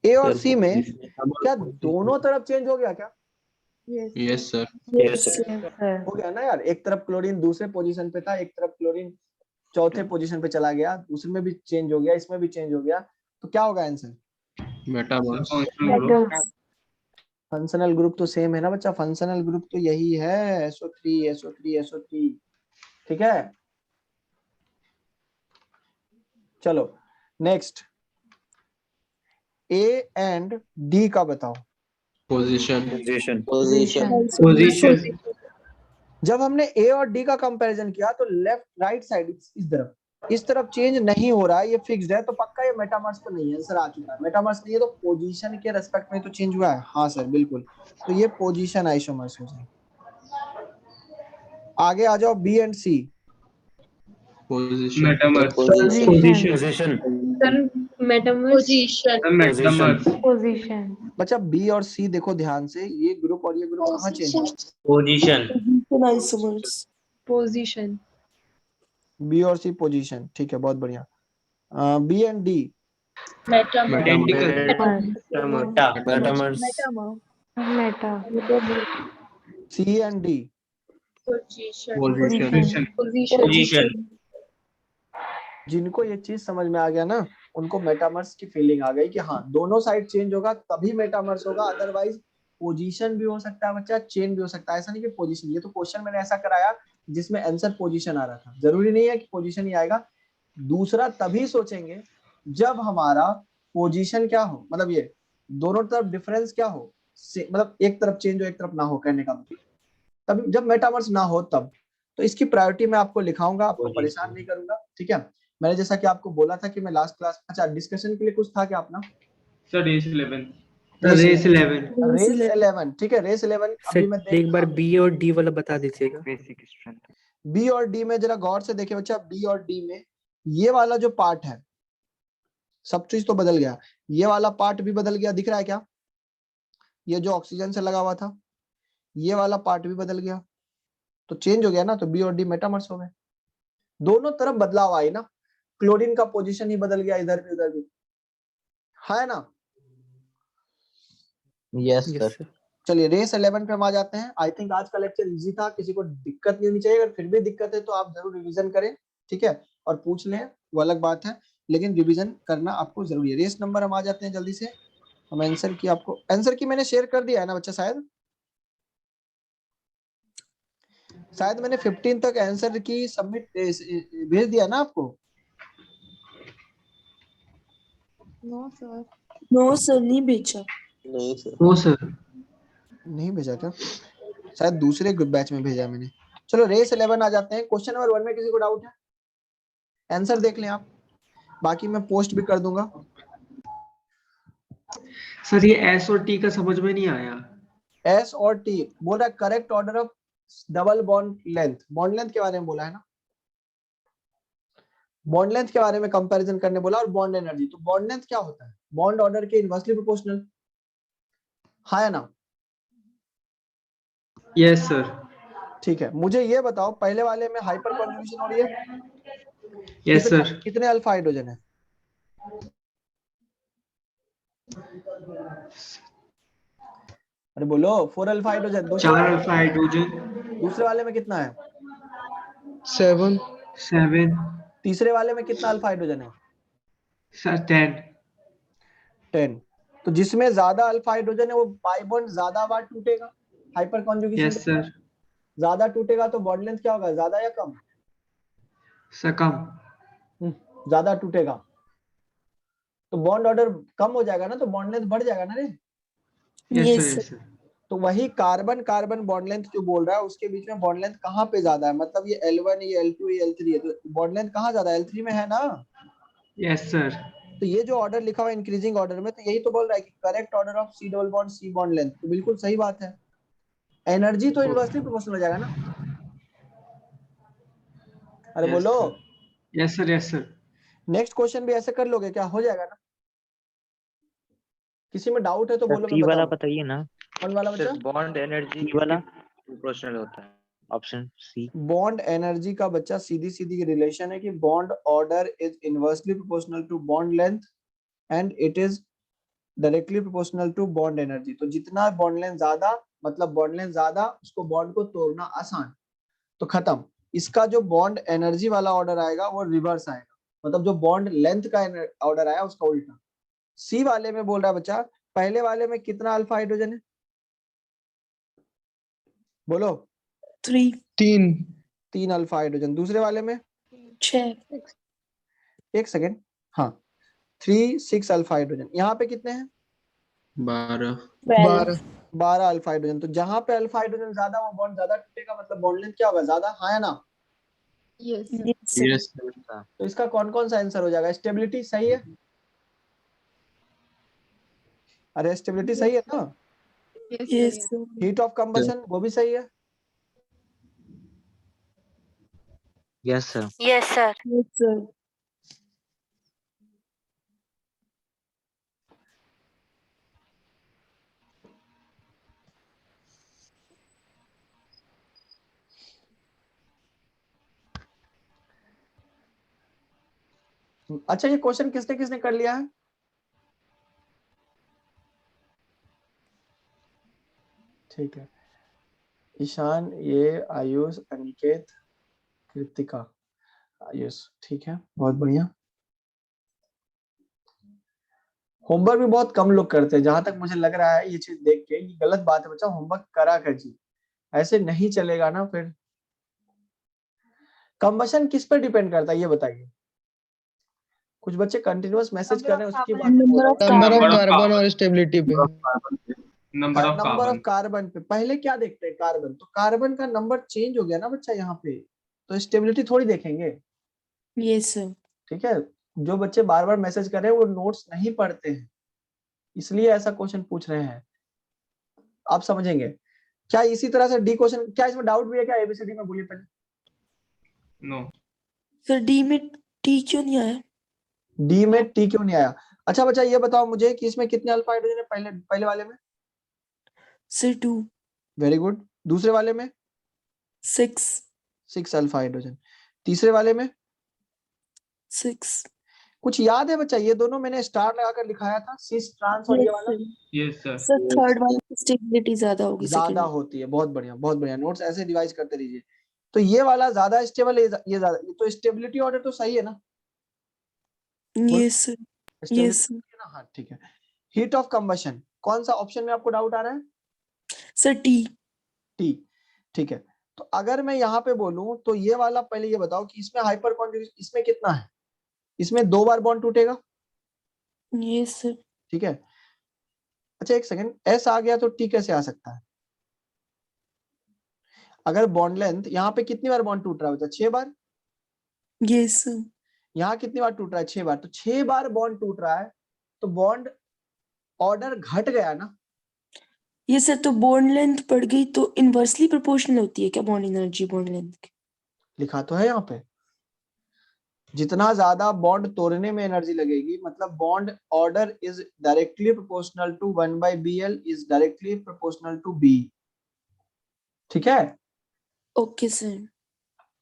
Speaker 2: ए और सी में क्या दोनों तरफ चेंज हो गया क्या?
Speaker 12: Yes sir.
Speaker 2: हो गया ना यार। एक तरफ क्लोरीन दूसरे पोजीशन पे था, एक तरफ क्लोरीन चौथे पोजीशन पे चला गया, उसमें भी चेंज हो गया, इसमें भी चेंज हो गया। तो क्या होगा आंसर?
Speaker 12: मेटावर्स।
Speaker 2: फंक्शनल ग्रुप तो सेम है ना बच्चा, फंक्शनल ग्रुप तो यही है, SO3 SO3 SO3, ठीक है। चलो नेक्स्ट, A एंड D का बताओ।
Speaker 12: पोजीशन।
Speaker 2: जब हमने A और D का कंपैरिजन किया तो लेफ्ट राइट साइड इस तरफ चेंज नहीं हो रहा है, ये फिक्स्ड है, तो पक्का ये मेटामर्स तो नहीं है। आंसर आ चुका है, मेटामर्स नहीं है तो पोजीशन के रेस्पेक्ट में तो चेंज हुआ है। हाँ सर बिल्कुल, तो ये पोजीशन आइसोमर्स हो जाए। आगे आ जाओ, B and C।
Speaker 8: Metamers.
Speaker 10: Position
Speaker 2: बच्चा B और C देखो ध्यान से, ये ग्रुप और ये ग्रुप कहाँ चेंज है?
Speaker 10: पोजीशन
Speaker 2: B और C पोजीशन, ठीक है, बहुत बढ़िया। B and D। C and D। जिनको ये चीज समझ में आ गया ना, उनको मेटामर्स की फीलिंग आ गई कि हाँ दोनों साइड चेंज होगा तभी मेटामर्स होगा, अदरवाइज पोजीशन भी हो सकता है बच्चा, चेन भी हो सकता है। ऐसा नहीं कि पोजीशन, ये तो क्वेश्चन मैंने ऐसा कराया जिसमें आंसर पोजीशन आ रहा था, जरूरी नहीं है कि पोजीशन ही आएगा। दूसरा तभी सोचेंगे जब हमारा पोजीशन क्या हो, मतलब ये दोनों तरफ डिफरेंस क्या हो, मतलब एक तरफ चेंज हो एक तरफ ना हो, कहने का मतलब तब जब मेटावर्स ना हो तब। तो इसकी प्रायोरिटी मैं आपको लिखाऊंगा, आपको परेशान नहीं करूंगा, ठीक है। मैंने जैसा कि आपको बोला था कि मैं लास्ट क्लास, अच्छा डिस्कशन के लिए कुछ था क्या अपना?
Speaker 8: Sir race 11।
Speaker 2: रेस 11, ठीक है, रेस 11 अभी मैं
Speaker 9: एक बार बी और डी वाला बता दीजिएगा।
Speaker 11: Basic strength.
Speaker 2: बी और डी में जरा गौर से देखिए बच्चा, बी और डी में ये वाला जो पार्ट है, सब चीज तो बदल गया, ये वाला पार्ट भी बदल गया। दिख रहा है क्या? ये जो ऑक्सीजन से लगा हुआ था, ये वाला पार्ट भी बदल गया, तो चेंज हो गया ना, तो बी और डी मेटामर्स हो गए। दोनों तरफ बदलाव आई ना, क्लोरीन का पोजीशन ही बदल गया, इधर भी उधर भी, है ना?
Speaker 6: Yes sir.
Speaker 2: चलिए रेस 11 पे हम आ जाते हैं। आई थिंक आज का लेक्चर इजी था, किसी को दिक्कत नहीं होनी चाहिए। अगर फिर भी दिक्कत है तो आप जरूर रिवीजन करें, ठीक है, और पूछ लें, वो अलग बात है, लेकिन रिवीजन करना आपको जरूरी है। रेस नंबर हम आ जाते हैं जल्दी से। हम आंसर की आपको आंसर की मैंने शेयर कर दिया है ना बच्चा, शायद मैंने 15 तक आंसर की सबमिट भेज दिया ना आपको।
Speaker 10: No sir.
Speaker 5: नो सर, नहीं भेजा।
Speaker 6: नहीं सर।
Speaker 8: No sir.
Speaker 2: नहीं भेजा क्या? शायद दूसरे बैच में भेजा मैंने। चलो रेस 11 आ जाते हैं। क्वेश्चन नंबर 1 में किसी को डाउट है? आंसर देख लें आप, बाकी मैं पोस्ट भी कर दूंगा।
Speaker 8: सर ये एस और टी का समझ में नहीं आया।
Speaker 2: एस और टी बोल रहा है correct order of double bond length. Bond length के बारे में बोला है ना, बॉन्ड लेंथ के बारे में कंपैरिजन करने बोला, और बॉन्ड एनर्जी। तो बॉन्ड लेंथ क्या होता है? बॉन्ड ऑर्डर के इनवर्सली प्रोपोर्शनल, हाँ या ना?
Speaker 8: Yes sir.
Speaker 2: ठीक है, मुझे ये बताओ पहले वाले में हाइपर कॉन्जुगेशन हो रही है?
Speaker 8: Yes sir.
Speaker 2: कितने अल्फा हाइड्रोजन है? अरे बोलो, 4 अल्फा हाइड्रोजन।
Speaker 8: 4 alpha hydrogen.
Speaker 2: दूसरे वाले में कितना है?
Speaker 12: 7
Speaker 8: 7।
Speaker 2: तीसरे वाले में कितना अल्फा हाइड्रोजन है?
Speaker 8: सर 10।
Speaker 2: 10। तो जिसमें ज्यादा अल्फा हाइड्रोजन है वो पाई बॉन्ड ज्यादा बार टूटेगा हाइपर कॉन्जुगेशन।
Speaker 8: Yes sir.
Speaker 2: ज्यादा टूटेगा तो बॉन्ड लेंथ क्या होगा, ज्यादा या कम?
Speaker 8: सर कम।
Speaker 2: ज्यादा टूटेगा तो बॉन्ड ऑर्डर कम हो जाएगा ना, तो बॉन्ड लेंथ बढ़ जाएगा ना रे।
Speaker 8: Yes sir. Yes sir.
Speaker 2: तो वही कार्बन कार्बन बॉन्ड लेंथ जो बोल रहा है, उसके बीच में बॉन्ड लेंथ कहाँ पे ज्यादा है? मतलब ये L1, ये L2, ये L3 है, तो बॉन्ड लेंथ कहाँ ज्यादा है? L3 में है ना।
Speaker 8: Yes sir.
Speaker 2: तो ये जो ऑर्डर लिखा हुआ है इंक्रीजिंग ऑर्डर में, तो यही तो बोल रहा है कि correct order of C double bond C bond length. तो बिल्कुल सही बात है, एनर्जी तो इनवर्सली प्रोपोर्शनल हो जाएगा ना। अरे बोलो।
Speaker 8: Yes sir. Yes sir.
Speaker 2: Next question भी ऐसे कर लोगे क्या? हो जाएगा ना? किसी में डाउट है तो बोलो, मैं
Speaker 11: वाला
Speaker 2: बता।
Speaker 11: बताइए ना।
Speaker 2: कौन वाला बच्चा?
Speaker 11: बॉन्ड एनर्जी वाला प्रोपोर्शनल होता है, ऑप्शन सी।
Speaker 2: बॉन्ड एनर्जी का बच्चा सीधी सीधी रिलेशन है कि bond order is inversely proportional to bond length and it is directly proportional to bond energy. तो जितना बॉन्ड लेंथ ज्यादा, मतलब बॉन्ड लेंथ ज्यादा, उसको बॉन्ड को तोड़ना आसान, तो खत्म। इसका जो बॉन्ड एनर्जी वाला ऑर्डर आएगा वो रिवर्स आएगा, मतलब जो बॉन्ड लेंथ का ऑर्डर आया उसका उल्टा। सी वाले में बोल रहा है बच्चा, पहले वाले में कितना अल्फा हाइड्रोजन है? बोलो। 3 अल्फा हाइड्रोजन। दूसरे वाले में
Speaker 5: 6।
Speaker 2: एक सेकेंड, हाँ 3 6 अल्फा हाइड्रोजन। यहाँ पे कितने हैं? 12 अल्फा हाइड्रोजन। तो जहां पे अल्फा हाइड्रोजन ज्यादा, वो बॉन्ड ज्यादा टूटेगा, मतलब बॉन्ड लेंथ क्या होगा, ज्यादा, हाँ या ना?
Speaker 12: यस
Speaker 2: तो इसका कौन कौन सा आंसर हो जाएगा? स्टेबिलिटी सही है? अरे स्टेबिलिटी सही है ना? हीट ऑफ कंबशन वो भी सही है?
Speaker 11: Yes sir.
Speaker 5: Yes sir.
Speaker 2: अच्छा, ये क्वेश्चन किसने किसने कर लिया है? ठीक है, ईशान, ये आयुष, अनिकेत, कृतिका, आयुष, ठीक है, बहुत बढ़िया। होमवर्क भी बहुत कम लोग करते हैं, जहां तक मुझे लग रहा है। ये चीज देख के ये गलत बात है बच्चा, होमवर्क करा कीजिए, ऐसे नहीं चलेगा ना फिर। कंबशन किस पर डिपेंड करता है ये बताइए? कुछ बच्चे कंटिन्यूअस मैसेज कर रहे हैं, उसकी बात
Speaker 12: नंबर ऑफ कार्बन और स्टेबिलिटी पे।
Speaker 8: Number of carbon.
Speaker 2: कार्बन पे पहले क्या देखते हैं? कार्बन। तो कार्बन का नंबर चेंज हो गया ना बच्चा यहाँ पे, तो स्टेबिलिटी थोड़ी देखेंगे।
Speaker 5: Yes sir.
Speaker 2: ठीक है, जो बच्चे बार बार मैसेज कर रहे हैं वो नोट्स नहीं पढ़ते हैं, इसलिए ऐसा क्वेश्चन पूछ रहे हैं। आप समझेंगे क्या? इसी तरह से डी क्वेश्चन, क्या इसमें डाउट भी है क्या? एबीसीडी में बोलिए पहले।
Speaker 8: नो
Speaker 5: सर डी में टी क्यों नहीं आया?
Speaker 2: डी में टी क्यों नहीं आया? अच्छा बच्चा ये बताओ मुझे कि इसमें कितने अल्फा हाइड्रोजन है पहले वाले में?
Speaker 5: सर 2।
Speaker 2: Very good. दूसरे वाले में
Speaker 5: 6
Speaker 2: अल्फा हाइड्रोजन। तीसरे वाले में
Speaker 5: 6
Speaker 2: कुछ याद है बच्चा? ये दोनों मैंने स्टार लगाकर लिखाया था, सिस ट्रांस और ये वाला।
Speaker 8: Yes sir.
Speaker 5: सर थर्ड वाले की स्टेबिलिटी ज्यादा होगी,
Speaker 2: ज्यादा
Speaker 5: सेकंड
Speaker 2: होती है। बहुत बढ़िया, बहुत बढ़िया। नोट्स ऐसे रिवाइज करते रहिए। तो ये वाला ज्यादा स्टेबल है, ये ज्यादा, तो स्टेबिलिटी ऑर्डर तो सही है ना?
Speaker 5: यस सर, यस
Speaker 2: स्टेबिलिटी है ना? हाँ ठीक है। हीट ऑफ कंबशन, कौन सा ऑप्शन में आपको डाउट आ रहा है?
Speaker 5: Sir T.
Speaker 2: टी, ठीक है। तो अगर मैं यहाँ पे बोलूं तो ये वाला, पहले ये बताओ कि इसमें हाइपर कॉन्जुगेशन इसमें कितना है? इसमें 2 बार बॉन्ड टूटेगा।
Speaker 5: Yes sir.
Speaker 2: ठीक है। अच्छा एक सेकंड, एस आ गया तो टी कैसे आ सकता है? अगर बॉन्ड लेंथ यहाँ पे कितनी बार बॉन्ड टूट रहा है? 6 बार।
Speaker 5: Yes sir.
Speaker 2: यहाँ कितनी बार टूट रहा है? 6 बार। तो 6 बार बॉन्ड टूट रहा है तो बॉन्ड ऑर्डर घट गया ना?
Speaker 5: ये सर तो बॉन्ड लेंथ बढ़ गई तो इनवर्सली प्रोपोर्शनल होती है क्या बॉन्ड एनर्जी बॉन्ड लेंथ की?
Speaker 2: लिखा तो है यहाँ पे, जितना ज्यादा बॉन्ड तोड़ने में एनर्जी लगेगी, मतलब bond order is directly proportional to 1/bl is directly proportional to b। ठीक है।
Speaker 5: Okay sir.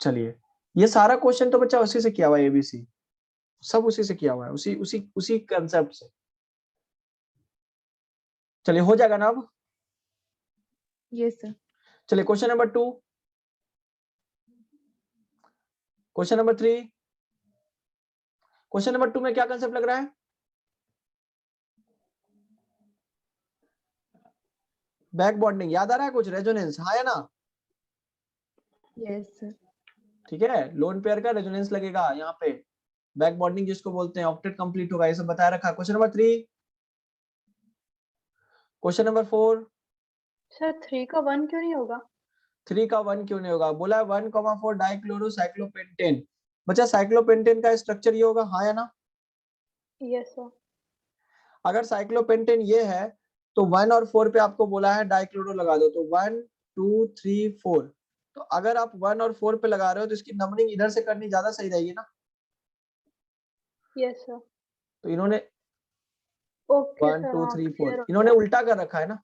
Speaker 2: चलिए, ये सारा क्वेश्चन तो बच्चा उसी से किया हुआ है, एबीसी सब उसी से किया हुआ है, उसी उसी उसी कंसेप्ट से। चलिए हो जाएगा ना अब?
Speaker 10: Yes sir.
Speaker 2: चलिए question number 2, question number 3। Question number 2 में क्या कंसेप्ट लग रहा है? बैक बॉन्डिंग याद आ रहा है कुछ? रेजोनेंस, हाँ या ना?
Speaker 10: Yes sir.
Speaker 2: ठीक है, लोन पेयर का रेजोनेंस लगेगा यहाँ पे, बैक बॉन्डिंग जिसको बोलते हैं, ऑक्टेट कंप्लीट होगा, ये सब बताया रखा। Question number 3, question number 4।
Speaker 10: Sir 3 का 1 क्यों नहीं होगा?
Speaker 2: 3 का 1 क्यों नहीं होगा? बोला 1,4 डाइक्लोरोसाइक्लोपेंटेन। बच्चा साइक्लोपेंटेन का स्ट्रक्चर ये होगा, हाँ या ना?
Speaker 10: Yes sir.
Speaker 2: अगर साइक्लोपेंटेन ये है तो 1 और 4 पे आपको बोला है डाइक्लोरो लगा दो, तो 1 2 3 4। तो अगर आप 1 और 4 पे लगा रहे हो तो इसकी नंबरिंग इधर से करनी ज्यादा सही रहेगी ना?
Speaker 10: Yes sir.
Speaker 2: तो इन्होंने
Speaker 10: ओके
Speaker 2: 1
Speaker 10: सर,
Speaker 2: 2
Speaker 10: हाँ
Speaker 2: 3
Speaker 10: क्लियर
Speaker 2: 4
Speaker 10: हो
Speaker 2: इन्होंने
Speaker 10: गया।
Speaker 2: उल्टा कर रखा है ना?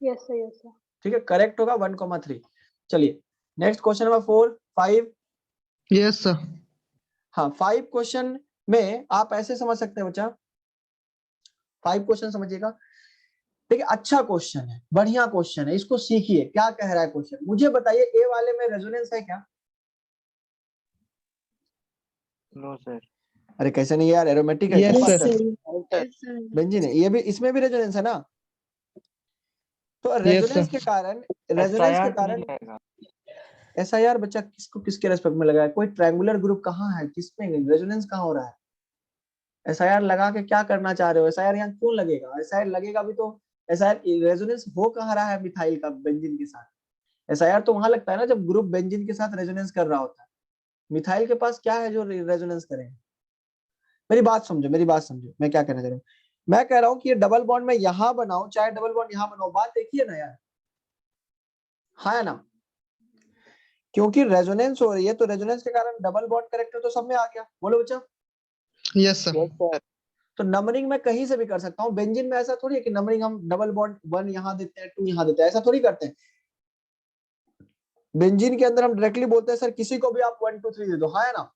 Speaker 10: Yes sir, yes sir.
Speaker 2: ठीक है, करेक्ट होगा 1,3। चलिए next question number 4 5।
Speaker 12: Yes sir.
Speaker 2: हाँ 5 क्वेश्चन में आप ऐसे समझ सकते हैं बच्चा, 5 क्वेश्चन समझिएगा। देखिए अच्छा क्वेश्चन है, बढ़िया क्वेश्चन है, इसको सीखिए। क्या कह रहा है क्वेश्चन, मुझे बताइए ए वाले में रेजोनेंस है क्या?
Speaker 11: No sir.
Speaker 2: अरे कैसे नहीं यार, एरोमेटिक है, क्या
Speaker 12: यस
Speaker 2: बात
Speaker 12: सर।
Speaker 2: कर रहे हैं? बेंजीन है, ये भी, इसमें भी रेजोनेंस है ना? तो रेजोनेंस के कारण, रेजोनेंस के कारण SIR बच्चा किसको किसके रेस्पेक्ट में लगा है? कोई ट्रायंगुलर ग्रुप कहाँ है, किसमें रेजोनेंस कहाँ हो रहा है? SIR लगा के क्या करना चाह रहे हो? SIR यहाँ क्यों लगेगा? SIR लगेगा भी तो SIR रेजोनेंस हो कहाँ रहा है मिथाइल का बेंजीन के साथ? SIR तो वहां लगता है ना जब ग्रुप बेंजीन के साथ रेजोनेंस कर रहा होता है। मिथाइल के पास क्या है जो रेजोनेंस करेगा? मेरी बात समझो, मेरी बात समझो, मैं क्या कहना चाह रहा हूँ। मैं कह रहा हूँ कि ये डबल बॉन्ड में यहाँ बनाऊं चाहे डबल बॉन्ड यहाँ बनाऊं, बात एक ही है ना यार, हाँ है ना? क्योंकि रेजोनेंस हो रही है तो रेजोनेंस के कारण डबल बॉन्ड करेक्टर तो सब में आ गया। बोलो बच्चा।
Speaker 12: Yes sir.
Speaker 2: तो नंबरिंग मैं कहीं से भी कर सकता हूँ। बेंजीन में ऐसा थोड़ी है कि नंबरिंग हम डबल बॉन्ड 1 यहाँ देते हैं 2 यहाँ देते हैं, ऐसा थोड़ी करते हैं। बेंजीन के अंदर हम डायरेक्टली बोलते हैं सर किसी को भी आप 1 2 3 दे दो, हाँ है ना?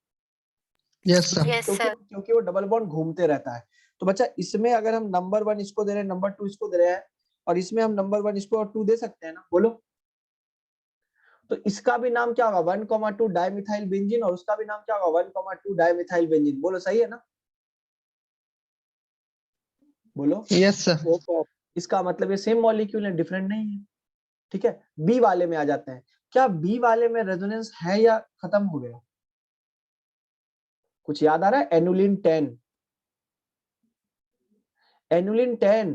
Speaker 12: Yes sir.
Speaker 2: क्योंकि वो डबल बॉन्ड घूमते रहता है। तो बच्चा इसमें अगर हम नंबर 1 इसको दे रहे हैं, नंबर 2 इसको दे रहे हैं, और इसमें हम नंबर 1 इसको और 2 दे सकते हैं ना? बोलो। तो इसका भी नाम क्या होगा? 1,2 डाइमिथाइल बेंजीन, और उसका भी नाम क्या होगा? 1,2 डाइमिथाइल बेंजीन। बोलो सही है ना? बोलो।
Speaker 12: Yes sir.
Speaker 2: इसका मतलब ये सेम मॉलिक्यूल है, डिफरेंट नहीं है। ठीक है, बी वाले में आ जाते हैं। क्या बी वाले में रेजोनेंस है या खत्म हो गया? कुछ याद आ रहा है? Annulene 10, annulene 10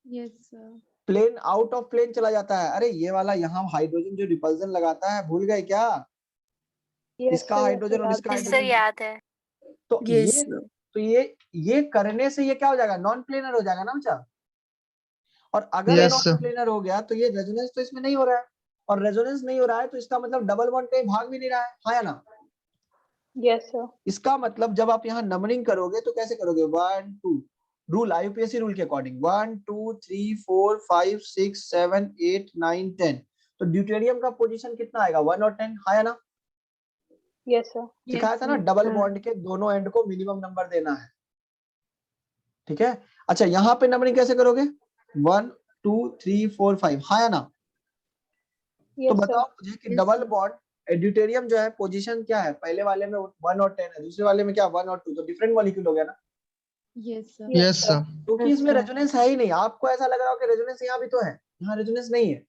Speaker 10: yes sir.
Speaker 2: Plane out of plane चला जाता है। अरे ये वाला यहाँ हाइड्रोजन जो रिपल्जन लगाता है, भूल गए क्या? इसका हाइड्रोजन और इसका हाइड्रोजन
Speaker 5: याद है।
Speaker 2: तो ये करने से ये क्या हो जाएगा? नॉन प्लेनर हो जाएगा ना बच्चा। और अगर
Speaker 12: Yes,
Speaker 2: नॉन
Speaker 12: sir.
Speaker 2: प्लेनर हो गया तो ये रेजोनेंस तो इसमें नहीं हो रहा है, और रेजोनेंस नहीं हो रहा है तो इसका मतलब डबल बॉन्ड कहीं भाग भी नहीं रहा है, हाँ या ना?
Speaker 10: Yes sir.
Speaker 2: इसका मतलब जब आप यहाँ नंबरिंग करोगे तो कैसे करोगे? 1 2 रूल, IUPAC रूल के अकॉर्डिंग 1 2 3 4 5 6 7 8 9 10। तो ड्यूटेरियम का पोजीशन कितना आएगा? 1 और 10, हाँ या ना?
Speaker 10: Yes, sir.
Speaker 2: सिखाया था ना, डबल बॉन्ड के दोनों एंड को मिनिमम नंबर देना है, ठीक है। अच्छा यहाँ पे नंबरिंग कैसे करोगे, 1 2 3 4 5, हाँ या ना? तो
Speaker 10: Yes, sir.
Speaker 2: बताओ मुझे कि डबल बॉन्ड ड्यूटेरियम जो है पोजीशन क्या है, पहले वाले में 1 और 10 है, दूसरे वाले में क्या 1 और 2, तो डिफरेंट मॉलिक्यूल हो गया ना,
Speaker 10: Yes, sir.
Speaker 12: Yes, sir.
Speaker 2: क्योंकि इसमें रेजोनेंस है ही नहीं। आपको ऐसा लग रहा हो कि रेजोनेंस यहाँ भी तो है, यहाँ रेजोनेंस नहीं है।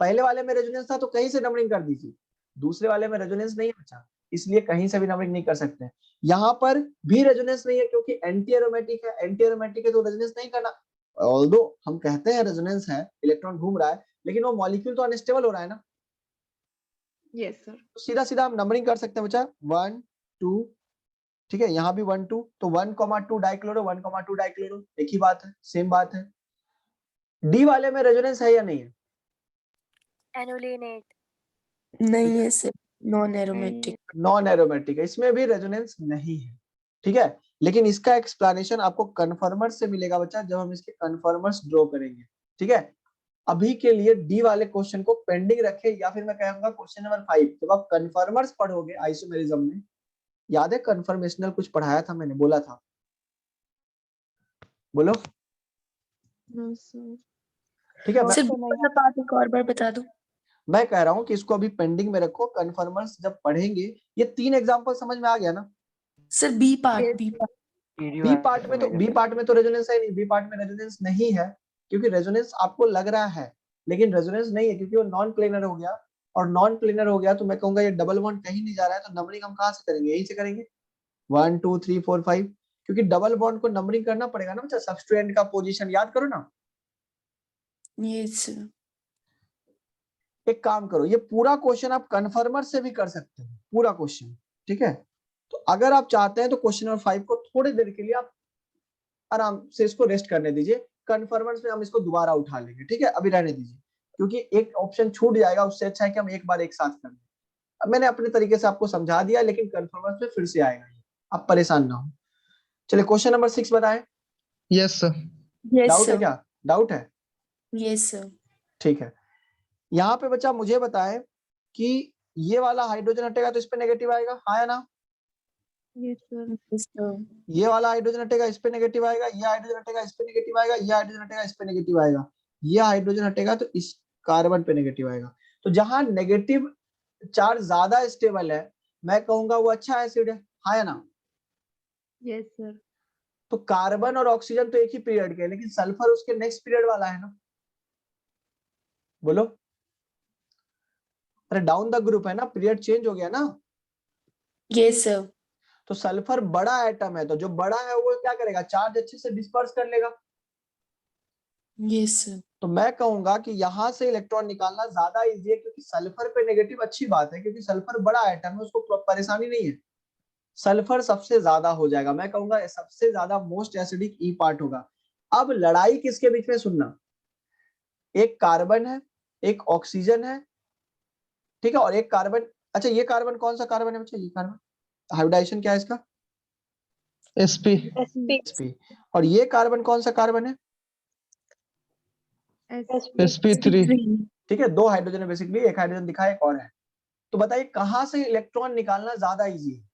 Speaker 2: पहले वाले में रेजोनेंस था तो कहीं से नंबरिंग कर दीजिए, दूसरे वाले में रेजोनेंस नहीं है बच्चा, इसलिए कहीं से भी नंबरिंग नहीं कर सकते। यहाँ पर भी रेजोनेंस नहीं है क्योंकि एंटी एरोमेटिक है, एंटी एरोमेटिक है तो रेजोनेंस नहीं करना। ऑल्दो हम कहते हैं रेजोनेंस है, इलेक्ट्रॉन घूम रहा है, लेकिन वो मॉलिक्यूल तो अनस्टेबल हो रहा है ना।
Speaker 10: Yes, sir.
Speaker 2: तो सीधा सीधा हम नंबरिंग कर सकते हैं बच्चा, 1 2, ठीक है, यहाँ भी 1 2, तो 1,2 डाइक्लोरो 1,2 डाइक्लोरो, एक ही बात है, सेम बात है। डी वाले में रेजोनेंस है या नहीं है?
Speaker 5: एनोलिनेट नहीं है sir, non aromatic.
Speaker 2: Non aromatic है, इसमें भी रेजोनेंस नहीं है, ठीक है। लेकिन इसका एक्सप्लेनेशन आपको कन्फर्मर्स से मिलेगा बच्चा, जब हम इसके कन्फर्मर्स ड्रॉ करेंगे, ठीक है। अभी के लिए डी वाले क्वेश्चन को पेंडिंग रखे, या फिर मैं कहूंगा क्वेश्चन नंबर 5 जब आप कन्फर्मर्स पढ़ोगे आइसोमेरिज्म में, याद है कन्फर्मेशनल कुछ पढ़ाया था मैंने, बोला था, बोलो।
Speaker 10: No, sir.
Speaker 2: ठीक है,
Speaker 5: सर बात एक और बार बता दो।
Speaker 2: मैं कह रहा हूँ कि इसको अभी पेंडिंग में रखो, कन्फर्मर्स जब पढ़ेंगे, ये 3 एग्जांपल समझ में आ गया ना।
Speaker 5: Sir B part
Speaker 2: B part में तो रेजोनेंस है नहीं, बी पार्ट में रेजोनेंस नहीं है, क्योंकि रेजोनेंस आपको लग रहा है लेकिन रेजोनेंस नहीं है, क्योंकि वो नॉन प्लेनर हो गया, और नॉन प्लेनर हो गया तो मैं कहूंगा ये डबल बॉन्ड कहीं नहीं जा रहा है, तो नंबरिंग हम कहाँ से करेंगे, यहीं से करेंगे 1 2 3 4 5, क्योंकि डबल बॉन्ड को नंबरिंग करना पड़ेगा ना बच्चा, सबस्ट्रेंट का पोजीशन याद करो ना।
Speaker 5: Yes sir.
Speaker 2: एक काम करो, ये पूरा क्वेश्चन आप कन्फर्मर से भी कर सकते हो, पूरा क्वेश्चन, ठीक है। तो अगर आप चाहते हैं तो क्वेश्चन नंबर 5 को थोड़ी देर के लिए आप आराम से इसको रेस्ट करने दीजिए, कन्फर्मर्स में हम इसको दोबारा उठा लेंगे, ठीक है, अभी रहने दीजिए, क्योंकि एक ऑप्शन छूट जाएगा, उससे अच्छा है कि हम एक बार एक साथ कर लें। अब मैंने अपने तरीके से आपको समझा दिया, लेकिन कन्फर्मर्स में फिर से आएगा, आप परेशान ना हो। चलिए क्वेश्चन नंबर 6 बताएं।
Speaker 12: Yes, sir.
Speaker 2: डाउट है क्या, डाउट है?
Speaker 5: Yes sir.
Speaker 2: ठीक है, यहाँ पे बच्चा मुझे बताएं कि ये वाला हाइड्रोजन हटेगा तो इस पे नेगेटिव आएगा, हाँ या ना?
Speaker 10: Yes, sir.
Speaker 2: ये वाला हाइड्रोजन हटेगा इस पे नेगेटिव आएगा, ये हाइड्रोजन हटेगा इस पे नेगेटिव आएगा, ये हाइड्रोजन हटेगा इस पे नेगेटिव आएगा, ये हाइड्रोजन हटेगा तो इस कार्बन पे नेगेटिव आएगा। तो जहां नेगेटिव चार्ज ज्यादा स्टेबल है, मैं कहूंगा वो अच्छा एसिड है, हाँ या ना?
Speaker 10: Yes, sir.
Speaker 2: तो कार्बन और ऑक्सीजन तो एक ही पीरियड के हैं, लेकिन सल्फर उसके नेक्स्ट पीरियड वाला है ना, बोलो। अरे डाउन द ग्रुप है ना, पीरियड चेंज हो गया ना।
Speaker 5: Yes sir.
Speaker 2: तो सल्फर बड़ा एटम है, तो जो बड़ा है वो क्या करेगा, चार्ज अच्छे से डिस्पर्स कर लेगा।
Speaker 5: Yes sir.
Speaker 2: तो मैं कहूंगा कि यहाँ से इलेक्ट्रॉन निकालना ज्यादा इजी है, क्योंकि सल्फर पे नेगेटिव अच्छी बात है, क्योंकि सल्फर बड़ा एटम है, उसको परेशानी नहीं है। सल्फर सबसे ज्यादा हो जाएगा, मैं कहूंगा सबसे ज्यादा मोस्ट एसिडिक ई पार्ट होगा। अब लड़ाई किसके बीच में सुनना, एक कार्बन है, एक ऑक्सीजन है, ठीक है, और एक कार्बन। अच्छा ये कार्बन कौन सा कार्बन है बच्चा, ये कार्बन हाइब्रिडाइजेशन क्या है इसका,
Speaker 12: sp
Speaker 2: और ये कार्बन कौन सा कार्बन है,
Speaker 12: sp3
Speaker 2: ठीक है, 2 हाइड्रोजन है बेसिकली, एक हाइड्रोजन दिखा एक और है। तो बताइए कहां से इलेक्ट्रॉन निकालना ज्यादा इजी है,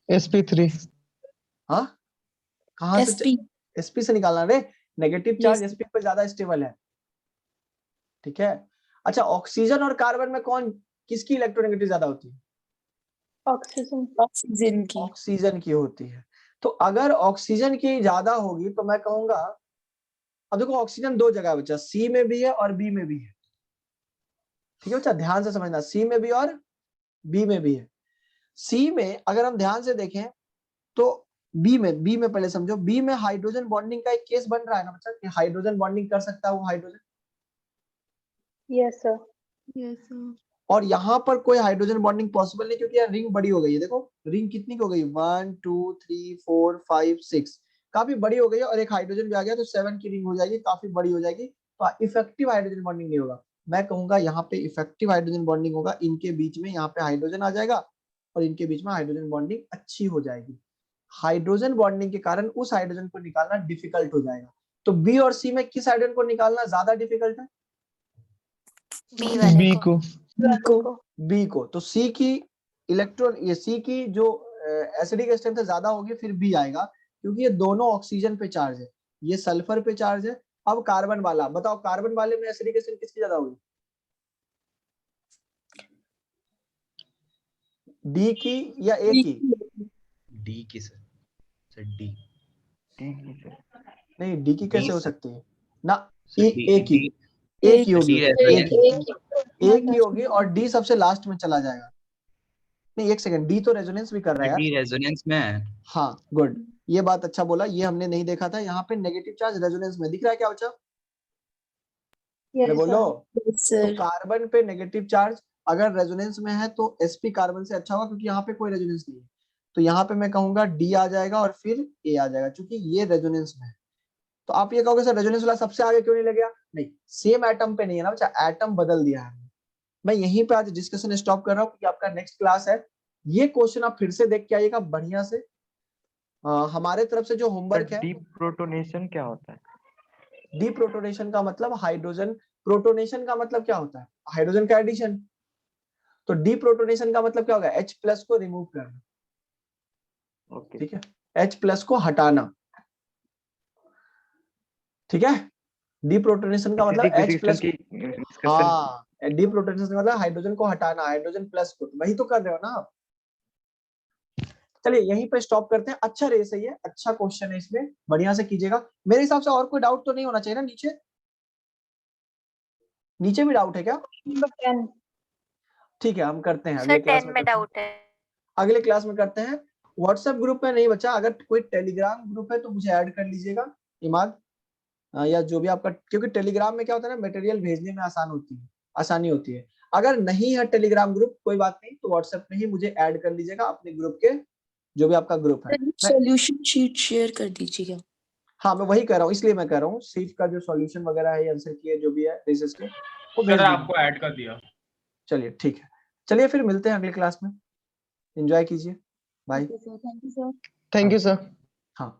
Speaker 12: sp3
Speaker 2: हाँ कहां से, sp से निकालना रे, नेगेटिव चार्ज sp पर ज्यादा स्टेबल है, ठीक है। अच्छा ऑक्सीजन और कार्बन में कौन, किसकी इलेक्ट्रोनेगेटिव ज्यादा होती है, ऑक्सीजन की होती है। तो अगर ऑक्सीजन की ज्यादा होगी तो मैं कहूंगा, अब देखो ऑक्सीजन 2 जगह बच्चा, सी में भी है और बी में भी है, ठीक है बच्चा, ध्यान से समझना, सी में भी और बी में भी है। सी में अगर हम ध्यान से देखें तो बी में पहले समझो, बी में हाइड्रोजन बॉन्डिंग का एक केस बन रहा है ना बच्चा, कि हाइड्रोजन बॉन्डिंग कर सकता है वो hydrogen.
Speaker 10: Yes, sir. Yes, sir.
Speaker 2: और यहाँ पर कोई हाइड्रोजन बॉन्डिंग पॉसिबल नहीं, क्योंकि यार रिंग बड़ी हो गई है, देखो रिंग कितनी हो गई, 1 2 3 4 5 6, काफी बड़ी हो गई है, और एक हाइड्रोजन भी आ गया तो 7 की रिंग हो जाएगी, काफी बड़ी हो जाएगी, तो इफेक्टिव हाइड्रोजन बॉन्डिंग नहीं होगा। मैं कहूंगा यहाँ पे इफेक्टिव हाइड्रोजन बॉन्डिंग होगा, इनके बीच में यहाँ पे हाइड्रोजन आ जाएगा और इनके बीच में हाइड्रोजन बॉन्डिंग अच्छी हो जाएगी। हाइड्रोजन बॉन्डिंग के कारण उस हाइड्रोजन को निकालना डिफिकल्ट हो जाएगा। तो बी और सी में किस हाइड्रोजन को निकालना ज्यादा डिफिकल्ट है,
Speaker 12: बी को
Speaker 2: बी को। तो सी की इलेक्ट्रॉन ये सी की जो एसिडिक स्ट्रेंथ है ज्यादा होगी फिर बी आएगा, क्योंकि ये दोनों ऑक्सीजन पे चार्ज है, ये सल्फर पे चार्ज है। अब कार्बन वाला बताओ, कार्बन वाले में एसिडिक स्ट्रेंथ किसकी ज्यादा होगी? डी की या ए की?
Speaker 4: डी की सर डी
Speaker 2: नहीं, डी की कैसे हो सकती है ना?
Speaker 4: सर,
Speaker 2: ए की, ए की होगी,
Speaker 7: एक
Speaker 2: ए की होगी और डी सबसे लास्ट में चला जाएगा। नहीं एक सेकंड, डी तो रेजोनेंस भी कर रहा है
Speaker 4: डी
Speaker 2: यार।
Speaker 4: रेजोनेंस में है।
Speaker 2: हाँ गुड, ये बात अच्छा बोला, ये हमने नहीं देखा था। यहाँ पे नेगेटिव चार्ज रेजोनेंस में दिख रहा है क्या बच्चा? बोलो। तो कार्बन पे नेगेटिव चार्ज अगर रेजोनेंस में है तो sp कार्बन से अच्छा होगा, क्योंकि यहाँ पे कोई रेजोनेंस नहीं है। तो यहाँ पे मैं कहूंगा डी आ जाएगा और फिर ए आ जाएगा, क्योंकि ये रेजोनेंस में है। तो आप ये कहोगे सर रेजोनेंस वाला सबसे आगे क्यों नहीं लग गया? नहीं, सेम एटम पे नहीं है ना बच्चा, एटम बदल दिया है। मैं यहीं पे आज डिस्कशन स्टॉप कर रहा हूँ, क्योंकि आपका नेक्स्ट क्लास है। ये क्वेश्चन आप फिर से देख के आइएगा बढ़िया से। हमारे तरफ से जो होमवर्क है,
Speaker 11: डीप्रोटोनेशन क्या होता है?
Speaker 2: डीप्रोटोनेशन का मतलब हाइड्रोजन, प्रोटोनेशन का मतलब क्या होता है? हाइड्रोजन का एडिशन। तो डीप्रोटोनेशन का मतलब क्या होगा? H प्लस को रिमूव करना।
Speaker 11: ओके
Speaker 2: ठीक है, H प्लस को हटाना। ठीक है, डीप्रोटोनेशन का मतलब H प्लस, हाँ डीप्रोटोनेशन का मतलब हाइड्रोजन को हटाना, हाइड्रोजन प्लस को, वही तो कर रहे हो ना आप। चलिए यहीं पे स्टॉप करते हैं। अच्छा रेस है ये, अच्छा क्वेश्चन है, इसमें बढ़िया से कीजिएगा। मेरे हिसाब से और कोई डाउट तो नहीं होना चाहिए ना? नीचे नीचे भी डाउट है क्या? ठीक है, हम करते हैं अगले क्लास में। डाउट है, अगले क्लास में करते हैं। व्हाट्सएप ग्रुप में नहीं बचा, अगर कोई टेलीग्राम ग्रुप है तो मुझे ऐड कर लीजिएगा इमाद, या जो भी आपका, क्योंकि टेलीग्राम में क्या होता है ना, मटेरियल भेजने में आसानी होती है। अगर नहीं है टेलीग्राम ग्रुप कोई बात नहीं, तो व्हाट्सएप में ही मुझे ऐड कर लीजिएगा अपने ग्रुप के, जो भी आपका ग्रुप है।
Speaker 5: सॉल्यूशन शीट शेयर कर दीजिएगा।
Speaker 2: हाँ मैं वही कर रहा हूँ, इसलिए मैं कह रहा हूँ सीट का जो सॉल्यूशन वगैरह है, आंसर की है जो भी है रेसिस के, वो भेज
Speaker 8: सर
Speaker 2: दीजिए।
Speaker 8: आपको ऐड कर दिया।
Speaker 2: चलिए ठीक है, चलिए फिर मिलते हैं अगली क्लास में। एंजॉय कीजिए, बाय।
Speaker 12: Thank you sir.
Speaker 2: हाँ।